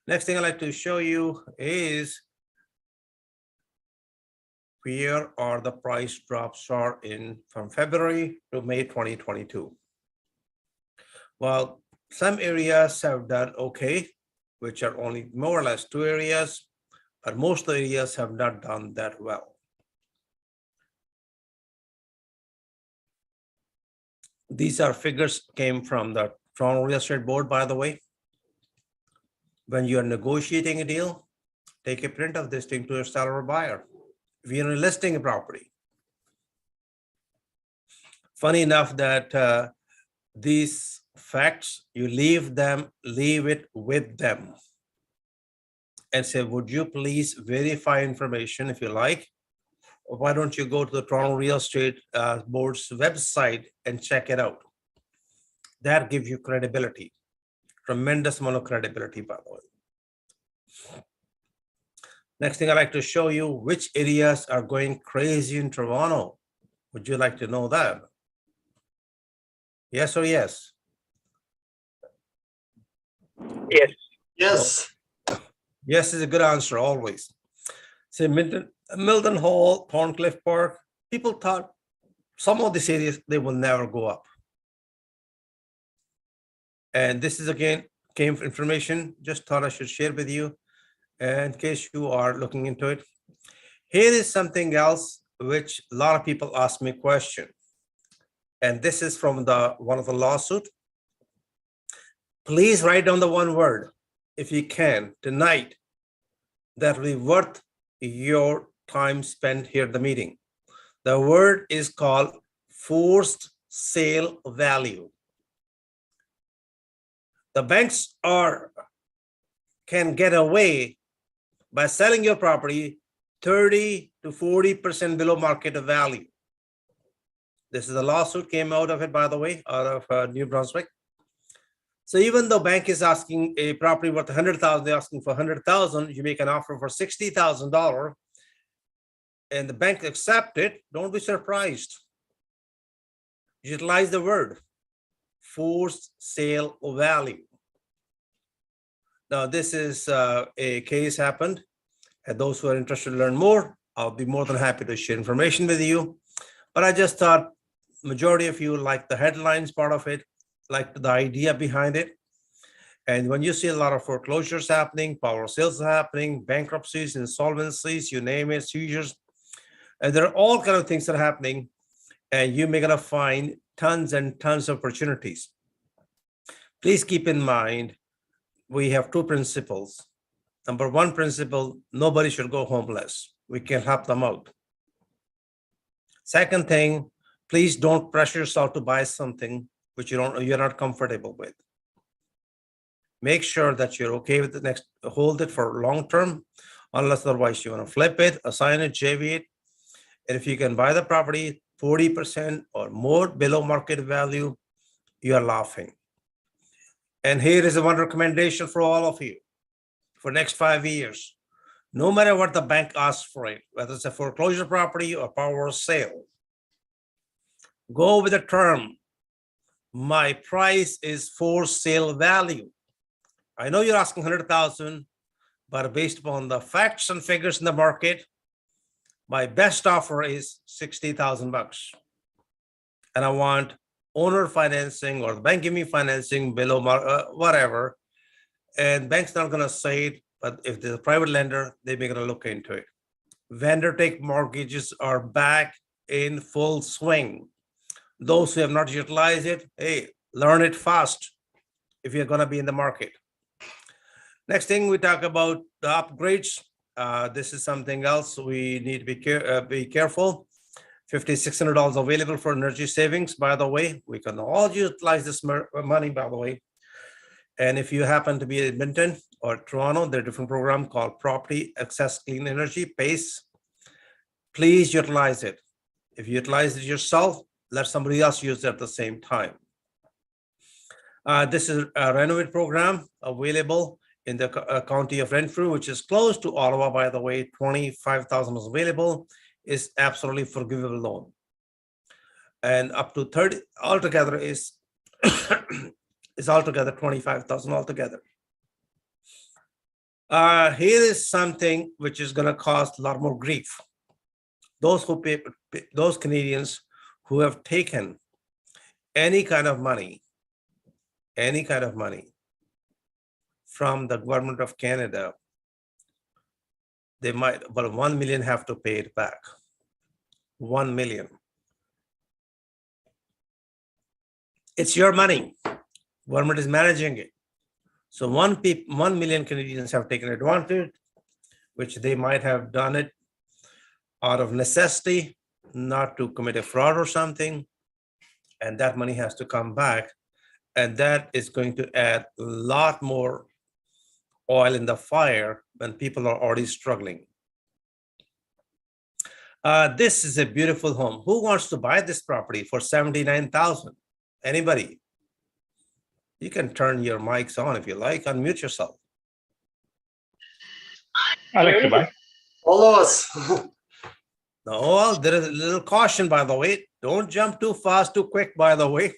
Next thing I'd like to show you is where are the price drops are from February to May 2022. Well, some areas have done okay. which are only more or less 2 areas, but most of the areas have not done that well. These are figures came from the Toronto Real Estate Board, by the way. When you are negotiating a deal, take a print of this thing to your seller or buyer. If you're listing a property. Funny enough that these facts, you leave it with them and say, would you please verify information if you like? Or why don't you go to the Toronto Real Estate Board's website and check it out? That gives you credibility, tremendous amount of credibility, by the way. Next thing I'd like to show you which areas are going crazy in Toronto. Would you like to know that? Yes or yes? Yes. Yes. Yes is a good answer always. Say Milton Hall, Thorncliffe Park, people thought some of these areas, they will never go up. And this is again, came from information, just thought I should share with you in case you are looking into it. Here is something else which a lot of people ask me a question. And this is from one of the lawsuit. Please write down the one word, if you can, tonight, that will be worth your time spent here at the meeting. The word is called forced sale value. The banks can get away by selling your property 30 to 40% below market value. This is a lawsuit came out of it, by the way, out of New Brunswick. So even though bank is asking a property worth 100,000, they're asking for 100,000, you make an offer for $60,000 and the bank accept it, don't be surprised. Utilize the word forced sale value. Now this is a case happened, and those who are interested to learn more, I'll be more than happy to share information with you. But I just thought majority of you like the headlines part of it, like the idea behind it. And when you see a lot of foreclosures happening, power sales happening, bankruptcies, insolvencies, you name it, seizures, and there are all kind of things that are happening, and you may gonna find tons and tons of opportunities. Please keep in mind, we have two principles. Number one principle, nobody should go homeless. We can help them out. Second thing, please don't pressure yourself to buy something which you're not comfortable with. Make sure that you're okay with the next, hold it for long term, unless otherwise you want to flip it, assign it, JV it. And if you can buy the property 40% or more below market value, you are laughing. And here is one recommendation for all of you for next 5 years. No matter what the bank asks for it, whether it's a foreclosure property or power sale, go with the term, my price is for sale value. I know you're asking 100,000, but based upon the facts and figures in the market, my best offer is 60,000 bucks. And I want owner financing or the bank give me financing below whatever. And bank's not gonna say it, but if there's a private lender, they may gonna look into it. Vendor take mortgages are back in full swing. Those who have not utilized it, hey, learn it fast if you're gonna be in the market. Next thing we talk about the upgrades. This is something else we need to be careful. $5,600 available for energy savings. By the way, we can all utilize this money, by the way. And if you happen to be in Edmonton or Toronto, there's a different program called Property Access Clean Energy, PACE. Please utilize it. If you utilize it yourself, let somebody else use it at the same time. This is a Renovate program available in the county of Renfrew, which is close to Ottawa, by the way. 25,000 is available, is absolutely forgivable loan. And up to 30 altogether is altogether 25,000 altogether. Here is something which is going to cause a lot more grief. Those who pay, those Canadians who have taken any kind of money from the government of Canada, they might, about 1 million have to pay it back. 1 million. It's your money. Government is managing it. So 1 million Canadians have taken advantage, which they might have done it out of necessity, not to commit a fraud or something. And that money has to come back. And that is going to add a lot more oil in the fire when people are already struggling. This is a beautiful home. Who wants to buy this property for $79,000? Anybody? You can turn your mics on if you like, unmute yourself. I like to buy. All of us. No, there is a little caution, by the way. Don't jump too fast, too quick, by the way.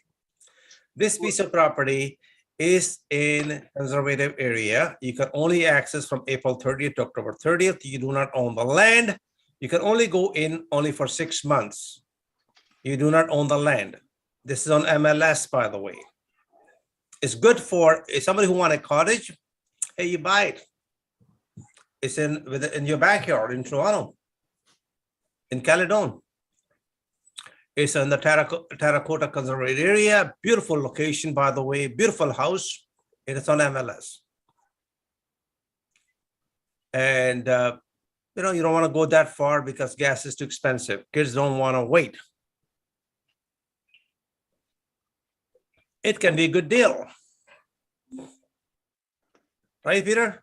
This piece of property is in conservative area. You can only access from April 30th to October 30th. You do not own the land. You can only go in only for 6 months. You do not own the land. This is on MLS, by the way. It's good for somebody who wants a cottage. Hey, you buy it. It's in your backyard in Toronto, in Caledon. It's in the Terracotta Conservative area. Beautiful location, by the way. Beautiful house. And it's on MLS. And you don't want to go that far because gas is too expensive. Kids don't want to wait. It can be a good deal. Right, Peter?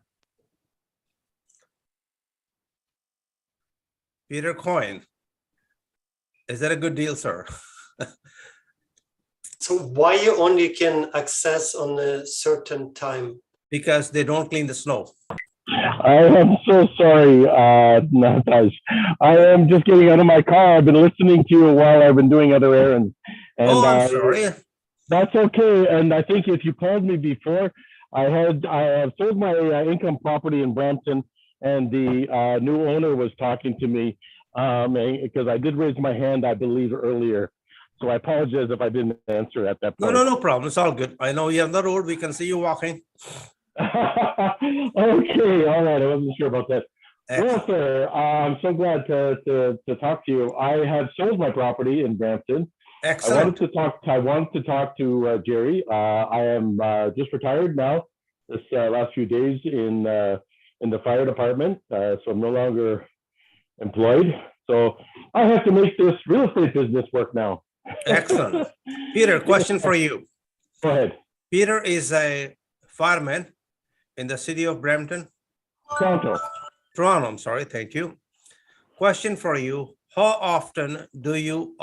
Peter Coyne. Is that a good deal, sir? So why you only can access on a certain time? Because they don't clean the snow. I am so sorry, Nataj. I am just getting out of my car. I've been listening to you while I've been doing other errands. And I'm sorry. That's okay. And I think if you called me before, I have sold my income property in Brampton, and the new owner was talking to me because I did raise my hand, I believe, earlier. So I apologize if I didn't answer at that point. No problem. It's all good. I know you're on the road. We can see you walking. Okay, all right. I wasn't sure about that. Excellent. Well, sir, I'm so glad to talk to you. I have sold my property in Brampton. Excellent. I wanted to talk to Jerry. I am just retired now. This last few days in the fire department, so I'm no longer employed. So I have to make this real estate business work now. Excellent. Peter, question for you. Go ahead. Peter is a fireman in the city of Brampton. Toronto, I'm sorry. Thank you. Question for you. How often do you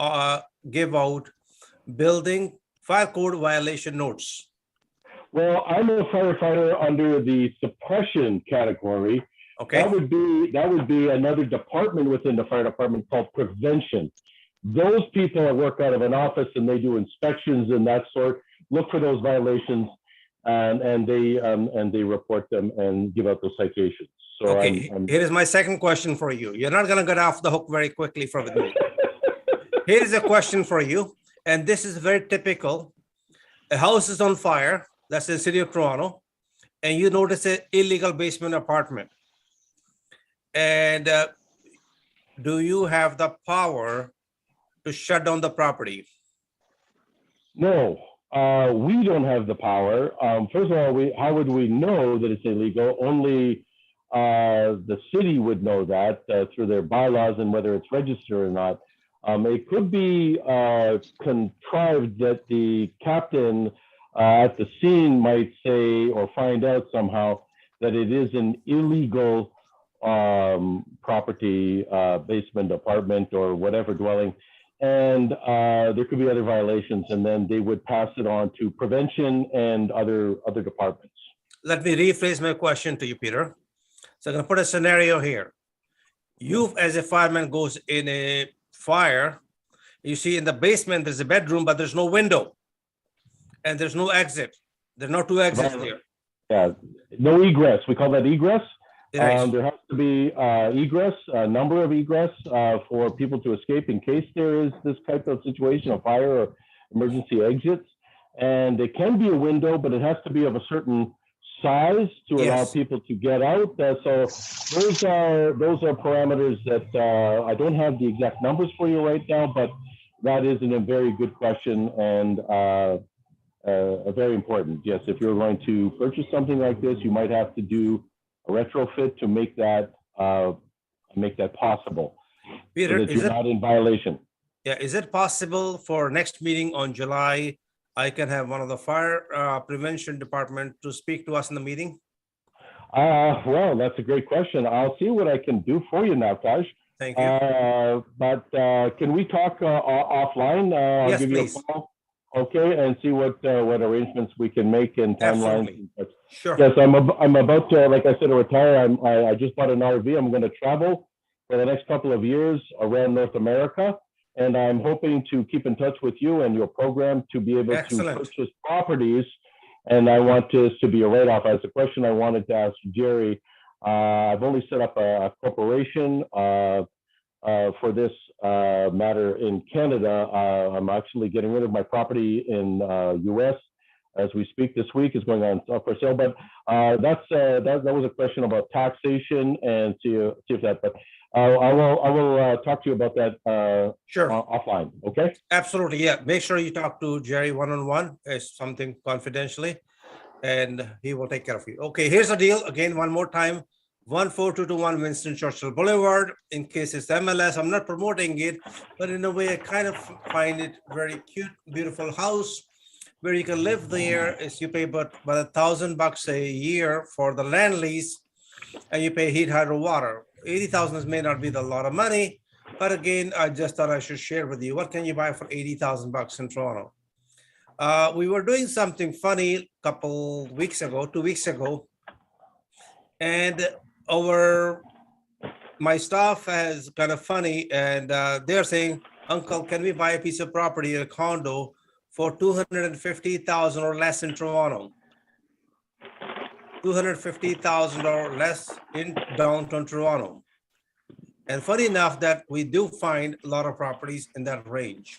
give out building fire code violation notes? Well, I'm a firefighter under the suppression category. Okay. That would be another department within the fire department called prevention. Those people work out of an office and they do inspections and that sort, look for those violations, and they report them and give out those citations. So okay, here is my second question for you. You're not going to get off the hook very quickly from me. Here is a question for you, and this is very typical. A house is on fire, that's in the city of Toronto, and you notice an illegal basement apartment. And do you have the power to shut down the property? No, we don't have the power. First of all, how would we know that it's illegal? Only the city would know that through their bylaws and whether it's registered or not. It could be contrived that the captain at the scene might say or find out somehow that it is an illegal property, basement, apartment, or whatever dwelling. And there could be other violations, and then they would pass it on to prevention and other departments. Let me rephrase my question to you, Peter. So I'm going to put a scenario here. You, as a fireman, goes in a fire. You see in the basement, there's a bedroom, but there's no window. And there's no exit. There's no two exits there. Yeah, no egress. We call that egress. Right. There has to be egress, a number of egress for people to escape in case there is this type of situation, a fire or emergency exits. And it can be a window, but it has to be of a certain size to allow Yes. people to get out. So those are parameters that I don't have the exact numbers for you right now, but that is a very good question and very important. Yes, if you're going to purchase something like this, you might have to do a retrofit to make that possible, Peter, so that is you're it, not in violation. yeah, is it possible for next meeting on July, I can have one of the fire prevention department to speak to us in the meeting? Well, that's a great question. I'll see what I can do for you now, Taj. Thank you. But can we talk offline? I'll Yes, give please. you a call. Okay, and see what arrangements we can make in timelines. Absolutely. Sure. Yes, I'm about to, like I said, retire. I just bought an RV. I'm going to travel for the next couple of years around North America, and I'm hoping to keep in touch with you and your program to be able Excellent. to purchase properties. And I want this to be a write-off. As a question I wanted to ask Jerry, I've only set up a corporation for this matter in Canada. I'm actually getting rid of my property in US as we speak. This week is going on for sale, but that was a question about taxation and see if that. But I will talk to you about that Sure. offline. Okay. Absolutely. Yeah. Make sure you talk to Jerry one-on-one. It's something confidentially, and he will take care of you. Okay. Here's the deal. Again, one more time. 14221 Winston Churchill Boulevard. In case it's MLS, I'm not promoting it, but in a way, I kind of find it very cute, beautiful house where you can live there. Is you pay about $1,000 a year for the land lease, and you pay heat, hydro, water. 80,000 may not be a lot of money, but again, I just thought I should share with you. What can you buy for $80,000 in Toronto? We were doing something funny a couple weeks ago, 2 weeks ago, and my staff is kind of funny, and they're saying, "Uncle, can we buy a piece of property, a condo, for $250,000 or less in Toronto?" $250,000 or less in downtown Toronto. And funny enough that we do find a lot of properties in that range,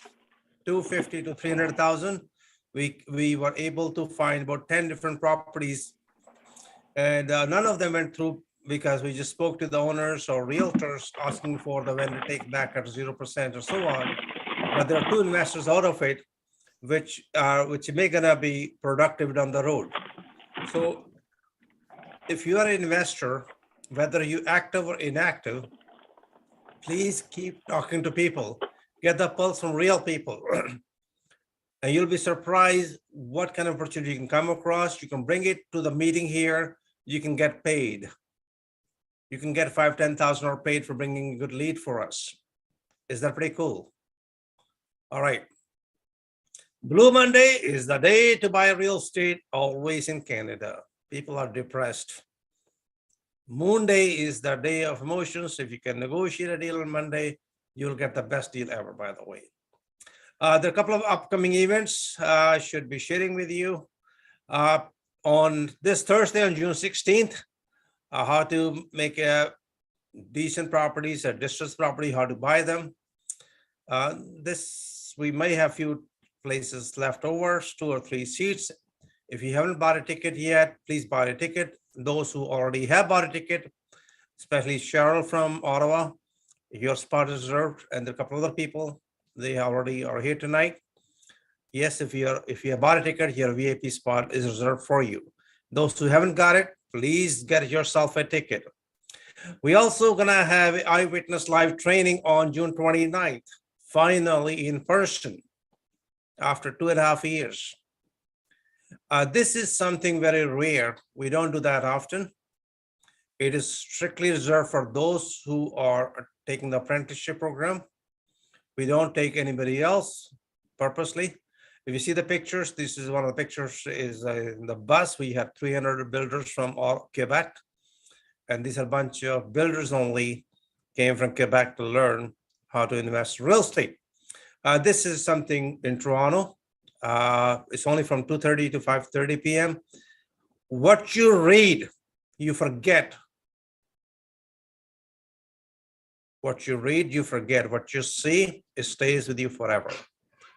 250 to 300,000. We were able to find about 10 different properties, and none of them went through because we just spoke to the owners or realtors asking for the vendor take back at 0% or so on. But there are two investors out of it, which may gonna be productive down the road. So if you are an investor, whether you active or inactive, please keep talking to people, get the pulse from real people. And you'll be surprised what kind of opportunity you can come across. You can bring it to the meeting here. You can get paid. You can get $5,000, $10,000 paid for bringing a good lead for us. Is that pretty cool? All right. Blue Monday is the day to buy real estate, always in Canada. People are depressed. Moon Day is the day of emotions. If you can negotiate a deal on Monday, you'll get the best deal ever, by the way. There are a couple of upcoming events I should be sharing with you. On this Thursday, on June 16th, how to make a decent properties, a distressed property, how to buy them. We may have few places left over, 2 or 3 seats. If you haven't bought a ticket yet, please buy a ticket. Those who already have bought a ticket, especially Cheryl from Ottawa, your spot is reserved, and there are a couple other people, they already are here tonight. Yes, if you have bought a ticket, your VIP spot is reserved for you. Those who haven't got it, please get yourself a ticket. We also gonna have Eyewitness Live training on June 29th, finally in person after 2.5 years. This is something very rare. We don't do that often. It is strictly reserved for those who are taking the apprenticeship program. We don't take anybody else purposely. If you see the pictures, this is one of the pictures is in the bus. We had 300 builders from all Quebec. And these are a bunch of builders only came from Quebec to learn how to invest in real estate. This is something in Toronto. It's only from 2:30 to 5:30 p.m. What you read, you forget. What you read, you forget. What you see, it stays with you forever.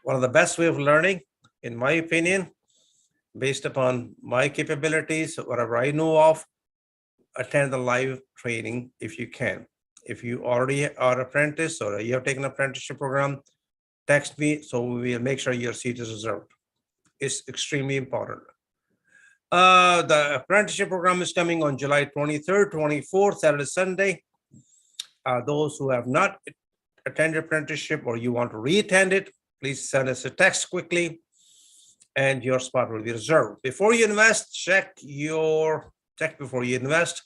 One of the best way of learning, in my opinion, based upon my capabilities, whatever I know of, attend the live training if you can. If you already are apprentice or you have taken an apprenticeship program, text me so we will make sure your seat is reserved. It's extremely important. The apprenticeship program is coming on July 23rd, 24th, Saturday, Sunday. Those who have not attended apprenticeship or you want to re-attend it, please send us a text quickly and your spot will be reserved. Before you invest, check before you invest.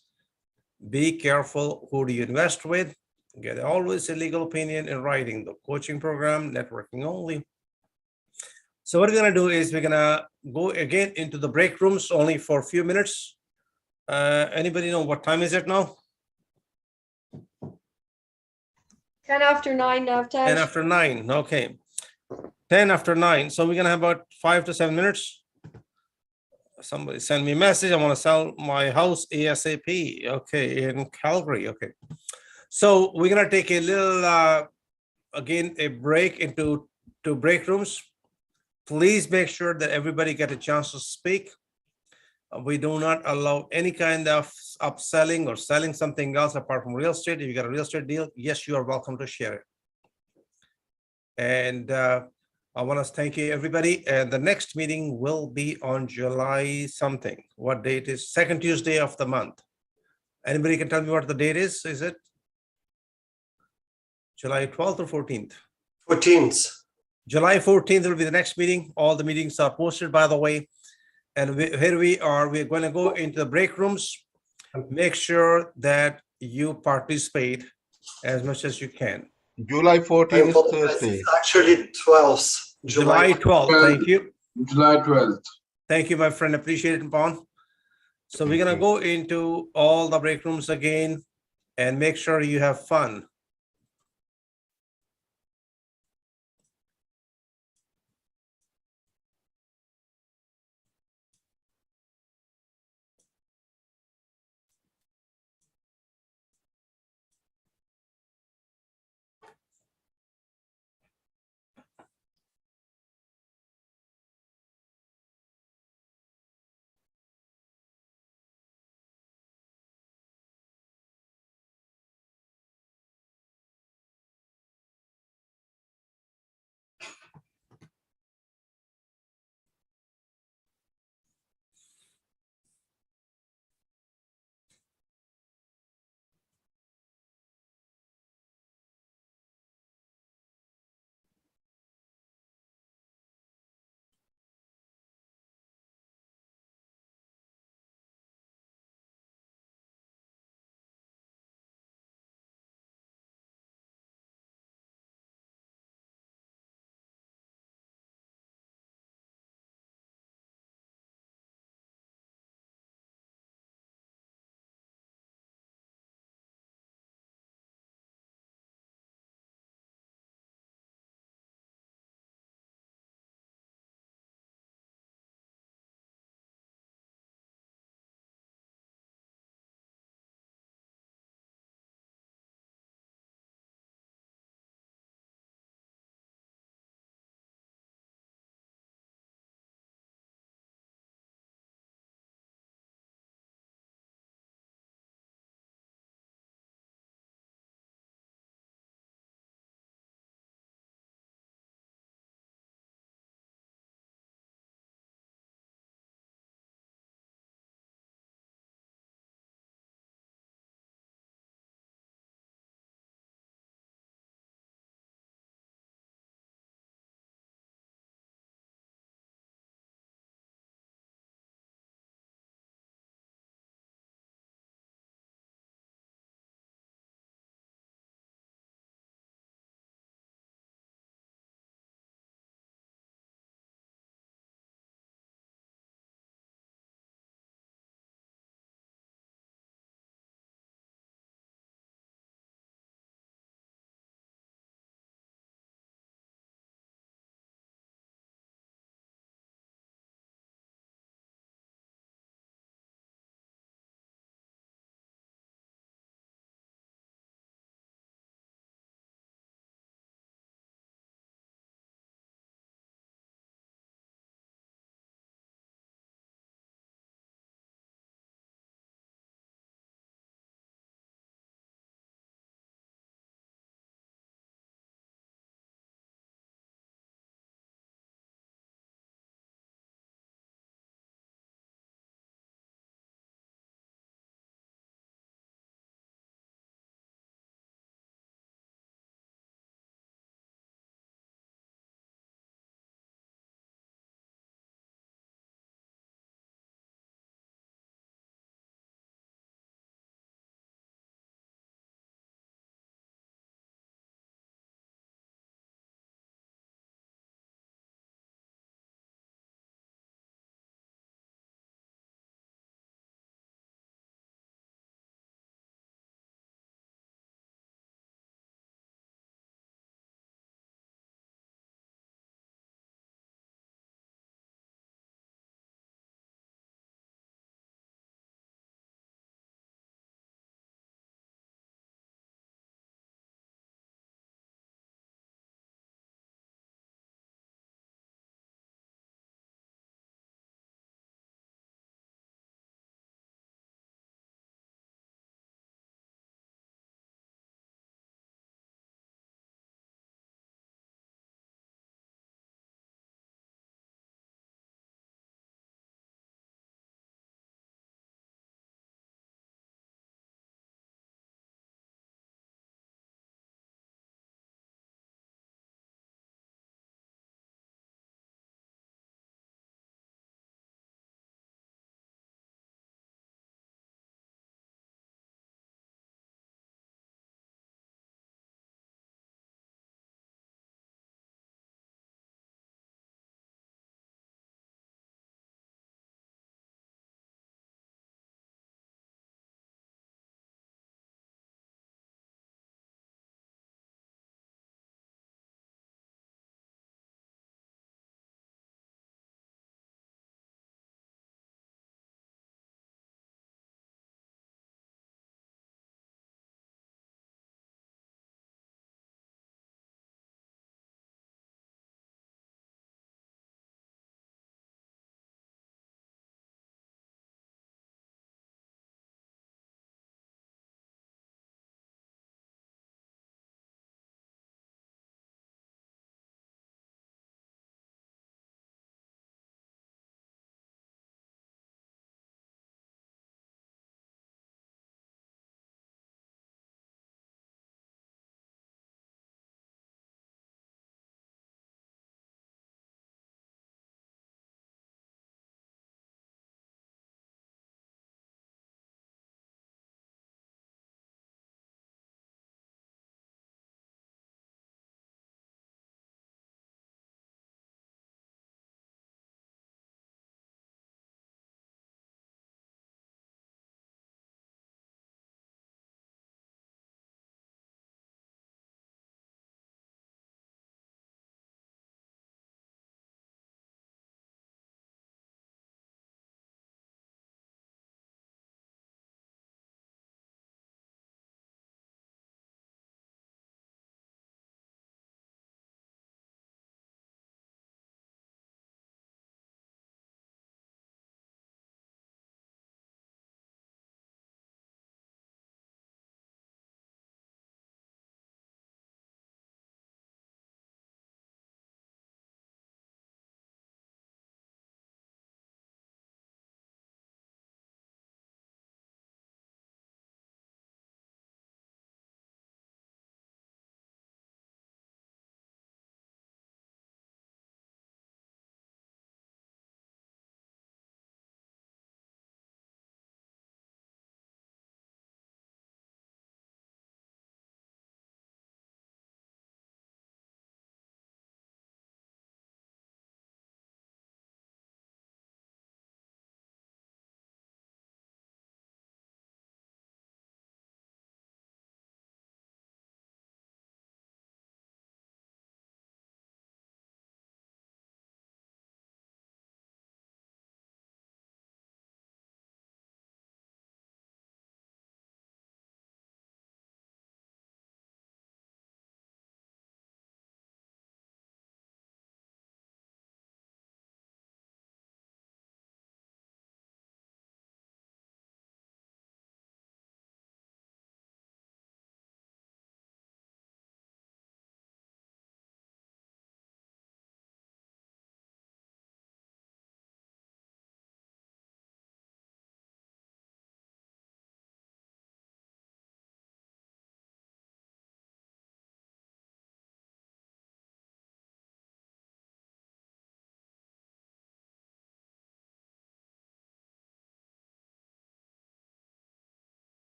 Be careful who do you invest with. Get always a legal opinion in writing. The coaching program, networking only. So what we're gonna do is we're gonna go again into the break rooms only for a few minutes. Anybody know what time is it now? 10 after 9, 10 Navtaj. after 9, okay. 10 after 9, so we're gonna have about 5 to 7 minutes. Somebody send me a message, I wanna sell my house ASAP, okay, in Calgary, okay. So we're gonna take a little, again, a break into 2 break rooms. Please make sure that everybody get a chance to speak. We do not allow any kind of upselling or selling something else apart from real estate. If you got a real estate deal, yes, you are welcome to share it. And I want to thank you, everybody. And the next meeting will be on July something. What date is? Second Tuesday of the month. Anybody can tell me what the date is? Is it July 12th or 14th? 14th. July 14th will be the next meeting. All the meetings are posted, by the way. And here we are. We're going to go into the break rooms. Make sure that you participate as much as you can. July 14th is Thursday. It's actually 12th. July 12th. Thank you. July 12th. Thank you, my friend. Appreciate it, Pawan. So we're going to go into all the break rooms again and make sure you have fun.